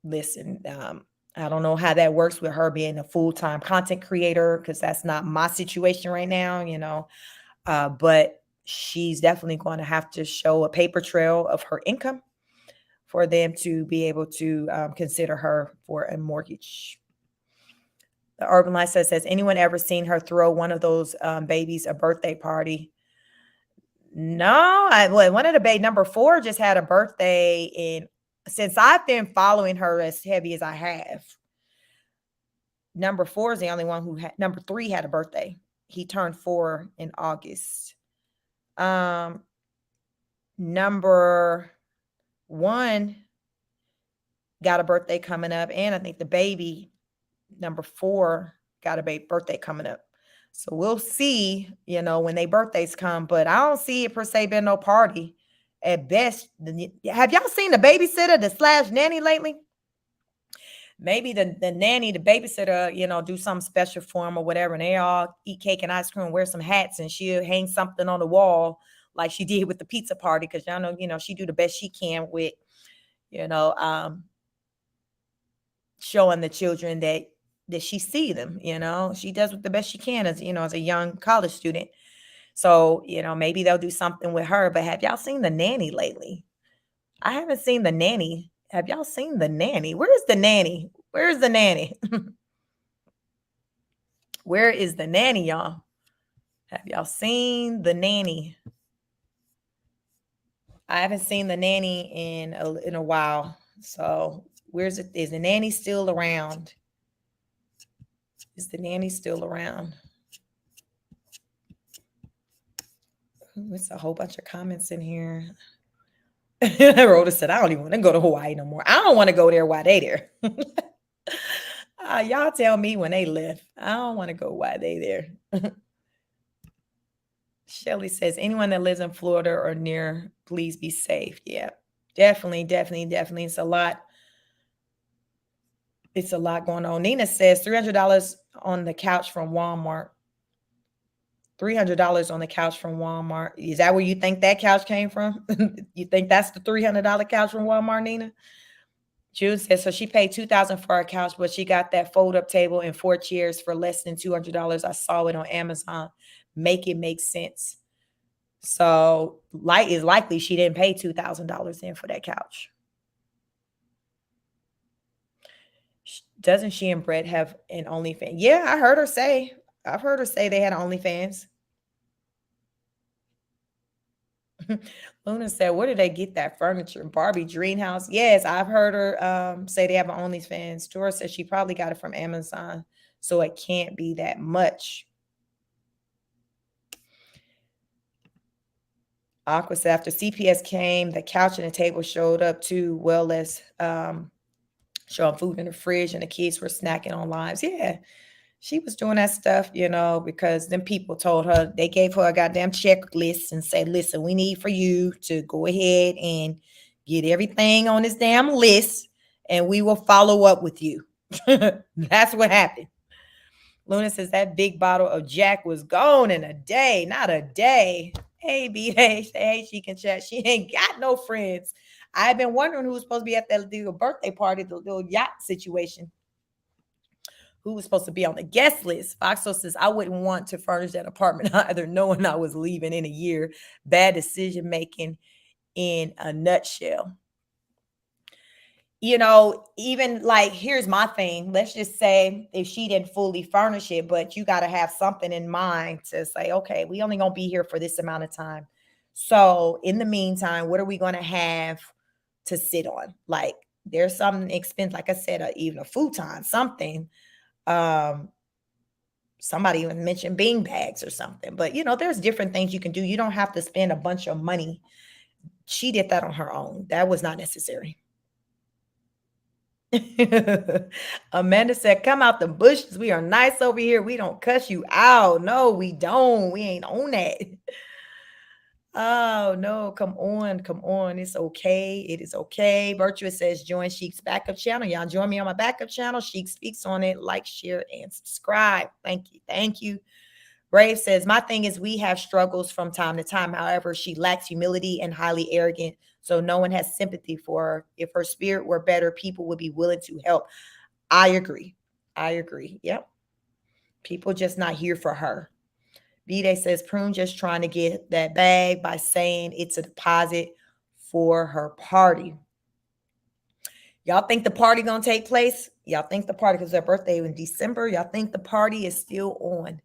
listen, I don't know how that works with her being a full-time content creator, because that's not my situation right now, but she's definitely going to have to show a paper trail of her income for them to be able to consider her for a mortgage. The Urban Life says, has anyone ever seen her throw one of those babies a birthday party? No, one of the number 4 just had a birthday, and since I've been following her as heavy as I have, number 4 is the only one who had. Number 3 had a birthday. He turned 4 in August. Number 1 got a birthday coming up, and I think the baby number 4 got a birthday coming up. So we'll see, when they birthdays come, but I don't see it per se being no party. At best, have y'all seen the babysitter, the / nanny lately? maybe the nanny, the babysitter, do something special for them or whatever, and they all eat cake and ice cream, wear some hats, and she'll hang something on the wall like she did with the pizza party, because y'all know, she do the best she can with, you know, um, showing the children that she see them. She does with the best she can as as a young college student. So maybe they'll do something with her. But have y'all seen the nanny lately? I haven't seen the nanny. Have y'all seen the nanny? Where's the nanny? Where's the nanny? Where is the nanny, y'all? Have y'all seen the nanny? I haven't seen the nanny in a while. So where's it? Is the nanny still around? Is the nanny still around? It's a whole bunch of comments in here. Rhoda said, I don't even want to go to Hawaii no more. I don't want to go there while they there. Y'all tell me when they left. I don't want to go while they there. Shelly says, anyone that lives in Florida or near, please be safe. Yeah, definitely. It's a lot. It's a lot going on. Nina says $300 on the couch from Walmart. $300 on the couch from Walmart. Is that where you think that couch came from? You think that's the $300 couch from Walmart, Nina? June says, so she paid $2,000 for her couch, but she got that fold-up table and 4 chairs for less than $200. I saw it on Amazon. Make it make sense. So is likely she didn't pay $2,000 in for that couch. Doesn't she and Brett have an OnlyFans? Yeah, I've heard her say they had an OnlyFans. Luna said, where did they get that furniture? Barbie Dream House. Yes, I've heard her say they have an OnlyFans. Tora says she probably got it from Amazon, so it can't be that much. Aqua said, after CPS came, the couch and the table showed up too, well as showing food in the fridge, and the kids were snacking on lives. Yeah, she was doing that stuff, because then people told her, they gave her a goddamn checklist and said, listen, we need for you to go ahead and get everything on this damn list, and we will follow up with you. That's what happened. Luna says that big bottle of Jack was gone in a day, not a day. Hey, B-Day, hey, she can chat. She ain't got no friends. I've been wondering who was supposed to be at that little birthday party, the little yacht situation. Who was supposed to be on the guest list. Foxo says, I wouldn't want to furnish that apartment either, knowing I was leaving in a year. Bad decision making in a nutshell. Even like, here's my thing. Let's just say if she didn't fully furnish it, but you got to have something in mind to say, okay, we only going to be here for this amount of time. So in the meantime, what are we going to have to sit on? Like, there's some expense, like I said, even a futon, something. Somebody even mentioned bean bags or something, but there's different things you can do. You don't have to spend a bunch of money. She did that on her own. That was not necessary. Amanda said, come out the bushes. We are nice over here. We don't cuss you out. No, we don't. We ain't on that. Oh, no. Come on. It's okay. It is okay. Virtuous says, join Sheik's backup channel. Y'all join me on my backup channel. Sheik speaks on it. Like, share, and subscribe. Thank you. Brave says, my thing is we have struggles from time to time. However, she lacks humility and highly arrogant. So no one has sympathy for her. If her spirit were better, people would be willing to help. I agree. Yep. People just not here for her. B-Day says, Prune just trying to get that bag by saying it's a deposit for her party. Y'all think the party gonna take place? Y'all think the party, because her birthday in December, y'all think the party is still on?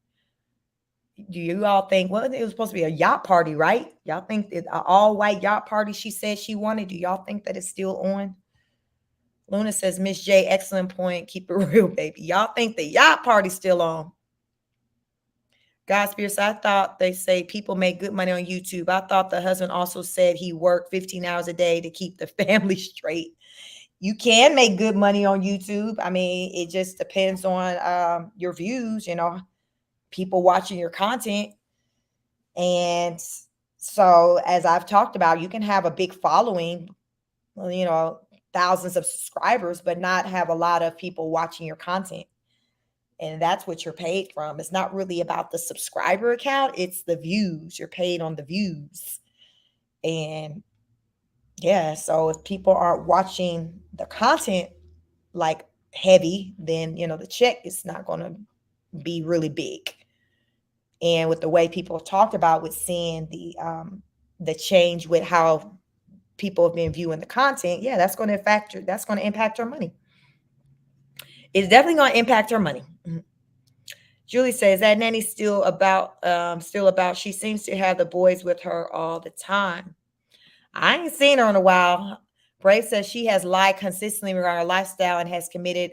Do you all think, well, it was supposed to be a yacht party, right? Y'all think that an all-white yacht party she said she wanted, do y'all think that it's still on? Luna says, Miss J, excellent point. Keep it real, baby. Y'all think the yacht party's still on? God Spears, I thought they say people make good money on YouTube. I thought the husband also said he worked 15 hours a day to keep the family straight. You can make good money on YouTube. I mean, it just depends on your views, people watching your content. And so, as I've talked about, you can have a big following, thousands of subscribers, but not have a lot of people watching your content. And that's what you're paid from. It's not really about the subscriber account, it's the views. You're paid on the views. And yeah, so if people aren't watching the content like heavy, then the check is not going to be really big. And with the way people have talked about with seeing the change with how people have been viewing the content, yeah, that's going to impact her money. It's definitely going to impact her money. Julie says that nanny still about. She seems to have the boys with her all the time. I ain't seen her in a while. Brave says she has lied consistently regarding her lifestyle and has committed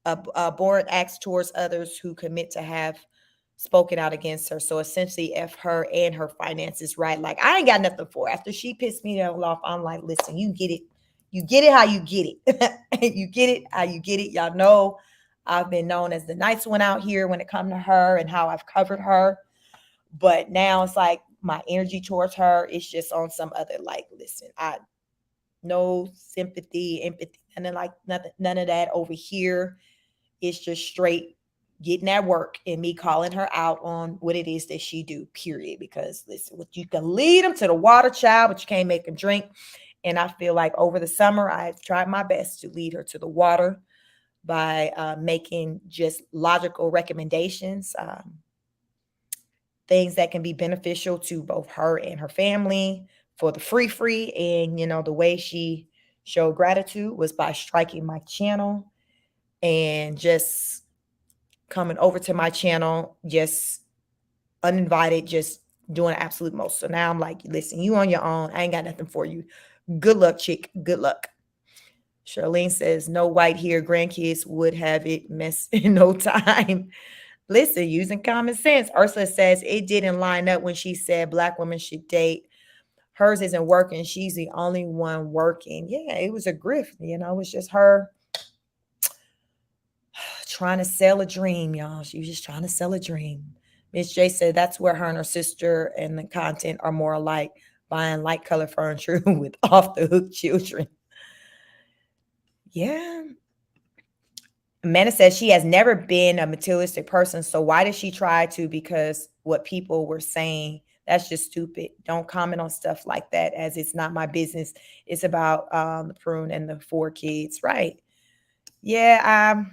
abhorrent acts towards others who commit to have spoken out against her. So essentially, if her and her finances right, like I ain't got nothing for her. After she pissed me off, I'm like, listen, you get it how you get it. You get it how you get it. Y'all know I've been known as the nice one out here when it comes to her and how I've covered her. But now it's like my energy towards her is just on some other, like, listen, I no sympathy, empathy, and then like none of that over here. It's just straight getting that work and me calling her out on what it is that she do, period. Because listen, you can lead them to the water, child, but you can't make them drink. And I feel like over the summer, I've tried my best to lead her to the water by making just logical recommendations, things that can be beneficial to both her and her family for the free. And, the way she showed gratitude was by striking my channel and just coming over to my channel, just uninvited, just doing the absolute most. So now I'm like, listen, you on your own. I ain't got nothing for you. Good luck, chick. Good luck. Charlene says, no white hair grandkids would have it mess in no time. Listen, using common sense. Ursula says it didn't line up when she said black women should date. Hers isn't working. She's the only one working. Yeah, it was a grift. It was just her trying to sell a dream, y'all. She was just trying to sell a dream. Miss J said that's where her and her sister and the content are more alike, buying light color furniture with off the hook children. Yeah. Amanda says she has never been a materialistic person. So why did she try to? Because what people were saying, that's just stupid. Don't comment on stuff like that, as it's not my business. It's about the Prune and the 4 kids. Right. Yeah.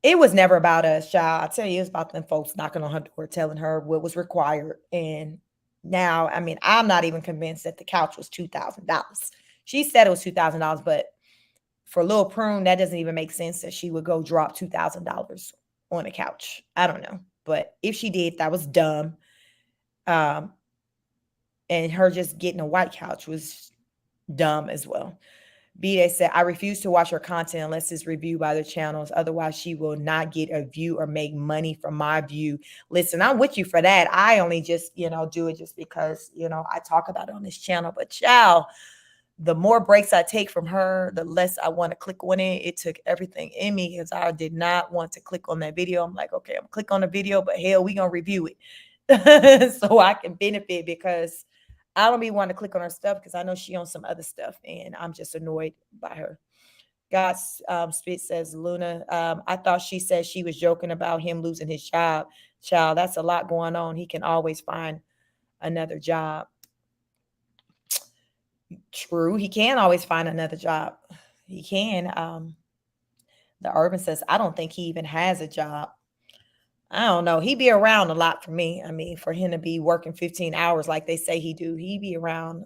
It was never about us, child. I tell you, it was about them folks knocking on her door, telling her what was required. And now, I mean, I'm not even convinced that the couch was $2,000. She said it was $2,000, but for Lil Prune, that doesn't even make sense that she would go drop $2,000 on a couch. I don't know. But if she did, that was dumb. And her just getting a white couch was dumb as well. B-Day said, I refuse to watch her content unless it's reviewed by the channels. Otherwise, she will not get a view or make money from my view. Listen, I'm with you for that. I only just, do it just because, I talk about it on this channel. But child, the more breaks I take from her, the less I want to click on it. It took everything in me because I did not want to click on that video. I'm like, okay, I'm going to click on the video, but hell, we going to review it so I can benefit, because I don't be wanting to click on her stuff because I know she on some other stuff and I'm just annoyed by her. God Spit says, Luna, I thought she said she was joking about him losing his job. Child, that's a lot going on. He can always find another job. True, he can always find another job. He can. The Urban says, I don't think he even has a job. I don't know. He be around a lot for me. I mean, for him to be working 15 hours like they say he do, he be around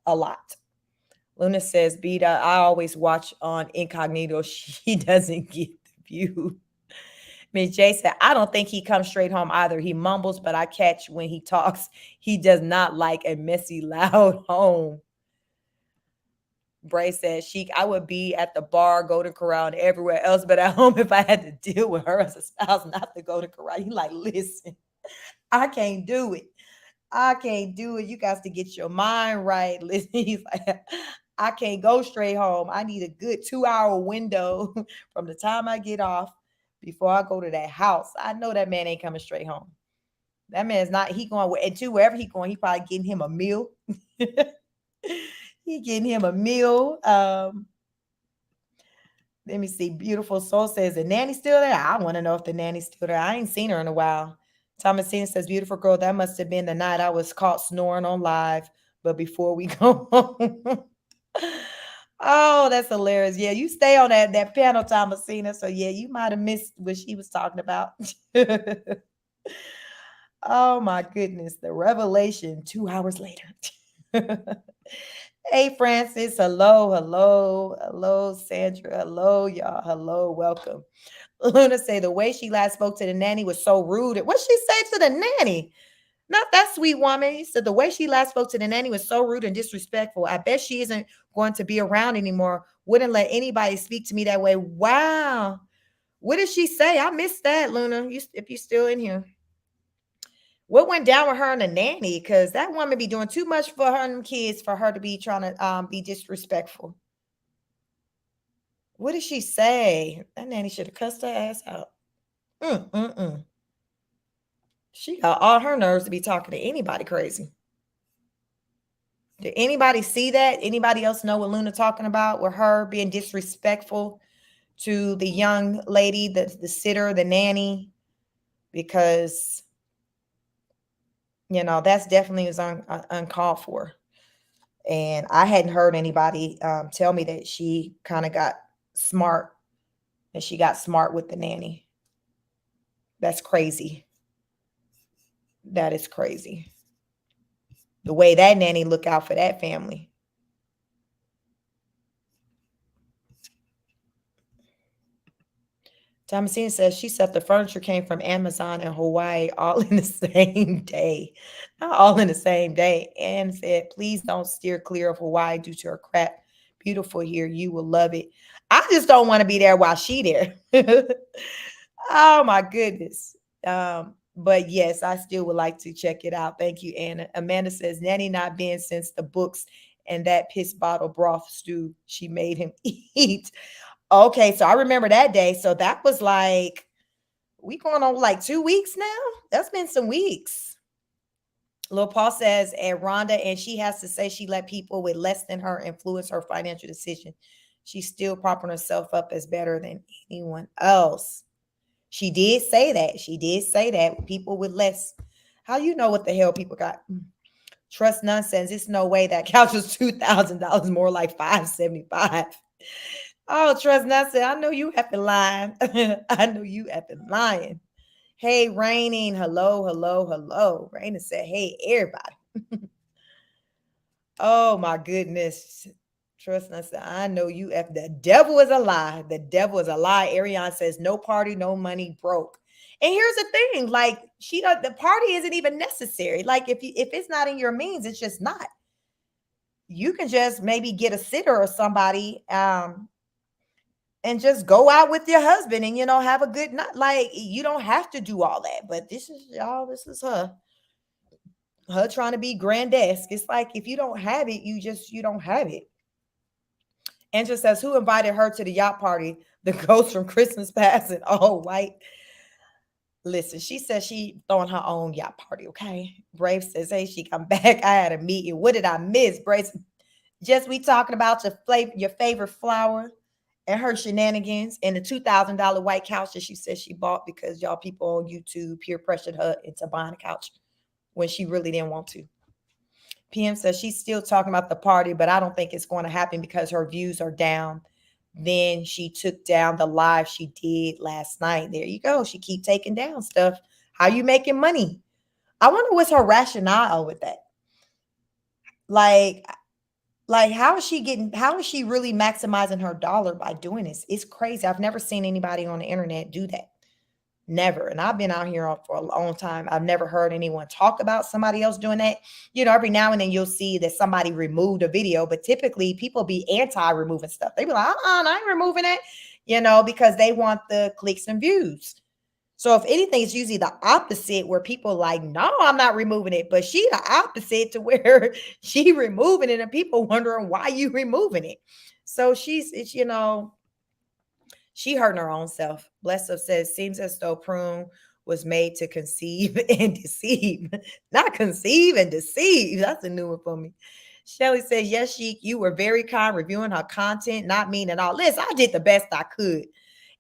a lot. Luna says, Beta, I always watch on incognito. She doesn't get the view. Miss J said, I don't think he comes straight home either. He mumbles, but I catch when he talks. He does not like a messy, loud home. Bray said, Sheik, I would be at the bar, Golden Corral, and everywhere else but at home if I had to deal with her as a spouse, not the Golden Corral. You like, listen, I can't do it. I can't do it. You got to get your mind right. Listen, he's like, I can't go straight home. I need a good 2-hour window from the time I get off before I go to that house. I know that man ain't coming straight home. That man's not, he going, and too, wherever he going, he probably getting him a meal. He getting him a meal. Let me see. Beautiful Soul says, the nanny still there? I want to know if the nanny's still there. I ain't seen her in a while. Thomasina says, beautiful girl, that must have been the night I was caught snoring on live. But before we go home. Oh, that's hilarious. Yeah, you stay on that panel, Thomasina. So yeah, you might have missed what she was talking about. Oh my goodness. The revelation 2 hours later. Hey, Francis. Hello, hello, hello, Sandra. Hello, y'all. Hello, welcome. Luna say the way she last spoke to the nanny was so rude. What she say to the nanny? Not that sweet woman. He said the way she last spoke to the nanny was so rude and disrespectful. I bet she isn't going to be around anymore. Wouldn't let anybody speak to me that way. Wow. What did she say? I missed that, Luna. If you're still in here. What went down with her and the nanny? Because that woman be doing too much for her and them kids for her to be trying to be disrespectful. What did she say? That nanny should have cussed her ass out. She got all her nerves to be talking to anybody crazy. Did anybody see that? Anybody else know what Luna talking about with her being disrespectful to the young lady, the sitter, the nanny? Because, that's definitely was uncalled for. And I hadn't heard anybody tell me that she kind of got smart and she got smart with the nanny. That's crazy. That is crazy. The way that nanny look out for that family. Thomasine says she said the furniture came from Amazon in Hawaii all in the same day. Not all in the same day. And said, please don't steer clear of Hawaii due to her crap. Beautiful here. You will love it. I just don't want to be there while she there. Oh my goodness. But yes, I still would like to check it out. Thank you, Anna. Amanda says, nanny not been since the books and that piss bottle broth stew she made him eat. Okay, so I remember that day. So that was like, we going on like 2 weeks now? That's been some weeks. Lil Paul says, and Rhonda, and she has to say she let people with less than her influence her financial decision. She's still propping herself up as better than anyone else. She did say that. She did say that. People with less. How you know what the hell people got? Trust nonsense. It's no way that couch was $2,000, more like $575. Oh, trust nonsense. I know you effing lying. I know you effing lying. Hey, Raining. Hello, hello, hello. Raining said, hey, everybody. Oh, my goodness. Trust nonsense. I know you the devil is a lie. The devil is a lie. Ariane says, no party, no money, broke. And here's the thing, like the party isn't even necessary. Like if it's not in your means, it's just not. You can just maybe get a sitter or somebody and just go out with your husband and have a good night. Like you don't have to do all that. But this is her trying to be grandesque. It's like if you don't have it, you don't have it. Angela says, who invited her to the yacht party? The ghost from Christmas Past and all white. Listen, she says she throwing her own yacht party, okay? Brave says, hey, she come back. I had a meeting. What did I miss, Brave? Just we talking about your favorite flower and her shenanigans and the $2,000 white couch that she said she bought because y'all people on YouTube peer pressured her into buying a couch when she really didn't want to. PM says she's still talking about the party, but I don't think it's going to happen because her views are down. Then she took down the live she did last night. There you go. She keep taking down stuff. How you making money? I wonder what's her rationale with that. Like how is she really maximizing her dollar by doing this? It's crazy. I've never seen anybody on the internet do that. Never. And I've been out here for a long time. I've never heard anyone talk about somebody else doing that. Every now and then you'll see that somebody removed a video, but typically people be anti-removing stuff. They be like, I ain't removing it, because they want the clicks and views. So if anything, it's usually the opposite where people like, no, I'm not removing it. But she the opposite to where she removing it and people wondering why you removing it. So she hurting her own self. Bless her says, seems as though Prune was made to conceive and deceive. Not conceive and deceive. That's a new one for me. Shelly says, yes, Sheik, you were very kind reviewing her content, not mean at all. Listen, I did the best I could,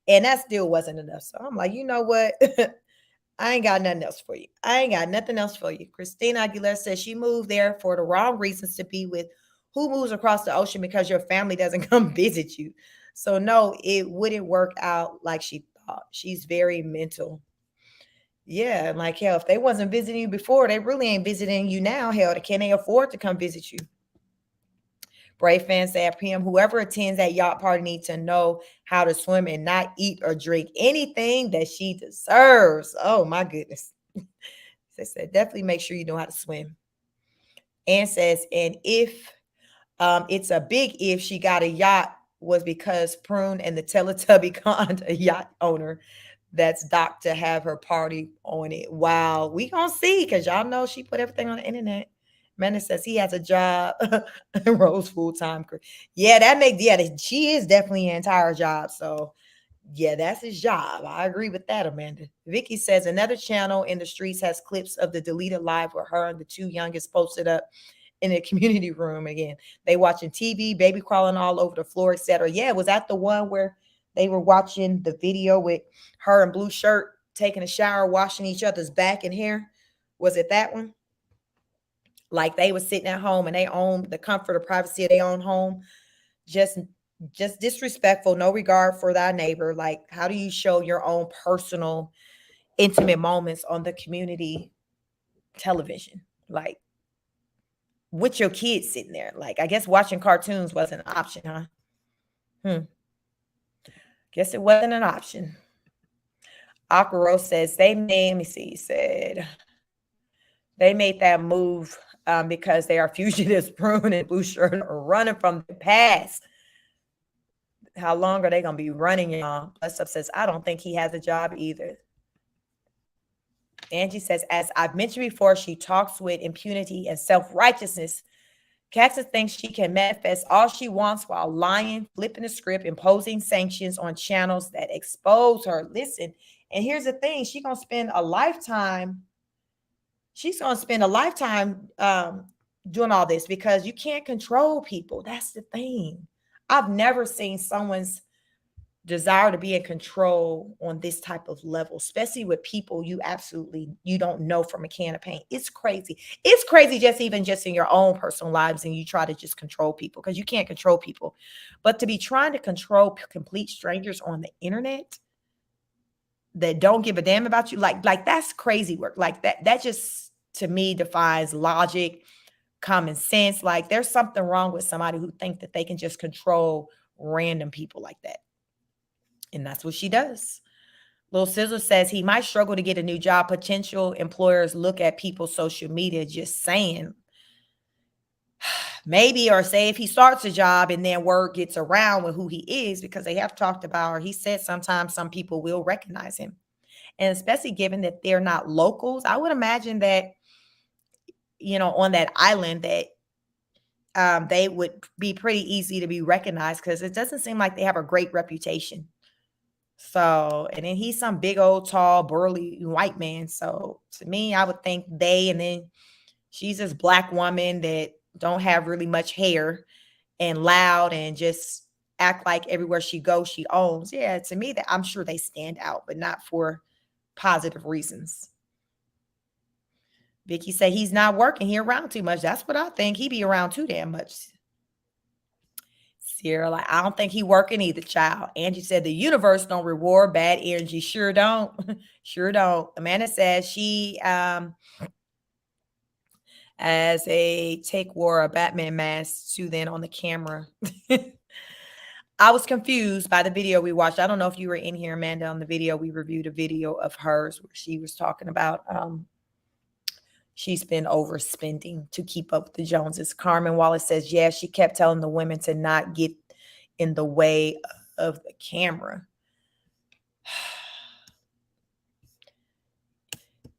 and that still wasn't enough. So I'm like, you know what? I ain't got nothing else for you. I ain't got nothing else for you. Christina Aguilera says she moved there for the wrong reasons to be with who moves across the ocean because your family doesn't come visit you. So no, it wouldn't work out like she thought. She's very mental. Yeah, like hell, if they wasn't visiting you before, they really ain't visiting you now. Hell, can they afford to come visit you? Brave fans said, PM, whoever attends that yacht party needs to know how to swim and not eat or drink anything that she deserves. Oh my goodness. They said, definitely make sure you know how to swim. And says, and if it's a big if she got a yacht was because Prune and the Teletubby conned a yacht owner that's docked to have her party on it. Wow, we gonna see because y'all know she put everything on the internet. Amanda says he has a job. Rose full time. Yeah, that makes she is definitely an entire job. So yeah, that's his job. I agree with that, Amanda. Vicky says another channel in the streets has clips of the deleted live where her and the two youngest posted up in the community room again. They watching TV, baby crawling all over the floor, etc. Yeah, was that the one where they were watching the video with her in blue shirt taking a shower, washing each other's back and hair? Was it that one? Like they were sitting at home and they own the comfort of privacy of their own home. Just disrespectful, no regard for thy neighbor. Like, how do you show your own personal, intimate moments on the community television? Like, with your kids sitting there. Like, I guess watching cartoons wasn't an option, huh? Guess it wasn't an option. Akaro says they made, let me see, he said they made that move because they are fugitives. Prune and Blue Shirt are running from the past. How long are they going to be running, y'all? Plus Up says, I don't think he has a job either. Angie says, as I've mentioned before, she talks with impunity and self-righteousness. Caxton thinks she can manifest all she wants while lying, flipping the script, imposing sanctions on channels that expose her. Listen, and here's the thing. She's going to spend a lifetime doing all this because you can't control people. That's the thing. I've never seen someone's desire to be in control on this type of level, especially with people you don't know from a can of paint. It's crazy. It's crazy just in your own personal lives and you try to just control people because you can't control people. But to be trying to control complete strangers on the internet that don't give a damn about you, like that's crazy work. Like that just to me defies logic, common sense. Like there's something wrong with somebody who think that they can just control random people like that. And that's what she does. Lil Sizzle says he might struggle to get a new job. Potential employers look at people's social media, just saying. Maybe, or say if he starts a job and then word gets around with who he is, because they have talked about, or he said sometimes some people will recognize him. And especially given that they're not locals, I would imagine that, on that island that they would be pretty easy to be recognized because it doesn't seem like they have a great reputation. So, and then he's some big old, tall, burly white man. So to me, I would think and then she's this black woman that don't have really much hair and loud and just act like everywhere she goes, she owns. Yeah, to me, that I'm sure they stand out, but not for positive reasons. Vicky said he's not working. He around too much. That's what I think. He be around too damn much. Sierra, like, I don't think he working either, child. Angie said the universe don't reward bad energy. Sure don't. Sure don't. Amanda says she as a wore a Batman mask to then on the camera. I was confused by the video we watched. I don't know if you were in here, Amanda, on the video. We reviewed a video of hers where she was talking about she's been overspending to keep up with the Joneses. Carmen Wallace says, yeah, she kept telling the women to not get in the way of the camera.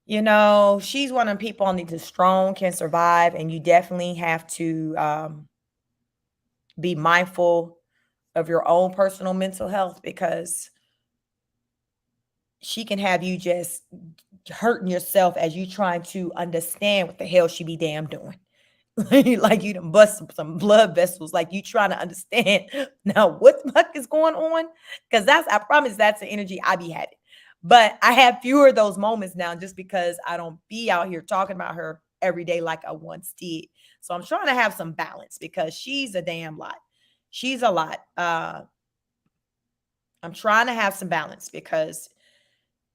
She's one of the people only the strong can survive, and you definitely have to be mindful of your own personal mental health because she can have you just hurting yourself as you trying to understand what the hell she be damn doing. Like you done bust some blood vessels. Like you trying to understand now what the fuck is going on? Because I promise that's the energy I be having. But I have fewer of those moments now just because I don't be out here talking about her every day like I once did. So I'm trying to have some balance because she's a damn lot. She's a lot. I'm trying to have some balance because,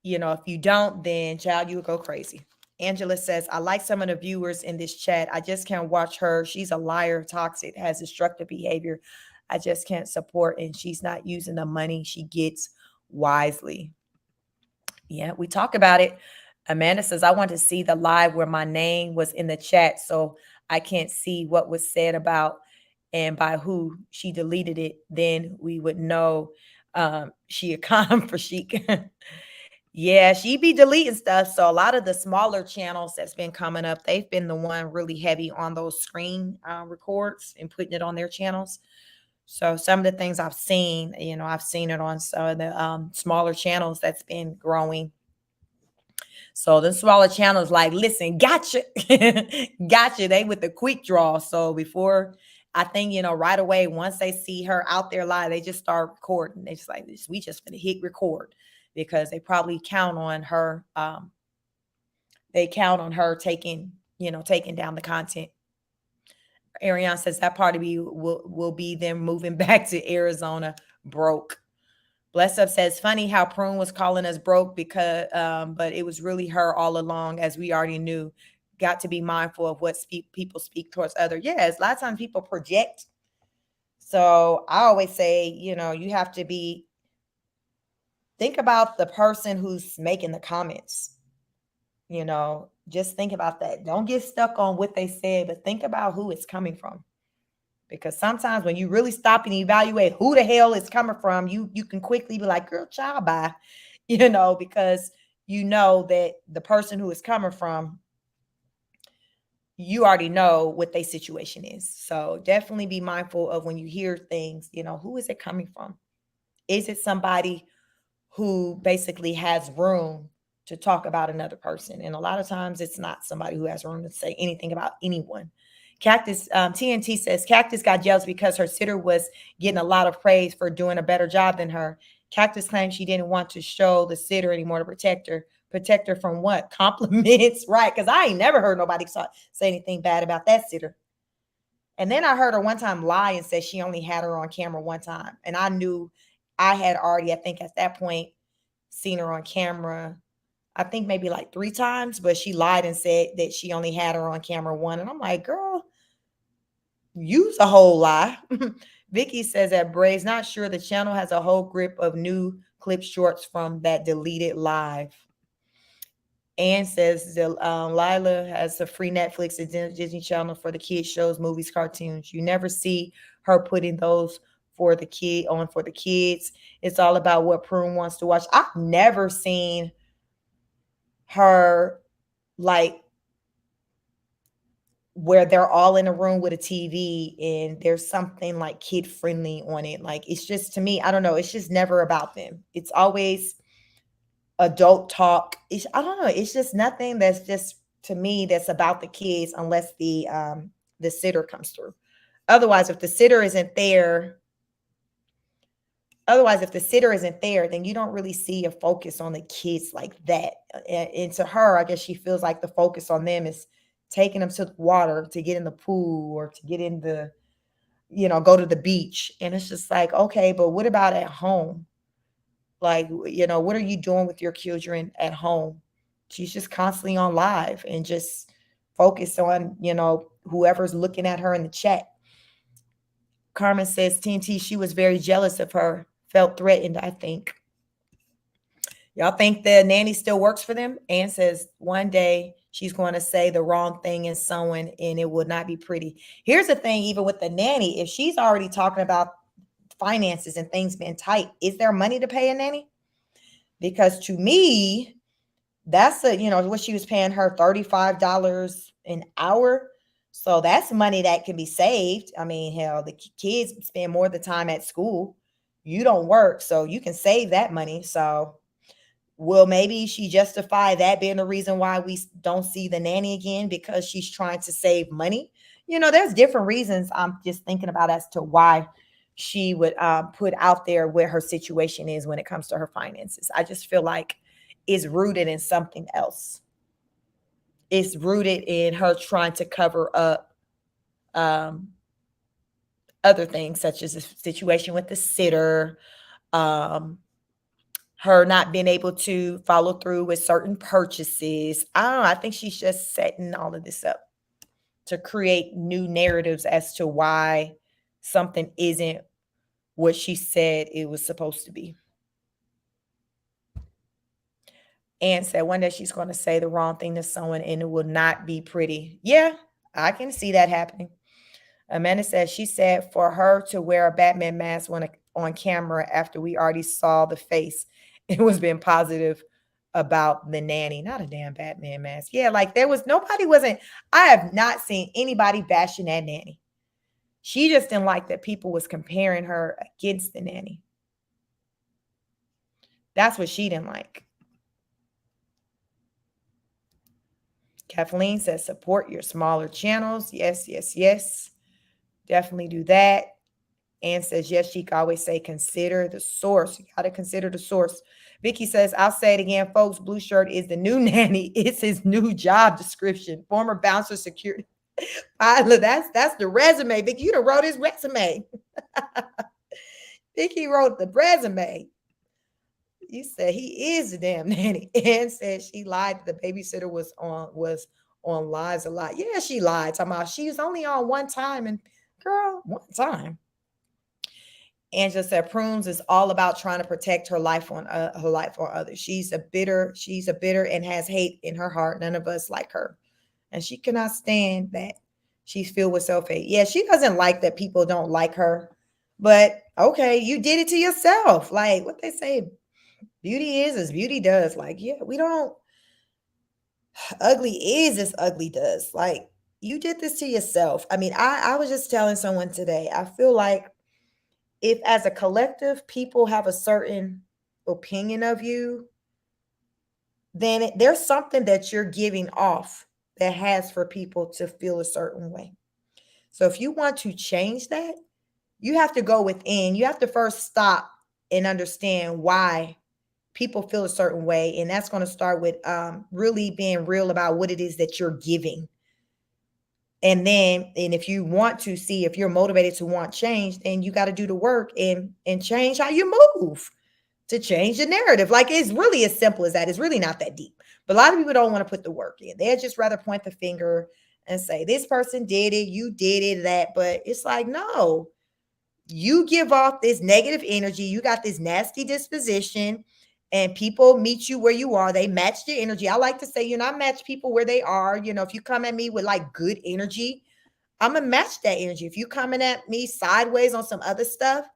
if you don't, then child, you would go crazy. Angela says, I like some of the viewers in this chat. I just can't watch her. She's a liar, toxic, has destructive behavior. I just can't support, and she's not using the money she gets wisely. Yeah, we talk about it. Amanda says, I want to see the live where my name was in the chat so I can't see what was said about and by who. She deleted it. Then we would know she a con for chic. Yeah, she be deleting stuff. So a lot of the smaller channels that's been coming up, they've been the one really heavy on those screen records and putting it on their channels. So some of the things I've seen, I've seen it on some of the smaller channels that's been growing. So the smaller channels like, listen, gotcha, gotcha. They with the quick draw. So before, I think, right away, once they see her out there live, they just start recording. They just like, we just gonna hit record because they probably count on her. They count on her taking down the content. Ariane says that part of me will be them moving back to Arizona broke. Bless Up says, funny how Prune was calling us broke because, but it was really her all along, as we already knew. Got to be mindful of what people speak towards others. Yes, a lot of times people project. So I always say, you have to think about the person who's making the comments. Just think about that. Don't get stuck on what they said, but think about who it's coming from. Because sometimes when you really stop and evaluate who the hell it's coming from, you can quickly be like, girl, child, bye, because you know that the person who is coming from, you already know what their situation is. So definitely be mindful of when you hear things, who is it coming from? Is it somebody who basically has room to talk about another person? And a lot of times it's not somebody who has room to say anything about anyone. Cactus TNT says Cactus got jealous because her sitter was getting a lot of praise for doing a better job than her. Cactus claims she didn't want to show the sitter anymore to protect her. Protect her from what? Compliments, right? Because I ain't never heard nobody say anything bad about that sitter. And then I heard her one time lie and say she only had her on camera one time. And I knew I had already, I think at that point, seen her on camera, I think maybe like 3 times, but she lied and said that she only had her on camera one. And I'm like, girl, use a whole lie. Vicky says that Braves not sure the channel has a whole grip of new clip shorts from that deleted live. Ann says that Lila has a free Netflix and Disney Channel for the kids shows, movies, cartoons. You never see her putting those for the kids. It's all about what Prune wants to watch. I've never seen her like where they're all in a room with a TV and there's something like kid friendly on it. Like it's just, to me, I don't know. It's just never about them. It's always adult talk. I don't know. It's just nothing that's just, to me, that's about the kids unless the sitter comes through. Otherwise, if the sitter isn't there, then you don't really see a focus on the kids like that. And to her, I guess she feels like the focus on them is taking them to the water, to get in the pool, or to get in the, go to the beach. And it's just like, okay, but what about at home? Like, what are you doing with your children at home? She's just constantly on live and just focused on, whoever's looking at her in the chat. Carmen says, TNT, she was very jealous of her, felt threatened, I think. Y'all think the nanny still works for them? Ann says, one day she's going to say the wrong thing in someone and it will not be pretty. Here's the thing, even with the nanny, if she's already talking about finances and things being tight, is there money to pay a nanny? Because to me, that's what she was paying her, $35 an hour. So that's money that can be saved. I mean, hell, the kids spend more of the time at school. You don't work, so you can save that money. So will maybe she justify that being the reason why we don't see the nanny again, because she's trying to save money? there's different reasons I'm just thinking about as to why she would put out there where her situation is when it comes to her finances. I just feel like it's rooted in something else. It's rooted in her trying to cover up um, other things, such as the situation with the sitter, um, her not being able to follow through with certain purchases. I don't know. I think she's just setting all of this up to create new narratives as to why something isn't what she said it was supposed to be. And said one day she's going to say the wrong thing to someone and it will not be pretty. Yeah, I can see that happening. Amanda says she said for her to wear a Batman mask on camera after we already saw the face, it was being positive about the nanny, not a damn Batman mask. Yeah, like I have not seen anybody bashing that nanny. She just didn't like that people was comparing her against the nanny. That's what she didn't like. Kathleen says support your smaller channels. Yes, yes, yes. Definitely do that. Ann says, yes, she can always say, consider the source. You got to consider the source. Vicky says, I'll say it again, folks. Blue shirt is the new nanny. It's his new job description. Former bouncer security pilot. That's the resume. Vicky, you done wrote his resume. Vicky wrote the resume. You said he is the damn nanny. Ann said she lied. The babysitter was on lives a lot. Yeah, she lied. Talking about she was only on one time. And girl, one time. Angela said Prunes is all about trying to protect her life on others. She's a bitter and has hate in her heart. None of us like her. And she cannot stand that she's filled with self-hate. Yeah, she doesn't like that people don't like her. But okay, you did it to yourself. Like what they say, beauty is as beauty does. Like, yeah, we don't ugly is as ugly does. Like you did this to yourself. I mean, I was just telling someone today, I feel like if as a collective people have a certain opinion of you, then there's something that you're giving off that has for people to feel a certain way. So if you want to change that, you have to go within. You have to first stop and understand why people feel a certain way. And that's going to start with really being real about what it is that you're giving. And if you want to see if you're motivated to want change, then you got to do the work and change how you move to change the narrative. Like it's really as simple as that. It's really not that deep. But a lot of people don't want to put the work in. They'd just rather point the finger and say, this person did it, you did it, that. But it's like, no, you give off this negative energy. You got this nasty disposition. And people meet you where you are. They match your energy. I like to say, I match people where they are. If you come at me with like good energy, I'm going to match that energy. If you coming at me sideways on some other stuff,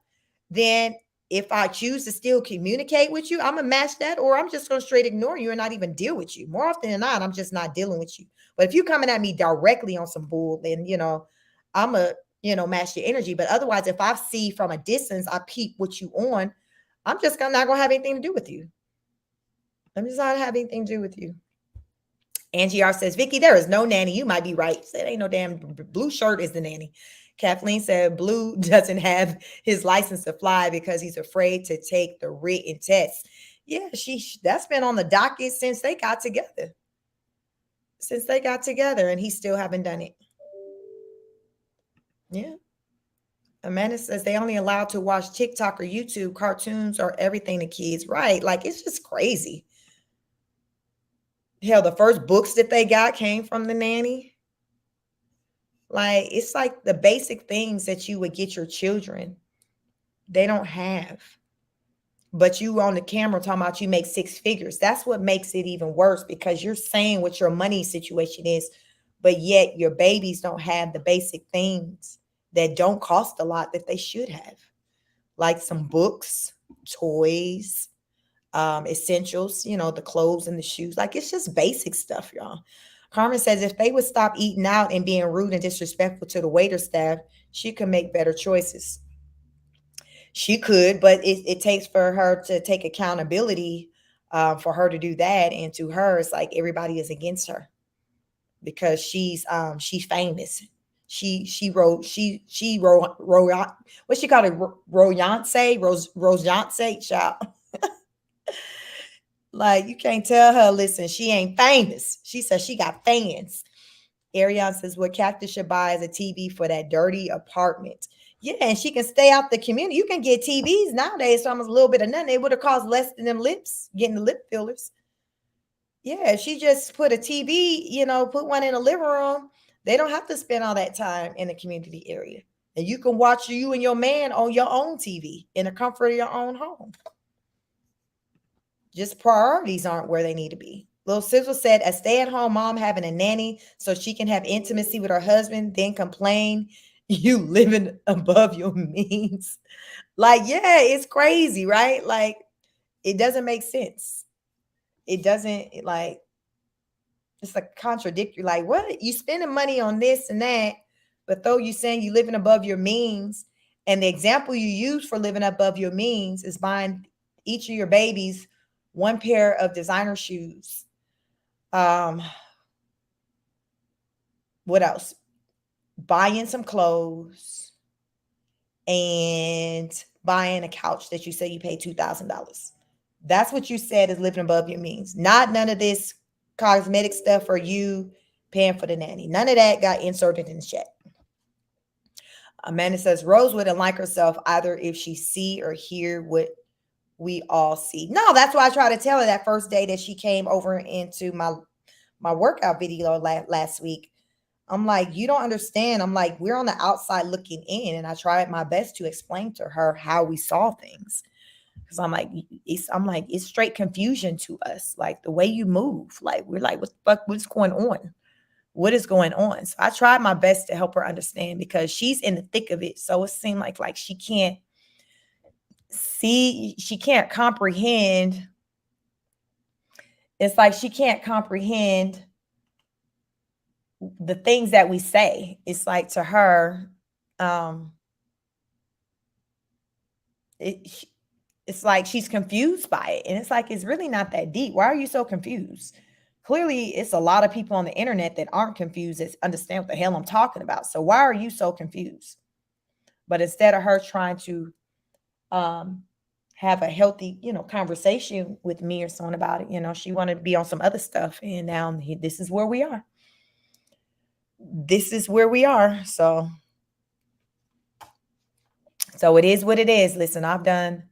then if I choose to still communicate with you, I'm going to match that, or I'm just going to straight ignore you and not even deal with you. More often than not, I'm just not dealing with you. But if you coming at me directly on some bull, then, I'm going to, match your energy. But otherwise, if I see from a distance, I peep what you on, I'm just not going to have anything to do with you. I'm just not have anything to do with you. Angie R says, Vicky, there is no nanny. You might be right. Said ain't no damn blue shirt is the nanny. Kathleen said Blue doesn't have his license to fly because he's afraid to take the written test. Yeah, that's been on the docket since they got together. And he still haven't done it. Yeah. Amanda says they only allowed to watch TikTok or YouTube, cartoons or everything to kids. Right. Like it's just crazy. Hell, the first books that they got came from the nanny. Like, it's like the basic things that you would get your children, they don't have. But you on the camera talking about you make six figures. That's what makes it even worse because you're saying what your money situation is, but yet your babies don't have the basic things that don't cost a lot that they should have. Like some books, toys, essentials, the clothes and the shoes. Like it's just basic stuff, y'all. Carmen says if they would stop eating out and being rude and disrespectful to the waiter staff, she could make better choices. She could, but it takes for her to take accountability for her to do that. And to her, it's like everybody is against her because she's famous. She wrote what she called it, Rose child. Like, you can't tell her, listen, she ain't famous. She says she got fans. Ariane says, what Cactus should buy is a TV for that dirty apartment. Yeah, and she can stay out the community. You can get TVs nowadays for almost a little bit of nothing. It would have cost less than them lips, getting the lip fillers. Yeah, she just put a TV, put one in the living room. They don't have to spend all that time in the community area. And you can watch you and your man on your own TV in the comfort of your own home. Just priorities aren't where they need to be. Little Sizzle said, a stay-at-home mom having a nanny so she can have intimacy with her husband, then complain you living above your means. Like, yeah, it's crazy, right? Like, it doesn't make sense. It doesn't, like, it's like contradictory. Like, what? You spending money on this and that, but though you saying you living above your means, and the example you use for living above your means is buying each of your babies one pair of designer shoes. What else? Buying some clothes and buying a couch that you say you paid $2,000. That's what you said is living above your means. Not none of this cosmetic stuff or you paying for the nanny. None of that got inserted in the check. Amanda says Rose wouldn't like herself either if she see or hear what we all see. No, that's why I tried to tell her that first day that she came over into my workout video last week. I'm like, you don't understand. I'm like, we're on the outside looking in, and I tried my best to explain to her how we saw things. Because I'm like, it's straight confusion to us. Like the way you move, like we're like, what the fuck? What's going on? What is going on? So I tried my best to help her understand because she's in the thick of it. So it seemed like she can't see, she can't comprehend. It's like she can't comprehend the things that we say. It's like to her, it's like she's confused by it. And it's like, it's really not that deep. Why are you so confused? Clearly, it's a lot of people on the internet that aren't confused, that understand what the hell I'm talking about. So why are you so confused? But instead of her trying to have a healthy, conversation with me or someone about it, she wanted to be on some other stuff. And now this is where we are. This is where we are. So it is what it is. Listen, I've done,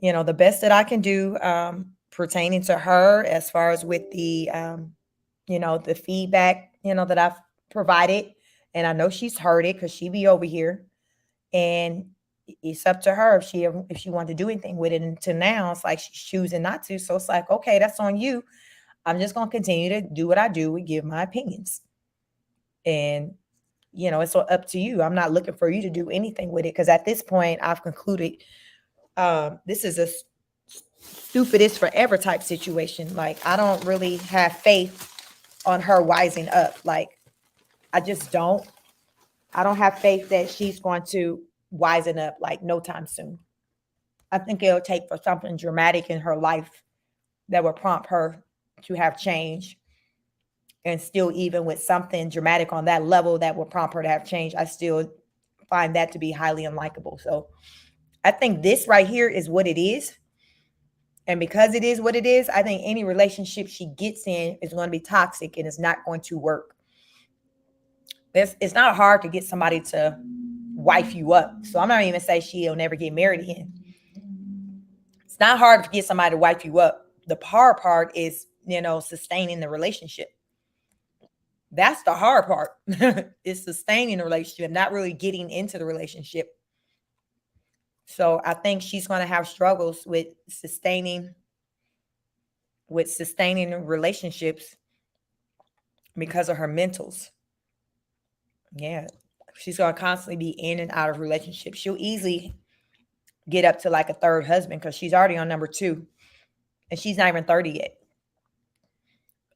the best that I can do pertaining to her as far as with the, the feedback, that I've provided. And I know she's heard it because she be over here. And it's up to her if she wanted to do anything with it. And until now, it's like she's choosing not to. So it's like, okay, that's on you. I'm just going to continue to do what I do and give my opinions. And, it's up to you. I'm not looking for you to do anything with it. Because at this point, I've concluded this is a stupidest forever type situation. Like, I don't really have faith on her wising up. Like, I just don't. I don't have faith that she's going to wisen up like no time soon. I think it'll take for something dramatic in her life that will prompt her to have change. And still, even with something dramatic on that level that will prompt her to have change, I still find that to be highly unlikable. So I think this right here is what it is. And because it is what it is, I think any relationship she gets in is going to be toxic and it's not going to work. It's not hard to get somebody to wife you up. So I'm not even say she'll never get married again. It's not hard to get somebody to wife you up. The hard part is, sustaining the relationship. That's the hard part. It's sustaining the relationship, not really getting into the relationship. So I think she's going to have struggles with sustaining relationships because of her mentals. Yeah. She's going to constantly be in and out of relationships. She'll easily get up to like a third husband because she's already on number 2 and she's not even 30 yet.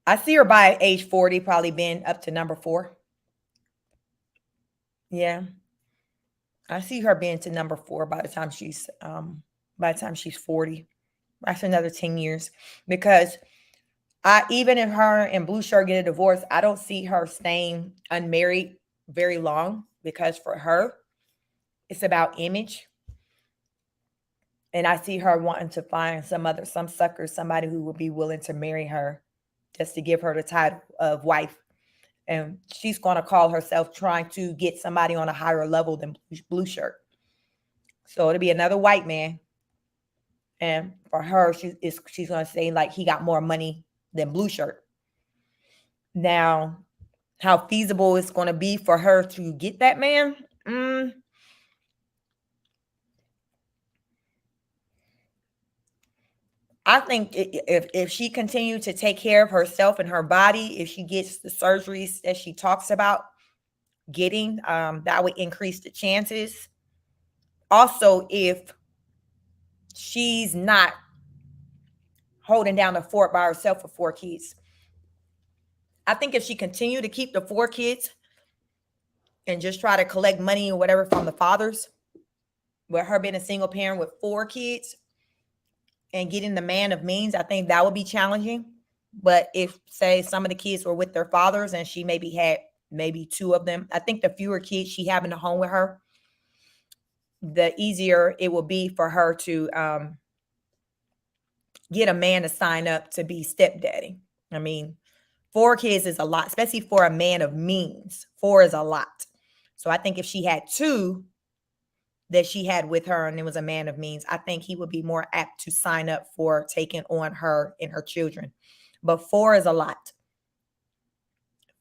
I see her by age 40, probably been up to number 4. Yeah. I see her being to number 4 by the time she's 40. That's another 10 years. Because even if her and Blue Shirt get a divorce, I don't see her staying unmarried very long, because for her, it's about image. And I see her wanting to find some sucker, somebody who will be willing to marry her just to give her the title of wife. And she's going to call herself trying to get somebody on a higher level than Blue Shirt. So it'll be another white man. And for her, she's going to say like he got more money than Blue Shirt. Now, how feasible it's going to be for her to get that man? I think if she continued to take care of herself and her body, if she gets the surgeries that she talks about getting, that would increase the chances. Also, if she's not holding down the fort by herself for 4 kids, I think if she continued to keep the 4 kids and just try to collect money or whatever from the fathers, with her being a single parent with 4 kids and getting the man of means, I think that would be challenging. But if, say, some of the kids were with their fathers and she maybe had 2 of them, I think the fewer kids she have in the home with her, the easier it will be for her to get a man to sign up to be stepdaddy. I mean, 4 kids is a lot, especially for a man of means. 4 is a lot. So I think if she had 2 that she had with her and it was a man of means, I think he would be more apt to sign up for taking on her and her children. But 4 is a lot.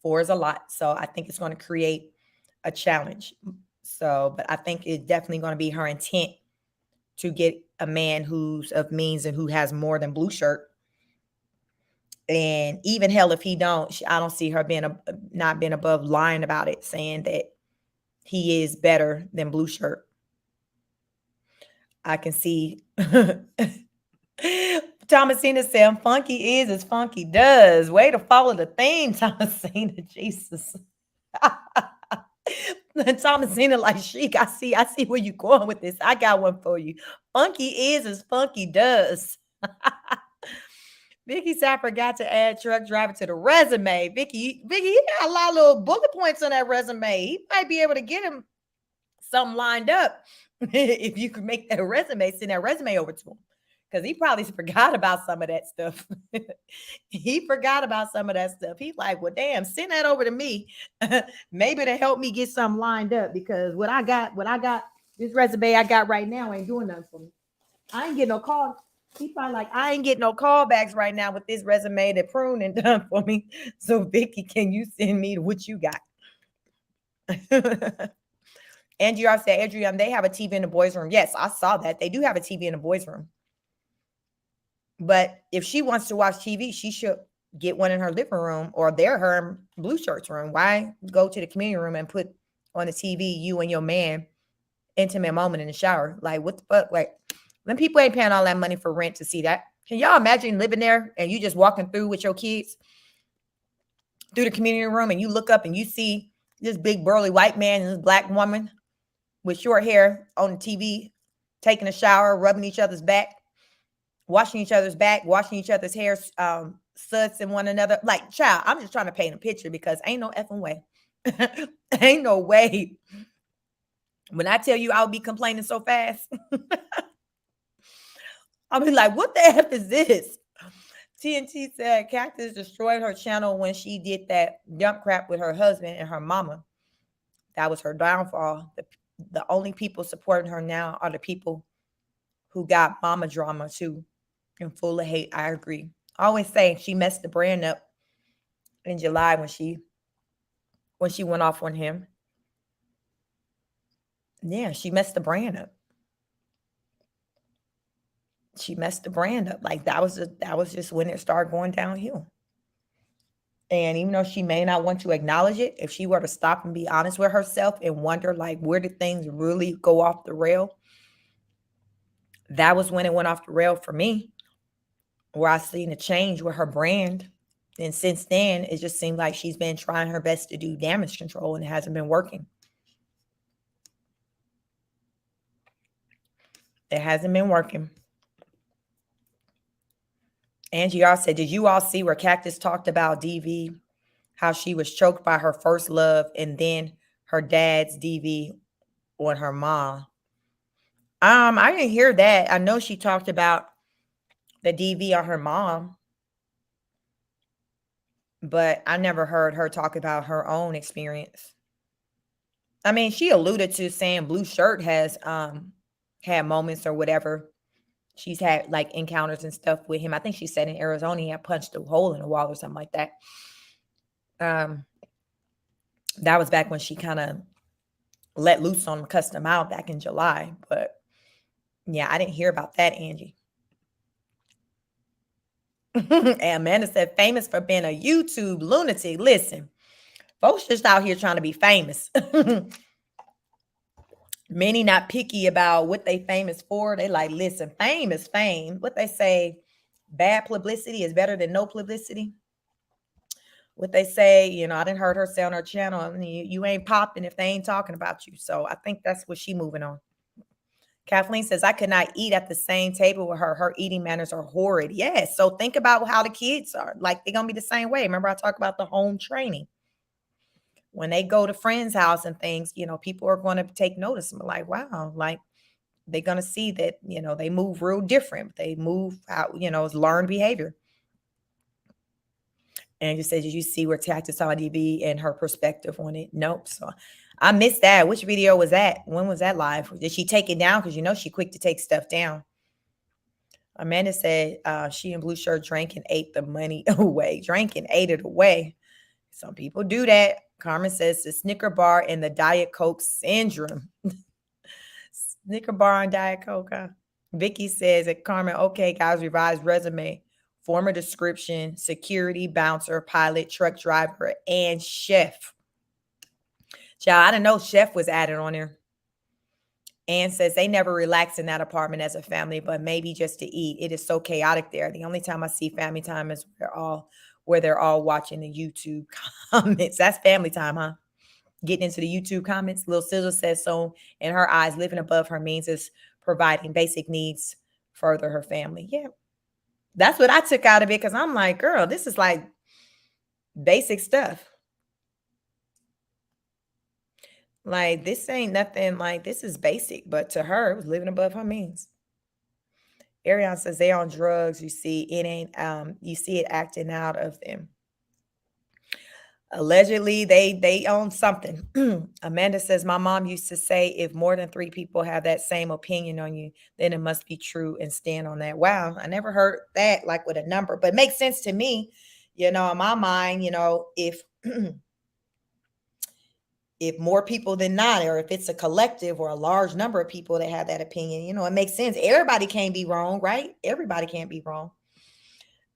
4 is a lot. So I think it's going to create a challenge. So, but I think it's definitely going to be her intent to get a man who's of means and who has more than Blue Shirt. And even hell, if he don't, I don't see her not being above lying about it, saying that he is better than Blue Shirt. I can see Thomasina said, funky is as funky does. Way to follow the theme, Thomasina. Jesus. Thomasina, like Chic, I see where you're going with this. I got one for you. Funky is as funky does. Vicky said, I forgot to add truck driver to the resume. Vicky, he got a lot of little bullet points on that resume. He might be able to get him something lined up if you could make that resume, send that resume over to him. Because he probably forgot about some of that stuff. He forgot about some of that stuff. He's like, well, damn, send that over to me. Maybe to help me get something lined up. Because what I got, this resume I got right now ain't doing nothing for me. I ain't getting no call. He probably like, I ain't getting no callbacks right now with this resume that Prune and done for me. So, Vicky, can you send me what you got? Angie R said, Adrian, they have a TV in the boys' room. Yes, I saw that. They do have a TV in the boys' room. But if she wants to watch TV, she should get one in her living room or her Blue Shirt's room. Why go to the community room and put on the TV you and your man intimate moment in the shower? Like, what the fuck? Like, when people ain't paying all that money for rent to see that. Can y'all imagine living there and you just walking through with your kids through the community room and you look up and you see this big burly white man and this black woman with short hair on the TV, taking a shower, rubbing each other's back, washing each other's back, washing each other's hair, suds in one another. Like, child, I'm just trying to paint a picture because ain't no effing way. Ain't no way. When I tell you I'll be complaining so fast, I'll be like, what the F is this? TNT said Cactus destroyed her channel when she did that dump crap with her husband and her mama. That was her downfall. The only people supporting her now are the people who got mama drama too and full of hate. I agree. I always say she messed the brand up in July when she went off on him. Yeah, she messed the brand up. She messed the brand up. Like that was just when it started going downhill. And even though she may not want to acknowledge it, if she were to stop and be honest with herself and wonder like where did things really go off the rail, that was when it went off the rail for me, where I seen a change with her brand. And since then, it just seemed like she's been trying her best to do damage control and it hasn't been working. It hasn't been working. Angie R said, did you all see where Cactus talked about DV, how she was choked by her first love and then her dad's DV on her mom. I didn't hear that. I know she talked about the DV on her mom, but I never heard her talk about her own experience. I mean, she alluded to saying Blue Shirt has had moments or whatever. She's had like encounters and stuff with him. I think she said in Arizona he had punched a hole in the wall or something like that. That was back when she kind of let loose on him, cussed him out back in July. But yeah, I didn't hear about that, Angie. And Amanda said, famous for being a YouTube lunatic. Listen, folks just out here trying to be famous. Many not picky about what they famous for. They like, listen, fame is fame. What they say, bad publicity is better than no publicity. What they say, you know, I didn't heard her say on her channel, I mean, you ain't popping if they ain't talking about you. So I think that's what she moving on. Kathleen says, I could not eat at the same table with her. Her eating manners are horrid. Yes. So think about how the kids are. Like, they're going to be the same way. Remember, I talked about the home training. When they go to friends' house and things, you know, people are going to take notice and be like, wow, like they're going to see that, you know, they move real different. They move out, you know, it's learned behavior. And you said, did you see where Tactics saw DB and her perspective on it? Nope. So I missed that. Which video was that? When was that live? Did she take it down? Because you know she quick to take stuff down. Amanda said she and Blue Shirt drank and ate the money away. Drank and ate it away. Some people do that. Carmen says the Snicker bar and the Diet Coke syndrome. Snicker bar and Diet Coke. Huh? Vicky says that Carmen, okay, guys, revised resume. Former description, security, bouncer, pilot, truck driver, and chef. Child, I didn't know chef was added on there. Ann says they never relax in that apartment as a family, but maybe just to eat. It is so chaotic there. The only time I see family time is where they're all watching the YouTube comments. That's family time, huh? Getting into the YouTube comments. Lil Sizzle says so. In her eyes, living above her means is providing basic needs further her family. Yeah. That's what I took out of it because I'm like, girl, this is like basic stuff. Like, this ain't nothing, like, this is basic. But to her, it was living above her means. Ariane says they on drugs. You see, it ain't, you see it acting out of them. Allegedly, they own something. Amanda says, my mom used to say, if more than 3 people have that same opinion on you, then it must be true and stand on that. Wow, I never heard that like with a number, but it makes sense to me. You know, in my mind, you know, if more people than not, or if it's a collective or a large number of people that have that opinion, you know, it makes sense. Everybody can't be wrong, right? Everybody can't be wrong.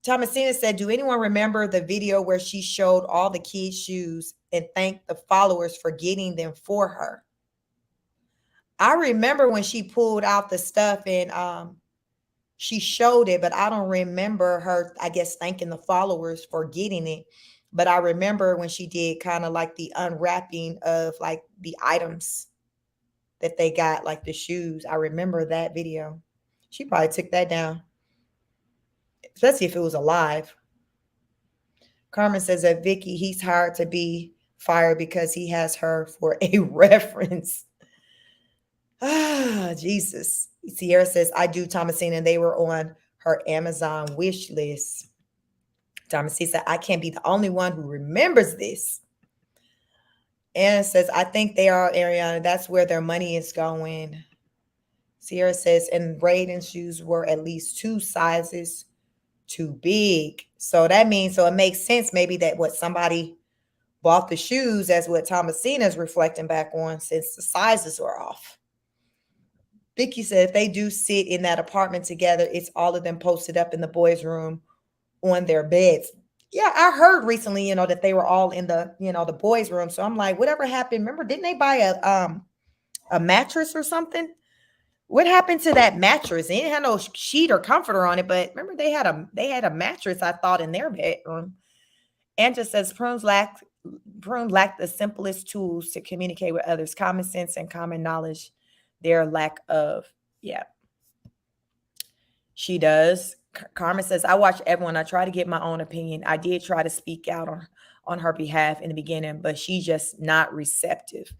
Thomasina said, do anyone remember the video where she showed all the kids' shoes and thanked the followers for getting them for her? I remember when she pulled out the stuff and she showed it, but I don't remember her, I guess, thanking the followers for getting it. But I remember when she did kind of like the unwrapping of like the items that they got, like the shoes. I remember that video. She probably took that down, especially if it was alive. Carmen says that Vicky, he's hired to be fired because he has her for a reference. Ah, Jesus. Sierra says, I do, Thomasina, and they were on her Amazon wish list. Thomasina said, I can't be the only one who remembers this. Anna says, I think they are, Ariana. That's where their money is going. Sierra says, and Raiden's shoes were at least 2 sizes too big. So that means, so it makes sense maybe that what somebody bought the shoes, as what Thomasina is reflecting back on, since the sizes were off. Vicky said, if they do sit in that apartment together, it's all of them posted up in the boys' room on their beds. Yeah, I heard recently, you know, that they were all in the, you know, the boys' room. So I'm like, whatever happened? Remember, didn't they buy a mattress or something? What happened to that mattress? They didn't have no sheet or comforter on it, but remember they had a mattress, I thought, in their bedroom. Angela says Prune lacked the simplest tools to communicate with others, common sense and common knowledge. Their lack of, yeah. She does. Carmen says, I watch everyone. I try to get my own opinion. I did try to speak out on her behalf in the beginning, but she's just not receptive.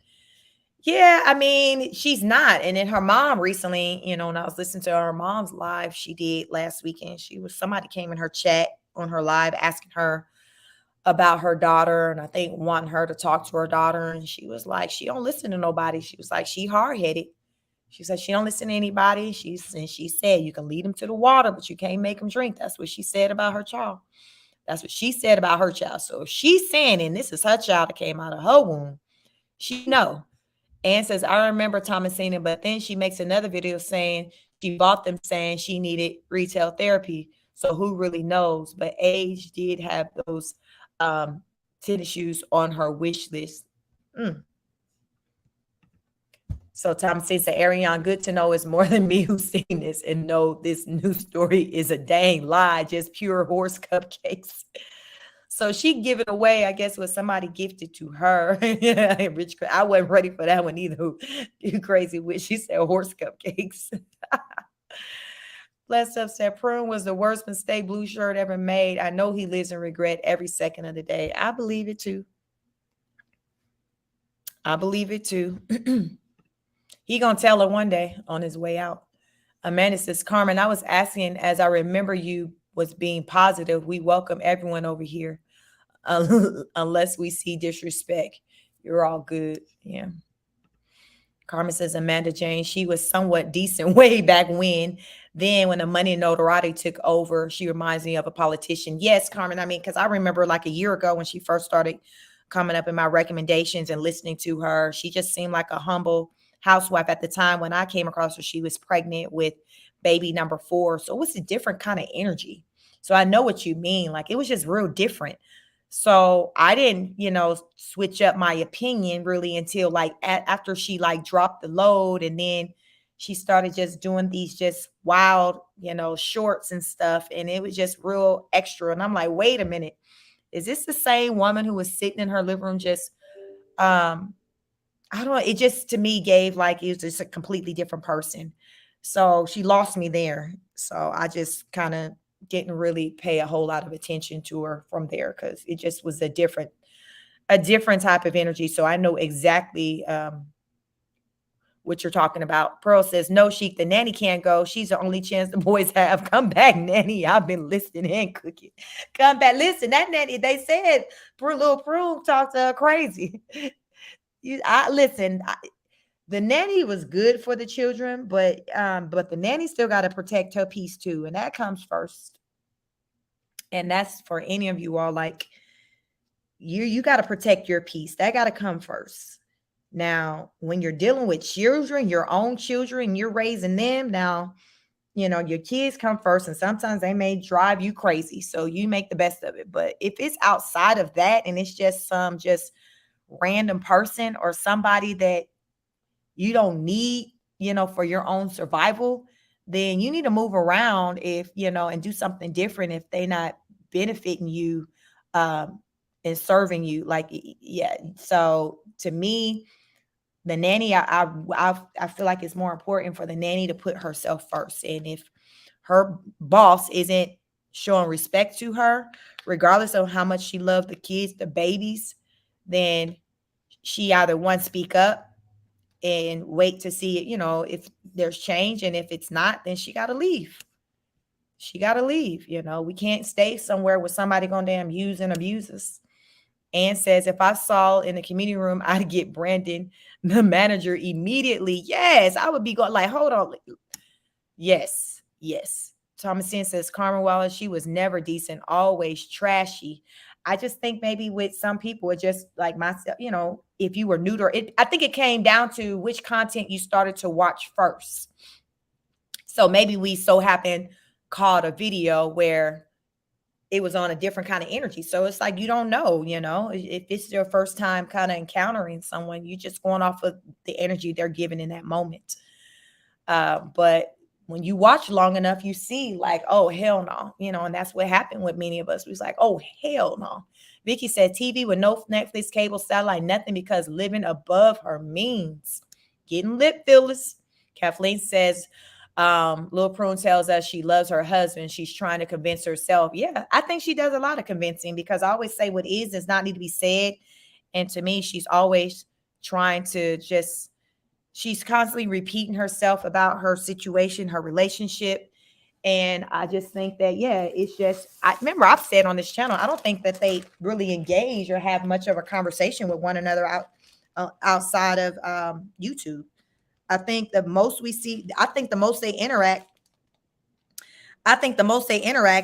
Yeah, I mean, she's not. And then her mom recently, when I was listening to her mom's live she did last weekend, somebody came in her chat on her live asking her about her daughter, and I think wanting her to talk to her daughter. And she was like, she don't listen to nobody. She was like, she hard-headed. She said she don't listen to anybody. She said you can lead them to the water, but you can't make them drink. That's what she said about her child. That's what she said about her child. So if she's saying, and this is her child that came out of her womb, she know. Ann says, I remember Thomasina, but then she makes another video saying she bought them saying she needed retail therapy. So who really knows? But Age did have those tennis shoes on her wish list. So Thomasina said, Ariane, good to know it's more than me who's seen this and know this news story is a dang lie, just pure horse cupcakes. So she give it away, I guess, what somebody gifted to her. Yeah, rich. I wasn't ready for that one either. You crazy witch. She said horse cupcakes. Blessed Up said Prune was the worst mistake Blue Shirt ever made. I know he lives in regret every second of the day. I believe it too. I believe it too. He gonna tell her one day on his way out. Amanda says, Carmen, I was asking as I remember you was being positive. We welcome everyone over here. Unless we see disrespect. You're all good. Yeah. Carmen says, Amanda Jane, she was somewhat decent way back when. Then when the money and notoriety took over, she reminds me of a politician. Yes, Carmen. I mean, because I remember like a year ago when she first started coming up in my recommendations and listening to her, she just seemed like a humble housewife. At the time when I came across her, she was pregnant with baby number 4. So it was a different kind of energy. So I know what you mean. Like it was just real different. So I didn't, switch up my opinion really until like after she like dropped the load, and then she started just doing these just wild, shorts and stuff. And it was just real extra. And I'm like, wait a minute, is this the same woman who was sitting in her living room just, I don't know. It just to me gave like it was just a completely different person. So she lost me there. So I just kind of didn't really pay a whole lot of attention to her from there because it just was a different type of energy. So I know exactly what you're talking about. Pearl says, no, Sheik, the nanny can't go. She's the only chance the boys have. Come back, nanny. I've been listening and cooking. Come back. Listen, that nanny, they said little Prune talked to her crazy. The nanny was good for the children, but the nanny still got to protect her peace too, and that comes first. And that's for any of you all, like you got to protect your peace. That got to come first. Now, when you're dealing with children, your own children, you're raising them. Now, your kids come first, and sometimes they may drive you crazy. So you make the best of it. But if it's outside of that and it's just some random person or somebody that you don't need, for your own survival, then you need to move around and do something different if they're not benefiting you and serving you. Like, yeah. So to me, the nanny, I feel like it's more important for the nanny to put herself first. And if her boss isn't showing respect to her, regardless of how much she loved the kids, the babies, then she either one, speak up and wait to see it, if there's change. And if it's not, then she got to leave. She got to leave. We can't stay somewhere where somebody gonna damn use and abuse us. Ann says, if I saw in the community room, I'd get Brandon, the manager, immediately. Yes, I would be going like, hold on. Yes. Thomasin says, Carmen Wallace, she was never decent, always trashy. I just think maybe with some people, it just like myself, if you were new to it, I think it came down to which content you started to watch first. So maybe we so happened caught a video where it was on a different kind of energy. So it's like, you don't know, if it's your first time kind of encountering someone, you just going off of the energy they're giving in that moment. But when you watch long enough, you see like, oh, hell no, and that's what happened with many of us. We was like, oh, hell no. Vicky said TV with no Netflix, cable, satellite, nothing, because living above her means getting lip fillers. Kathleen says, Lil Prune tells us she loves her husband. She's trying to convince herself. Yeah, I think she does a lot of convincing, because I always say what is does not need to be said. And to me, she's always trying to just she's constantly repeating herself about her situation, her relationship. And I just think that, yeah, it's just, I remember I've said on this channel, I don't think that they really engage or have much of a conversation with one another outside of YouTube. I think the most we see, I think the most they interact,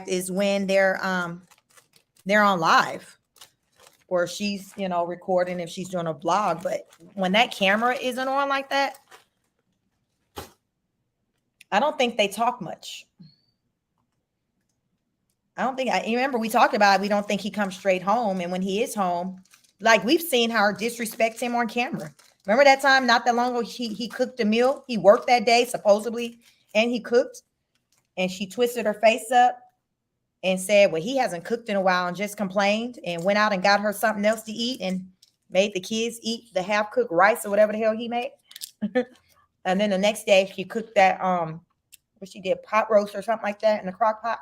is when they're on live, or she's, recording if she's doing a vlog. But when that camera isn't on like that, I don't think they talk much. You remember we talked about it, we don't think he comes straight home. And when he is home, like we've seen her disrespect him on camera. Remember that time not that long ago, he cooked a meal. He worked that day, supposedly, and he cooked. And she twisted her face up and said, well, he hasn't cooked in a while, and just complained and went out and got her something else to eat and made the kids eat the half-cooked rice or whatever the hell he made. And then the next day she cooked that, what she did, pot roast or something like that in the crock pot.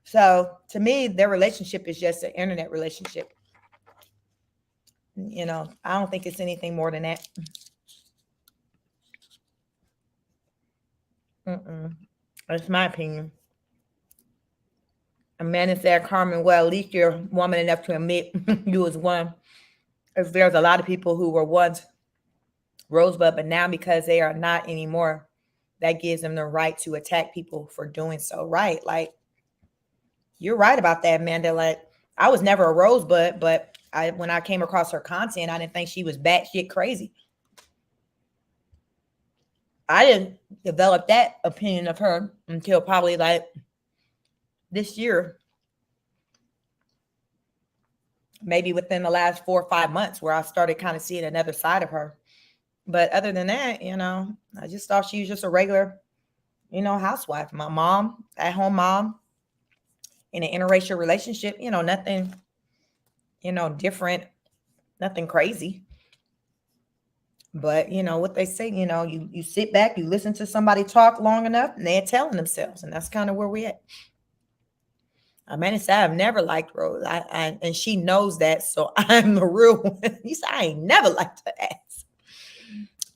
So to me, their relationship is just an internet relationship. I don't think it's anything more than that. That's my opinion. Amanda said, Carmen, well, at least you're woman enough to admit you was one. If there's a lot of people who were once Rosebud, but now because they are not anymore, that gives them the right to attack people for doing so. Right. Like, you're right about that, Amanda. Like, I was never a Rosebud, but when I came across her content, I didn't think she was batshit crazy. I didn't develop that opinion of her until probably like this year, maybe within the last 4 or 5 months, where I started kind of seeing another side of her. But other than that, I just thought she was just a regular, housewife. My mom, at-home mom, in an interracial relationship, nothing, different, nothing crazy. But what they say, you sit back, you listen to somebody talk long enough, and they're telling themselves, and that's kind of where we at. Amanda said, I've never liked Rose, and she knows that, so I'm the real one. You said, I ain't never liked her ass.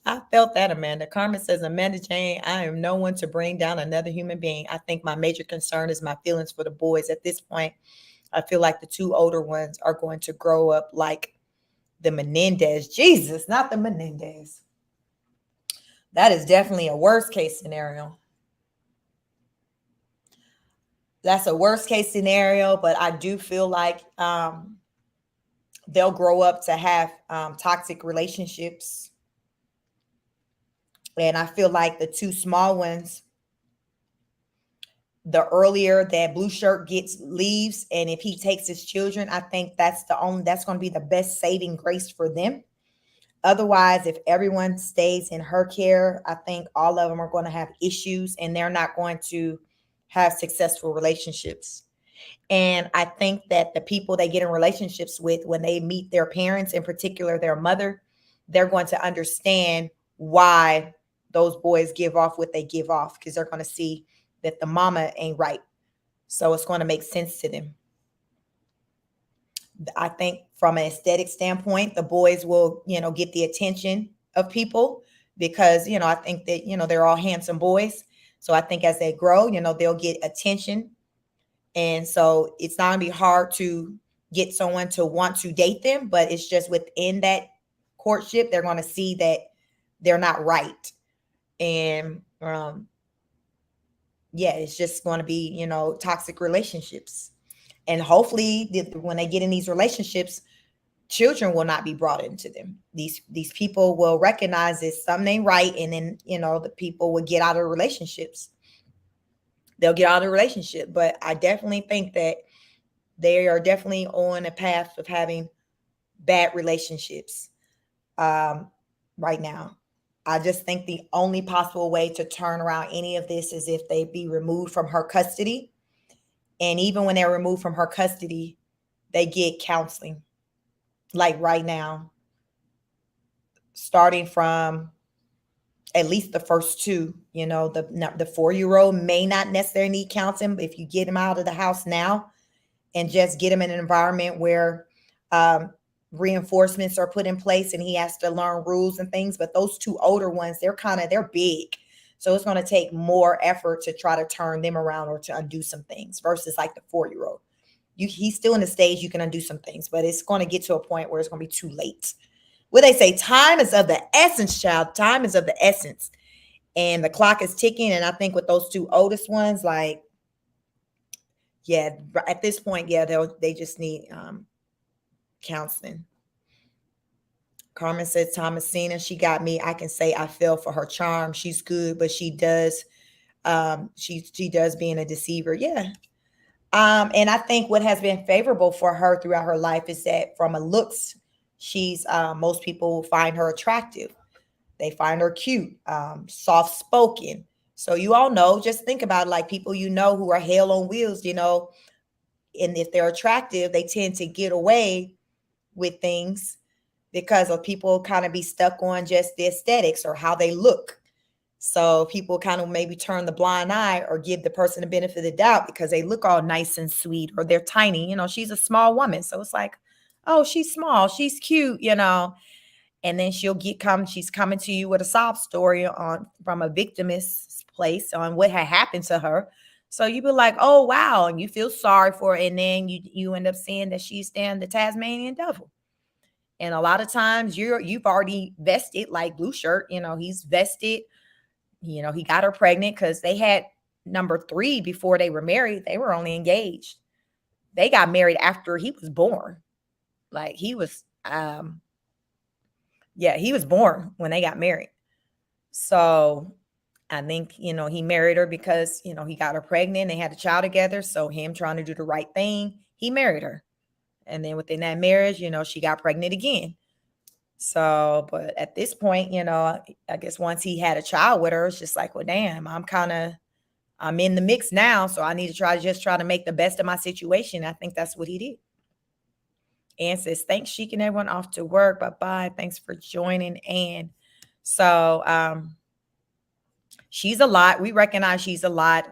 I felt that, Amanda. Carmen says, Amanda Jane, I am no one to bring down another human being. I think my major concern is my feelings for the boys. At this point, I feel like the two older ones are going to grow up like the Menendez. Jesus, not the Menendez. That is definitely a worst case scenario. That's a worst case scenario, but I do feel like they'll grow up to have toxic relationships. And I feel like the two small ones, the earlier that blue shirt leaves, and if he takes his children, I think that's going to be the best saving grace for them. Otherwise, if everyone stays in her care, I think all of them are going to have issues, and they're not going to have successful relationships. And I think that the people they get in relationships with, when they meet their parents, in particular their mother, they're going to understand why those boys give off what they give off, because they're going to see that the mama ain't right. So it's going to make sense to them. I think from an aesthetic standpoint, the boys will, get the attention of people because, I think that, they're all handsome boys. So I think as they grow, they'll get attention. And so it's not going to be hard to get someone to want to date them, but it's just within that courtship, they're going to see that they're not right. And it's just going to be, toxic relationships. And hopefully when they get in these relationships, children will not be brought into them. These people will recognize that something ain't right. And then, the people will get out of relationships. They'll get out of the relationship. But I definitely think that they are definitely on a path of having bad relationships right now. I just think the only possible way to turn around any of this is if they be removed from her custody. And even when they're removed from her custody, they get counseling. Like right now, starting from at least the first two, the 4-year-old may not necessarily need counseling, but if you get him out of the house now and just get him in an environment where reinforcements are put in place and he has to learn rules and things. But those two older ones, they're big. So it's going to take more effort to try to turn them around or to undo some things versus like the 4-year-old. He's still in the stage you can undo some things, but it's going to get to a point where it's going to be too late. What they say, time is of the essence, child. Time is of the essence. And the clock is ticking. And I think with those two oldest ones, like, yeah, at this point, yeah, they just need counseling. Carmen said, Thomasina, she got me. I can say I fell for her charm. She's good, but she does being a deceiver. Yeah. And I think what has been favorable for her throughout her life is that from a looks, she's most people find her attractive. They find her cute, soft spoken. So you all know, just think about it, like people you know who are hell on wheels, you know, and if they're attractive, they tend to get away with things because of people kind of be stuck on just the aesthetics or how they look. So people kind of maybe turn the blind eye or give the person the benefit of the doubt because they look all nice and sweet or they're tiny. You know, she's a small woman. So it's like, oh, she's small, she's cute, you know. And then she's coming to you with a sob story from a victimist place on what had happened to her. So you be like, oh, wow. And you feel sorry for her. And then you end up seeing that she's the Tasmanian devil. And a lot of times you've already vested, like Blue Shirt, you know, he's vested, you know, he got her pregnant because they had number 3 before they were married. They were only engaged. They got married after he was born. Like he was, he was born when they got married. So I think, you know, he married her because, you know, he got her pregnant. They had a child together. So him trying to do the right thing, he married her. And then within that marriage, you know, she got pregnant again. So, but at this point, you know, I guess once he had a child with her, it's just like, well, damn, I'm in the mix now. So I need to try to make the best of my situation. I think that's what he did. Ann says, thanks, Sheik, and everyone off to work. Bye-bye. Thanks for joining, Ann. So she's a lot. We recognize she's a lot.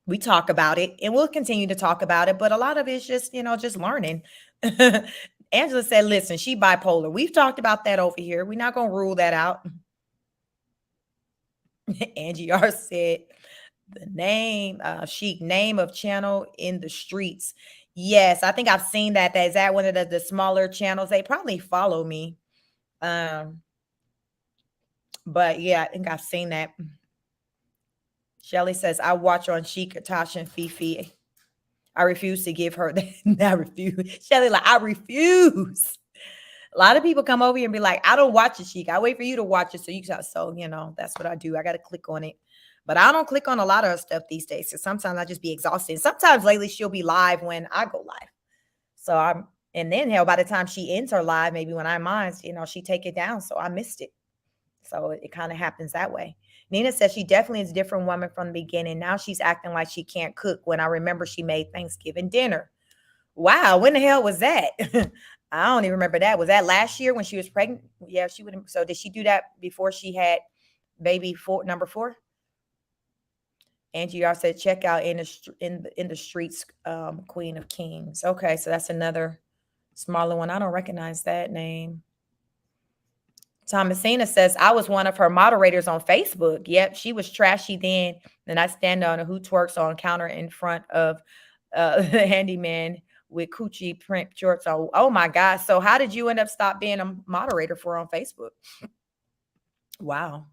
We talk about it and we'll continue to talk about it, but a lot of it's just, you know, just learning. Angela said, listen, she bipolar. We've talked about that over here. We're not going to rule that out. Angie R said, the name, Chic, name of channel in the streets. Yes, I think I've seen that. Is that one of the smaller channels? They probably follow me. But yeah, I think I've seen that. Shelly says, I watch on Chic, Tasha, and Fifi. I refuse to give her that. I refuse. Shelly, like, I refuse. A lot of people come over here and be like, I don't watch it, Chic. I wait for you to watch it. So you know, that's what I do. I got to click on it. But I don't click on a lot of stuff these days. So sometimes I just be exhausted. Sometimes lately she'll be live when I go live. So and then hell, by the time she ends her live, maybe when I mind, you know, she take it down. So I missed it. So it kind of happens that way. Nina says she definitely is a different woman from the beginning. Now she's acting like she can't cook when I remember she made Thanksgiving dinner. Wow, when the hell was that? I don't even remember that. Was that last year when she was pregnant? Yeah, she would. So did she do that before she had baby number 4? Angie R said, check out in the streets, Queen of Kings. Okay, so that's another smaller one. I don't recognize that name. Thomasina says, I was one of her moderators on Facebook. Yep, she was trashy then. Then I stand on a who twerks on counter in front of the handyman with coochie print shorts on. Oh my God. So how did you end up stop being a moderator for on Facebook? Wow.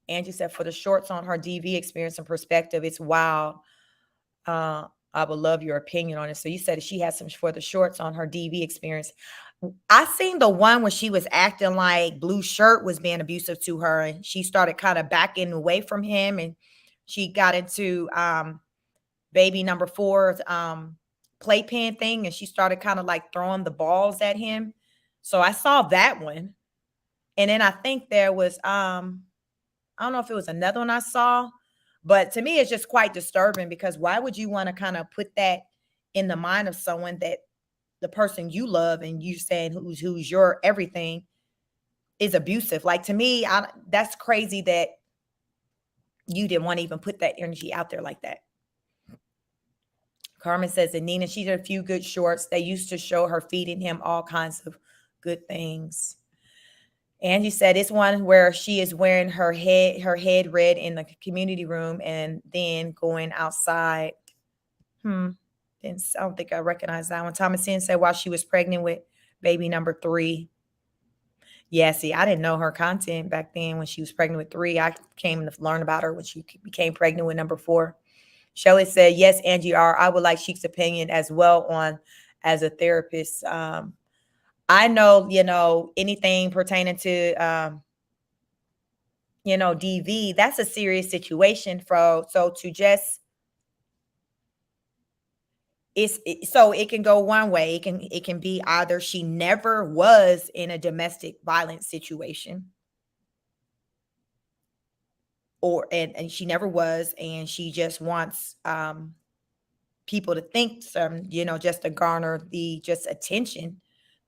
Angie said, for the shorts on her DV experience and perspective, it's wild. I would love your opinion on it. So you said she had some for the shorts on her DV experience. I seen the one where she was acting like Blue Shirt was being abusive to her, and she started kind of backing away from him, and she got into baby number 4's playpen thing, and she started kind of like throwing the balls at him. So I saw that one, and then I think there was I don't know if it was another one I saw, but to me it's just quite disturbing because why would you want to kind of put that in the mind of someone that the person you love and you saying who's your everything is abusive? Like, to me, that's crazy that you didn't want to even put that energy out there like that. Carmen says that Nina, she did a few good shorts. They used to show her feeding him all kinds of good things. Angie said it's one where she is wearing her head red in the community room and then going outside. I don't think I recognize that one. Thomasine said while she was pregnant with baby number 3. Yeah, see, I didn't know her content back then when she was pregnant with 3. I came to learn about her when she became pregnant with number 4. Shelley said, yes, Angie R. I would like Sheik's opinion as well on as a therapist. I know, anything pertaining to, DV, that's a serious situation so to just, so it can go one way. It can be either she never was in a domestic violence situation, and she never was, and she just wants people to think just to garner the just attention.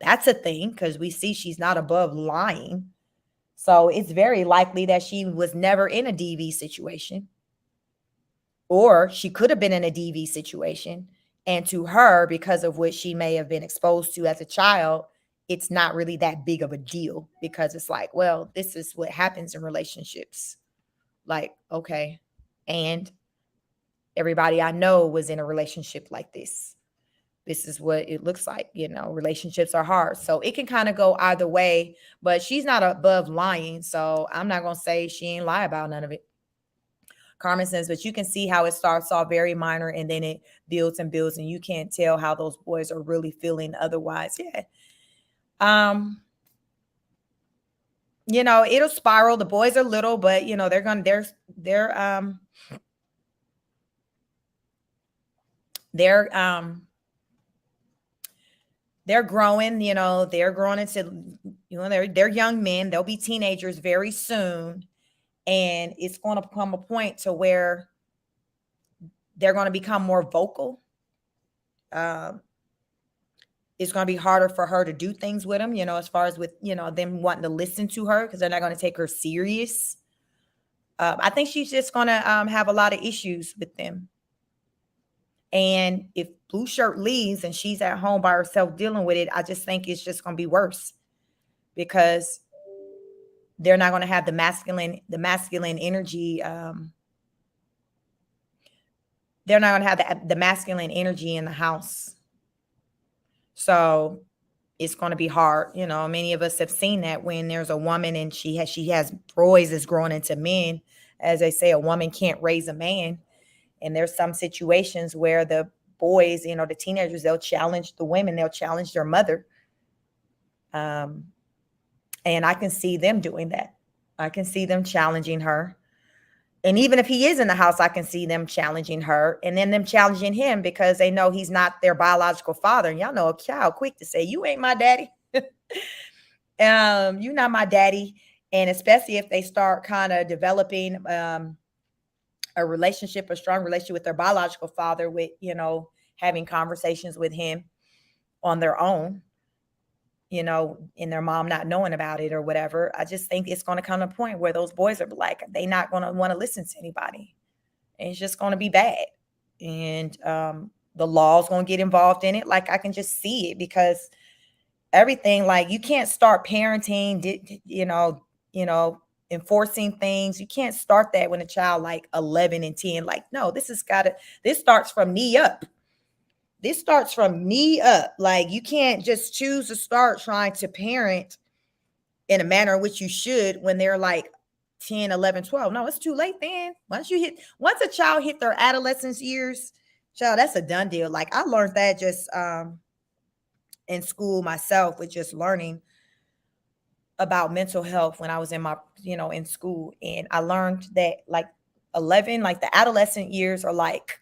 That's a thing, because we see she's not above lying. So it's very likely that she was never in a DV situation, or she could have been in a DV situation. And to her, because of what she may have been exposed to as a child, it's not really that big of a deal, because it's like, well, this is what happens in relationships. Like, okay. And everybody I know was in a relationship like this. This is what it looks like. Relationships are hard. So it can kind of go either way, but she's not above lying. So I'm not going to say she ain't lie about none of it. Carmen says, but you can see how it starts off very minor and then it builds and builds, and you can't tell how those boys are really feeling otherwise. Yeah. It'll spiral. The boys are little, but they're growing, they're growing into, they're young men. They'll be teenagers very soon. And it's going to come a point to where they're going to become more vocal. It's going to be harder for her to do things with them, as far as with, them wanting to listen to her, because they're not going to take her serious. I think she's just going to have a lot of issues with them. And if Blue Shirt leaves and she's at home by herself dealing with it, I just think it's just going to be worse, because they're not going to have the masculine energy. They're not going to have the masculine energy in the house. So it's going to be hard. Many of us have seen that when there's a woman and she has boys that's growing into men. As they say, a woman can't raise a man. And there's some situations where the boys, the teenagers, they'll challenge the women, they'll challenge their mother. And I can see them doing that. I can see them challenging her. And even if he is in the house, I can see them challenging her, and then them challenging him, because they know he's not their biological father. And y'all know a child quick to say, you ain't my daddy. You're not my daddy. And especially if they start kind of developing a strong relationship with their biological father, with, having conversations with him on their own, and their mom not knowing about it or whatever. I just think it's going to come to a point where those boys are like, they're not going to want to listen to anybody. And it's just going to be bad. And the law is going to get involved in it. Like, I can just see it, because everything, like, you can't start parenting, enforcing things. You can't start that when a child like 11 and 10. Like, no, this starts from knee up. This starts from knee up. Like, you can't just choose to start trying to parent in a manner in which you should when they're like 10, 11, 12. No, it's too late then. Once a child hit their adolescence years, child, that's a done deal. Like, I learned that just in school myself, with just learning about mental health when I was in my, in school. And I learned that like 11, like the adolescent years are like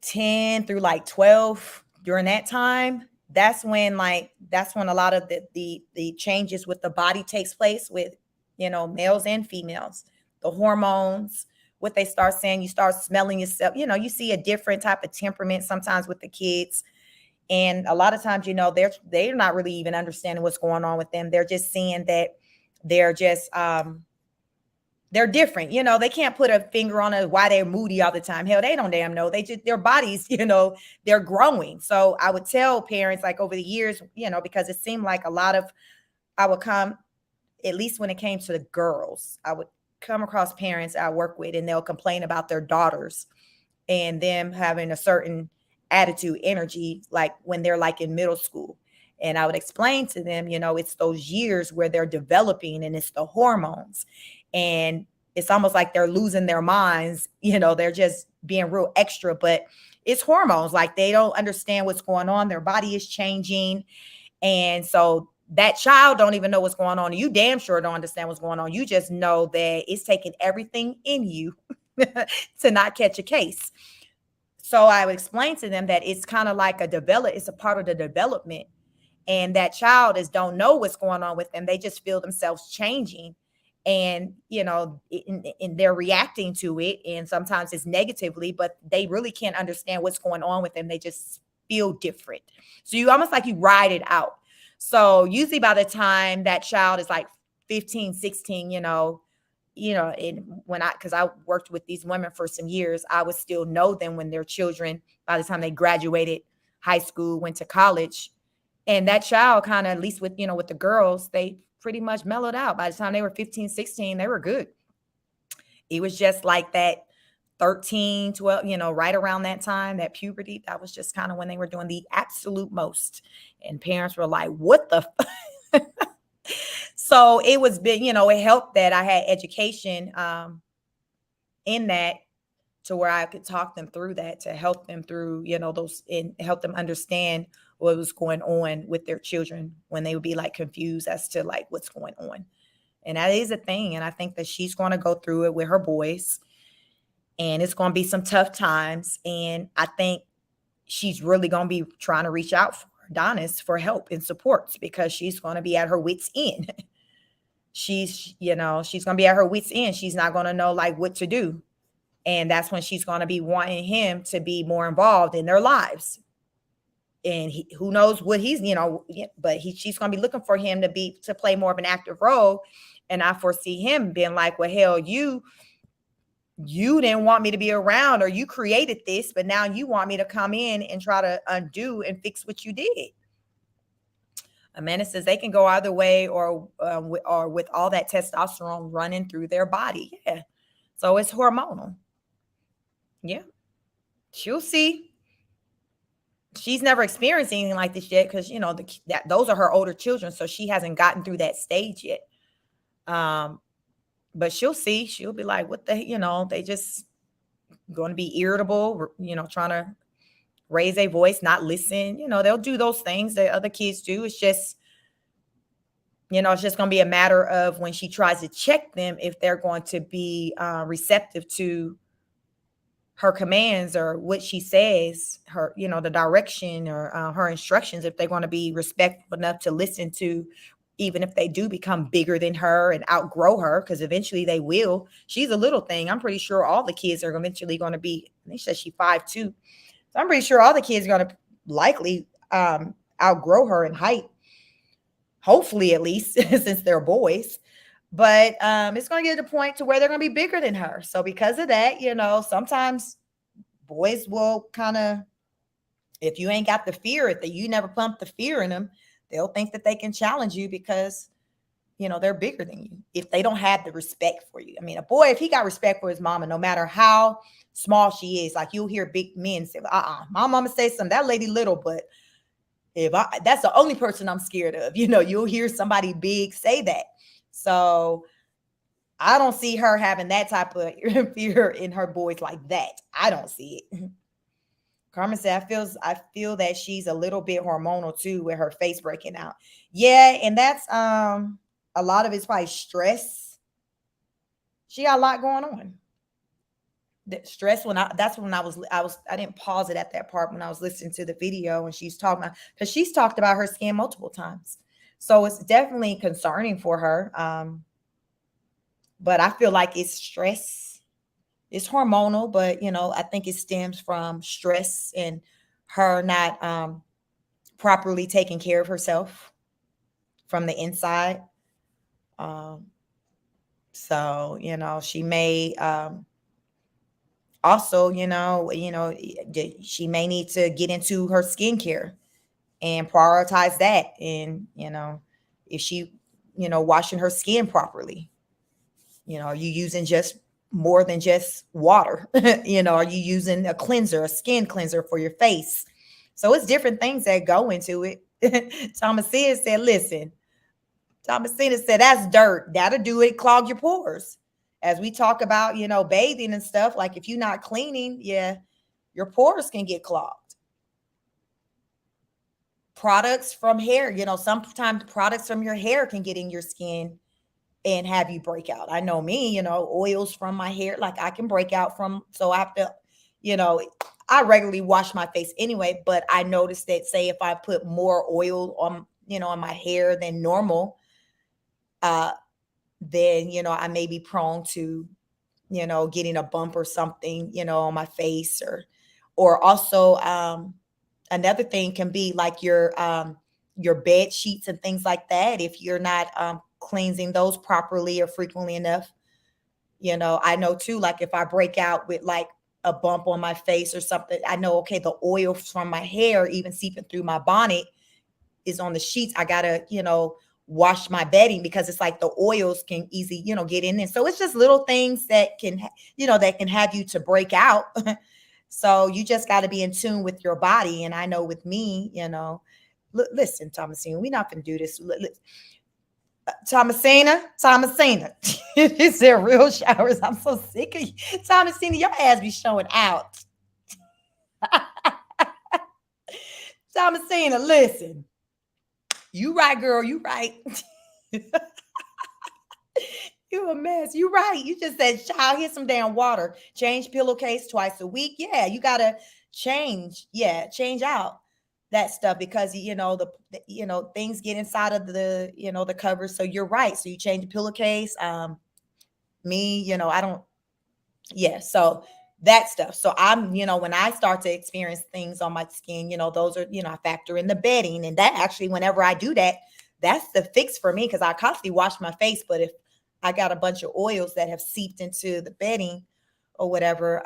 10 through like 12. During that time, that's when a lot of the changes with the body takes place, with, males and females, the hormones, what they start saying, you start smelling yourself, you see a different type of temperament sometimes with the kids. And a lot of times, they're not really even understanding what's going on with them. They're just seeing that they're just they're different. They can't put a finger on why they're moody all the time. Hell, they don't damn know. They just, their bodies, they're growing. So I would tell parents, like, over the years, because it seemed like I would come, at least when it came to the girls, I would come across parents I work with, and they'll complain about their daughters and them having a certain attitude, energy, like when they're like in middle school. And I would explain to them, it's those years where they're developing, and it's the hormones. And it's almost like they're losing their minds. They're just being real extra, but it's hormones. Like, they don't understand what's going on. Their body is changing. And so that child don't even know what's going on. You damn sure don't understand what's going on. You just know that it's taking everything in you to not catch a case. So I would explain to them that it's kind of like it's a part of the development. And that don't know what's going on with them. They just feel themselves changing. And, they're reacting to it. And sometimes it's negatively, but they really can't understand what's going on with them. They just feel different. So you almost like you ride it out. So usually by the time that child is like 15, 16, and because I worked with these women for some years, I would still know them when they're children. By the time they graduated high school, went to college, and that child kind of, at least with the girls, they pretty much mellowed out. By the time they were 15, 16, they were good. It was just like that 13, 12, right around that time, that puberty, that was just kind of when they were doing the absolute most. And parents were like, what the So it was big, it helped that I had education in that, to where I could talk them through that, to help them through, those, and help them understand what was going on with their children when they would be like confused as to like what's going on. And that is a thing. And I think that she's going to go through it with her boys, and it's going to be some tough times. And I think she's really going to be trying to reach out for Adonis for help and supports, because she's going to be at her wit's end. She's going to be at her wit's end. She's not going to know like what to do. And that's when she's going to be wanting him to be more involved in their lives. And who knows what he's, but she's going to be looking for him to play more of an active role. And I foresee him being like, well, hell, you didn't want me to be around, or you created this, but now you want me to come in and try to undo and fix what you did. Amanda says they can go either way, or with all that testosterone running through their body. Yeah. So it's hormonal. Yeah. She'll see. She's never experienced anything like this yet, because, those are her older children. So she hasn't gotten through that stage yet. But she'll see. She'll be like, what the, they just going to be irritable, trying to raise a voice, not listen. They'll do those things that other kids do. It's just, it's just going to be a matter of when she tries to check them, if they're going to be receptive to her commands, or what she says, her, the direction, or her instructions, if they're going to be respectful enough to listen to, even if they do become bigger than her and outgrow her, because eventually they will. She's a little thing. I'm pretty sure all the kids are eventually going to be, they said she's 5'2". So I'm pretty sure all the kids are going to likely outgrow her in height. Hopefully, at least, since they're boys. But it's going to get to the point to where they're going to be bigger than her. So because of that, sometimes boys will kind of, if you ain't got the fear, if you never pump the fear in them, they'll think that they can challenge you because, they're bigger than you. If they don't have the respect for you. I mean, a boy, if he got respect for his mama, no matter how small she is, like you'll hear big men say, my mama say something, that lady little, but that's the only person I'm scared of. You'll hear somebody big say that. So I don't see her having that type of fear in her boys like that. I don't see it. Carmen said, I feel that she's a little bit hormonal too, with her face breaking out. Yeah, and that's a lot of it's probably stress. She got a lot going on. The stress I didn't pause it at that part when I was listening to the video, and she's talking about, because she's talked about her skin multiple times. So it's definitely concerning for her. But I feel like it's stress. It's hormonal, but, I think it stems from stress and her not properly taking care of herself from the inside. So, she may also, she may need to get into her skincare and prioritize that. And, if she, washing her skin properly, are you using just more than just water? Are you using a cleanser, a skin cleanser for your face? So it's different things that go into it. Thomasina said, listen, Thomasina said, that's dirt. That'll do it, clog your pores. As we talk about, bathing and stuff, like if you're not cleaning, yeah, your pores can get clogged. Products from hair, sometimes products from your hair can get in your skin and have you break out. I know me, oils from my hair, like I can break out from, so I have to, I regularly wash my face anyway, but I noticed that, say, if I put more oil on, on my hair than normal, then, I may be prone to, getting a bump or something, on my face, or also, another thing can be like your bed sheets and things like that. If you're not, cleansing those properly or frequently enough, I know too, like if I break out with like a bump on my face or something, I know, okay, the oil from my hair even seeping through my bonnet is on the sheets. I gotta, wash my bedding because it's like the oils can easily, get in there. So it's just little things that can, that can have you to break out. So you just got to be in tune with your body. And I know with me, listen, Thomasina, we're not gonna do this. Thomasina, is there real showers? I'm so sick of you. Thomasina, your ass be showing out. Thomasina, listen. You right, girl. You right. You a mess. You right. You just said, child, here's some damn water. Change pillowcase twice a week. Yeah, you gotta change. Yeah, change out that stuff because things get inside of the cover. So you're right. So you change the pillowcase. Me, I don't. Yeah. So that stuff. So I'm, when I start to experience things on my skin, those are, I factor in the bedding, and that actually, whenever I do that, that's the fix for me because I constantly wash my face. But if I got a bunch of oils that have seeped into the bedding or whatever,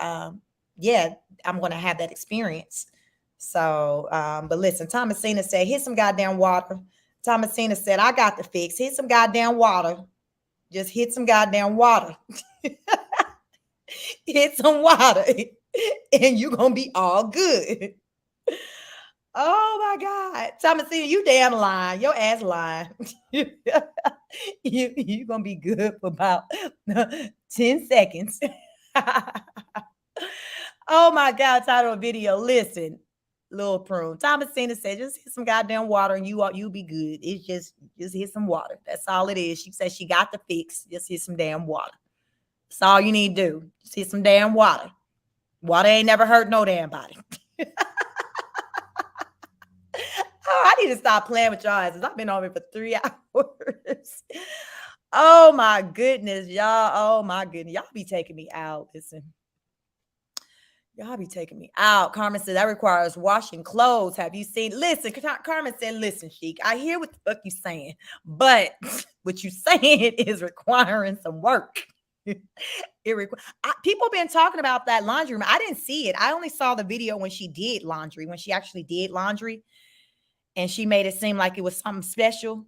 yeah, I'm going to have that experience. So, but listen, Thomasina said, hit some goddamn water. Thomasina said, I got the fix. Hit some goddamn water. Just hit some goddamn water. Hit some water and you're going to be all good. Oh my God. Thomasina, you damn lying. Your ass lying. You're going to be good for about 10 seconds. Oh my God. Title of video. Listen, little Prune. Thomasina said, just hit some goddamn water and you'll be good. It's just hit some water. That's all it is. She said she got the fix. Just hit some damn water. That's all you need to do. Just hit some damn water. Water ain't never hurt no damn body. Oh, I need to stop playing with y'all asses. I've been on it for 3 hours. Oh my goodness, y'all. Oh my goodness. Y'all be taking me out. Listen. Y'all be taking me out. Carmen said that requires washing clothes. Have you seen? Listen, Carmen said, listen, Chic, I hear what the fuck you saying, but what you saying is requiring some work. People been talking about that laundry room. I didn't see it. I only saw the video when she did laundry, when she actually did laundry, and she made it seem like it was something special.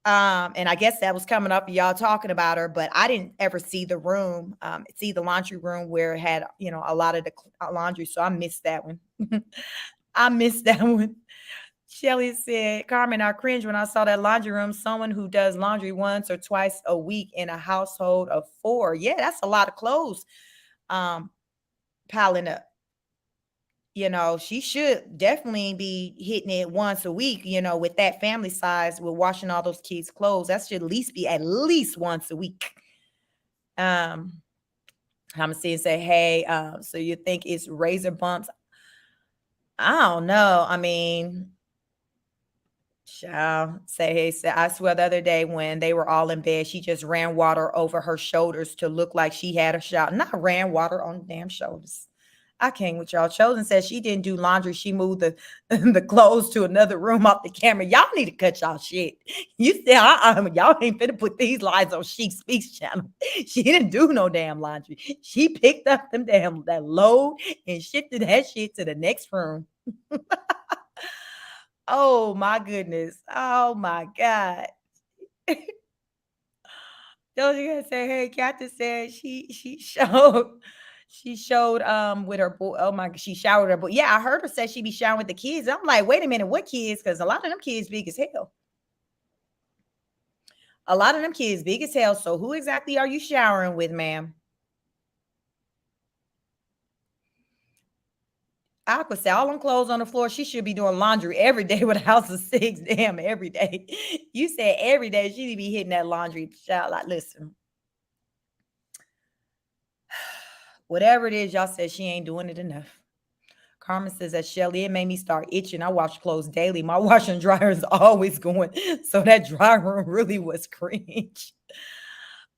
And I guess that was coming up, y'all talking about her, but I didn't ever see the room, see the laundry room where it had, a lot of the laundry. So I missed that one. I missed that one. Shelly said, Carmen, I cringed when I saw that laundry room. Someone who does laundry once or twice a week in a household of 4. Yeah, that's a lot of clothes piling up. She should definitely be hitting it once a week, with that family size, with washing all those kids' clothes. That should at least once a week. I'm going to see and say, hey, so you think it's razor bumps? I don't know. I mean, child, hey, I swear the other day when they were all in bed, she just ran water over her shoulders to look like she had a shower. Not ran water on the damn shoulders. I can't with y'all. Chosen says she didn't do laundry. She moved the the clothes to another room off the camera. Y'all need to cut y'all shit. You said, y'all ain't finna put these lies on She Speaks channel. She didn't do no damn laundry. She picked up them damn that load and shifted that shit to the next room. Oh my goodness. Oh my God. Those you gonna say, hey, Kathy said she showed with her boy. Oh my, she showered her boy. Yeah, I heard her say she be showering with the kids. I'm like, wait a minute, what kids? Because a lot of them kids big as hell. A lot of them kids big as hell. So who exactly are you showering with, ma'am? Aqua said all them clothes on the floor. She should be doing laundry every day with a house of six. Damn, every day. You said every day she be hitting that laundry. Child, like, listen. Whatever it is, y'all said she ain't doing it enough. Carmen says that Shelly, it made me start itching. I wash clothes daily. My washer and dryer is always going. So that dry room really was cringe.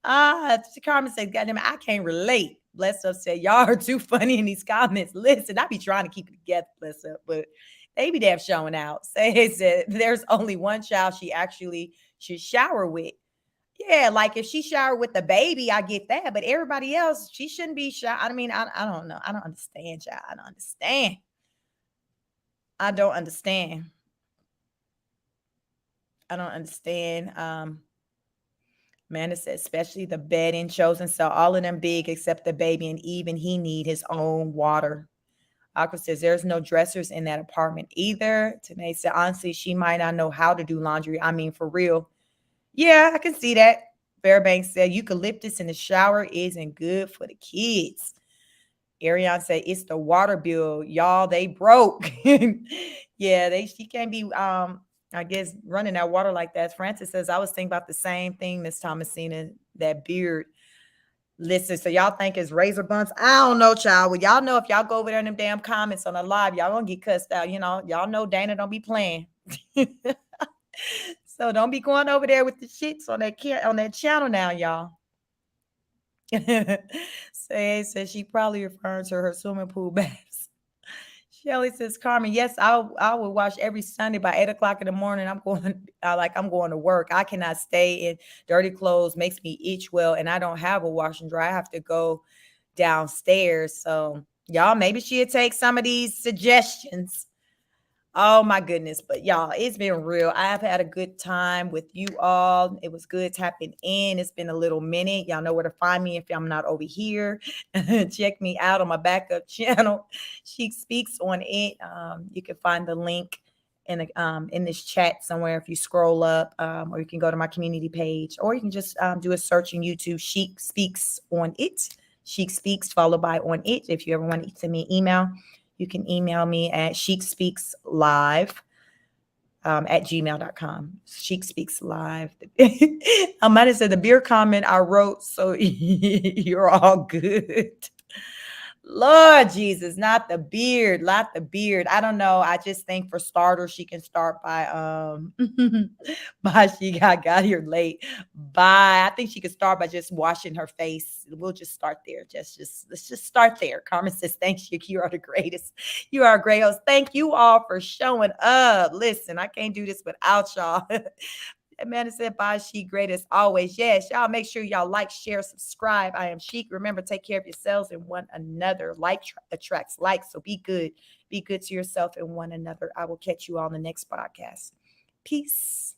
Carmen says, goddamn, I can't relate. Bless up said, y'all are too funny in these comments. Listen, I be trying to keep it together, bless up, but they be damn showing out. Say said there's only one child she actually should shower with. Yeah, like if she showered with the baby, I get that. But everybody else, she shouldn't be shower. I mean, I don't know. I don't understand, child. I don't understand. I don't understand. I don't understand. Amanda said, especially the bedding chosen. So all of them big except the baby, and even he need his own water. Aqua says there's no dressers in that apartment either. Tanae said, honestly, she might not know how to do laundry. I mean, for real. Yeah, I can see that. Fairbanks said eucalyptus in the shower isn't good for the kids. Ariane said it's the water bill, y'all. They broke. Yeah, she can't be I guess running that water like that. Francis says I was thinking about the same thing, Miss Thomasina, that beard. Listen, so y'all think it's razor bumps? I don't know, child. Well, y'all know if y'all go over there in them damn comments on the live, y'all gonna get cussed out. You know, y'all know Dana don't be playing. So don't be going over there with the shits on that channel now, y'all. Says she probably referring to her swimming pool baths. Shelly says, Carmen, yes, I will watch every Sunday by 8 o'clock in the morning. I'm going to work. I cannot stay in dirty clothes, makes me itch well, and I don't have a wash and dry. I have to go downstairs. So y'all, maybe she'll take some of these suggestions. Oh my goodness. But y'all, it's been real. I have had a good time with you all. It was good tapping in. It's been a little minute. Y'all know where to find me if I'm not over here. Check me out on my backup channel. She Speaks on it. You can find the link in this chat somewhere if you scroll up, or you can go to my community page, or you can just do a search in YouTube. She Speaks on it. She Speaks followed by on it. If you ever want to send me an email, you can email me at cheikspeakslive at gmail.com. Chic Speaks Live. I might have said the beer comment I wrote, so you're all good. Lord Jesus, not the beard, not the beard. I don't know. I just think for starters, she can start by by she got here late. I think she could start by just washing her face. We'll just start there. Just let's just start there. Carmen says, thanks you. You are the greatest. You are a great host. Thank you all for showing up. Listen, I can't do this without y'all. Amanda said, bye, Chic. Great as always. Yes, y'all make sure y'all like, share, subscribe. I am Chic. Remember, take care of yourselves and one another. Like attracts like. So be good. Be good to yourself and one another. I will catch you all in the next podcast. Peace.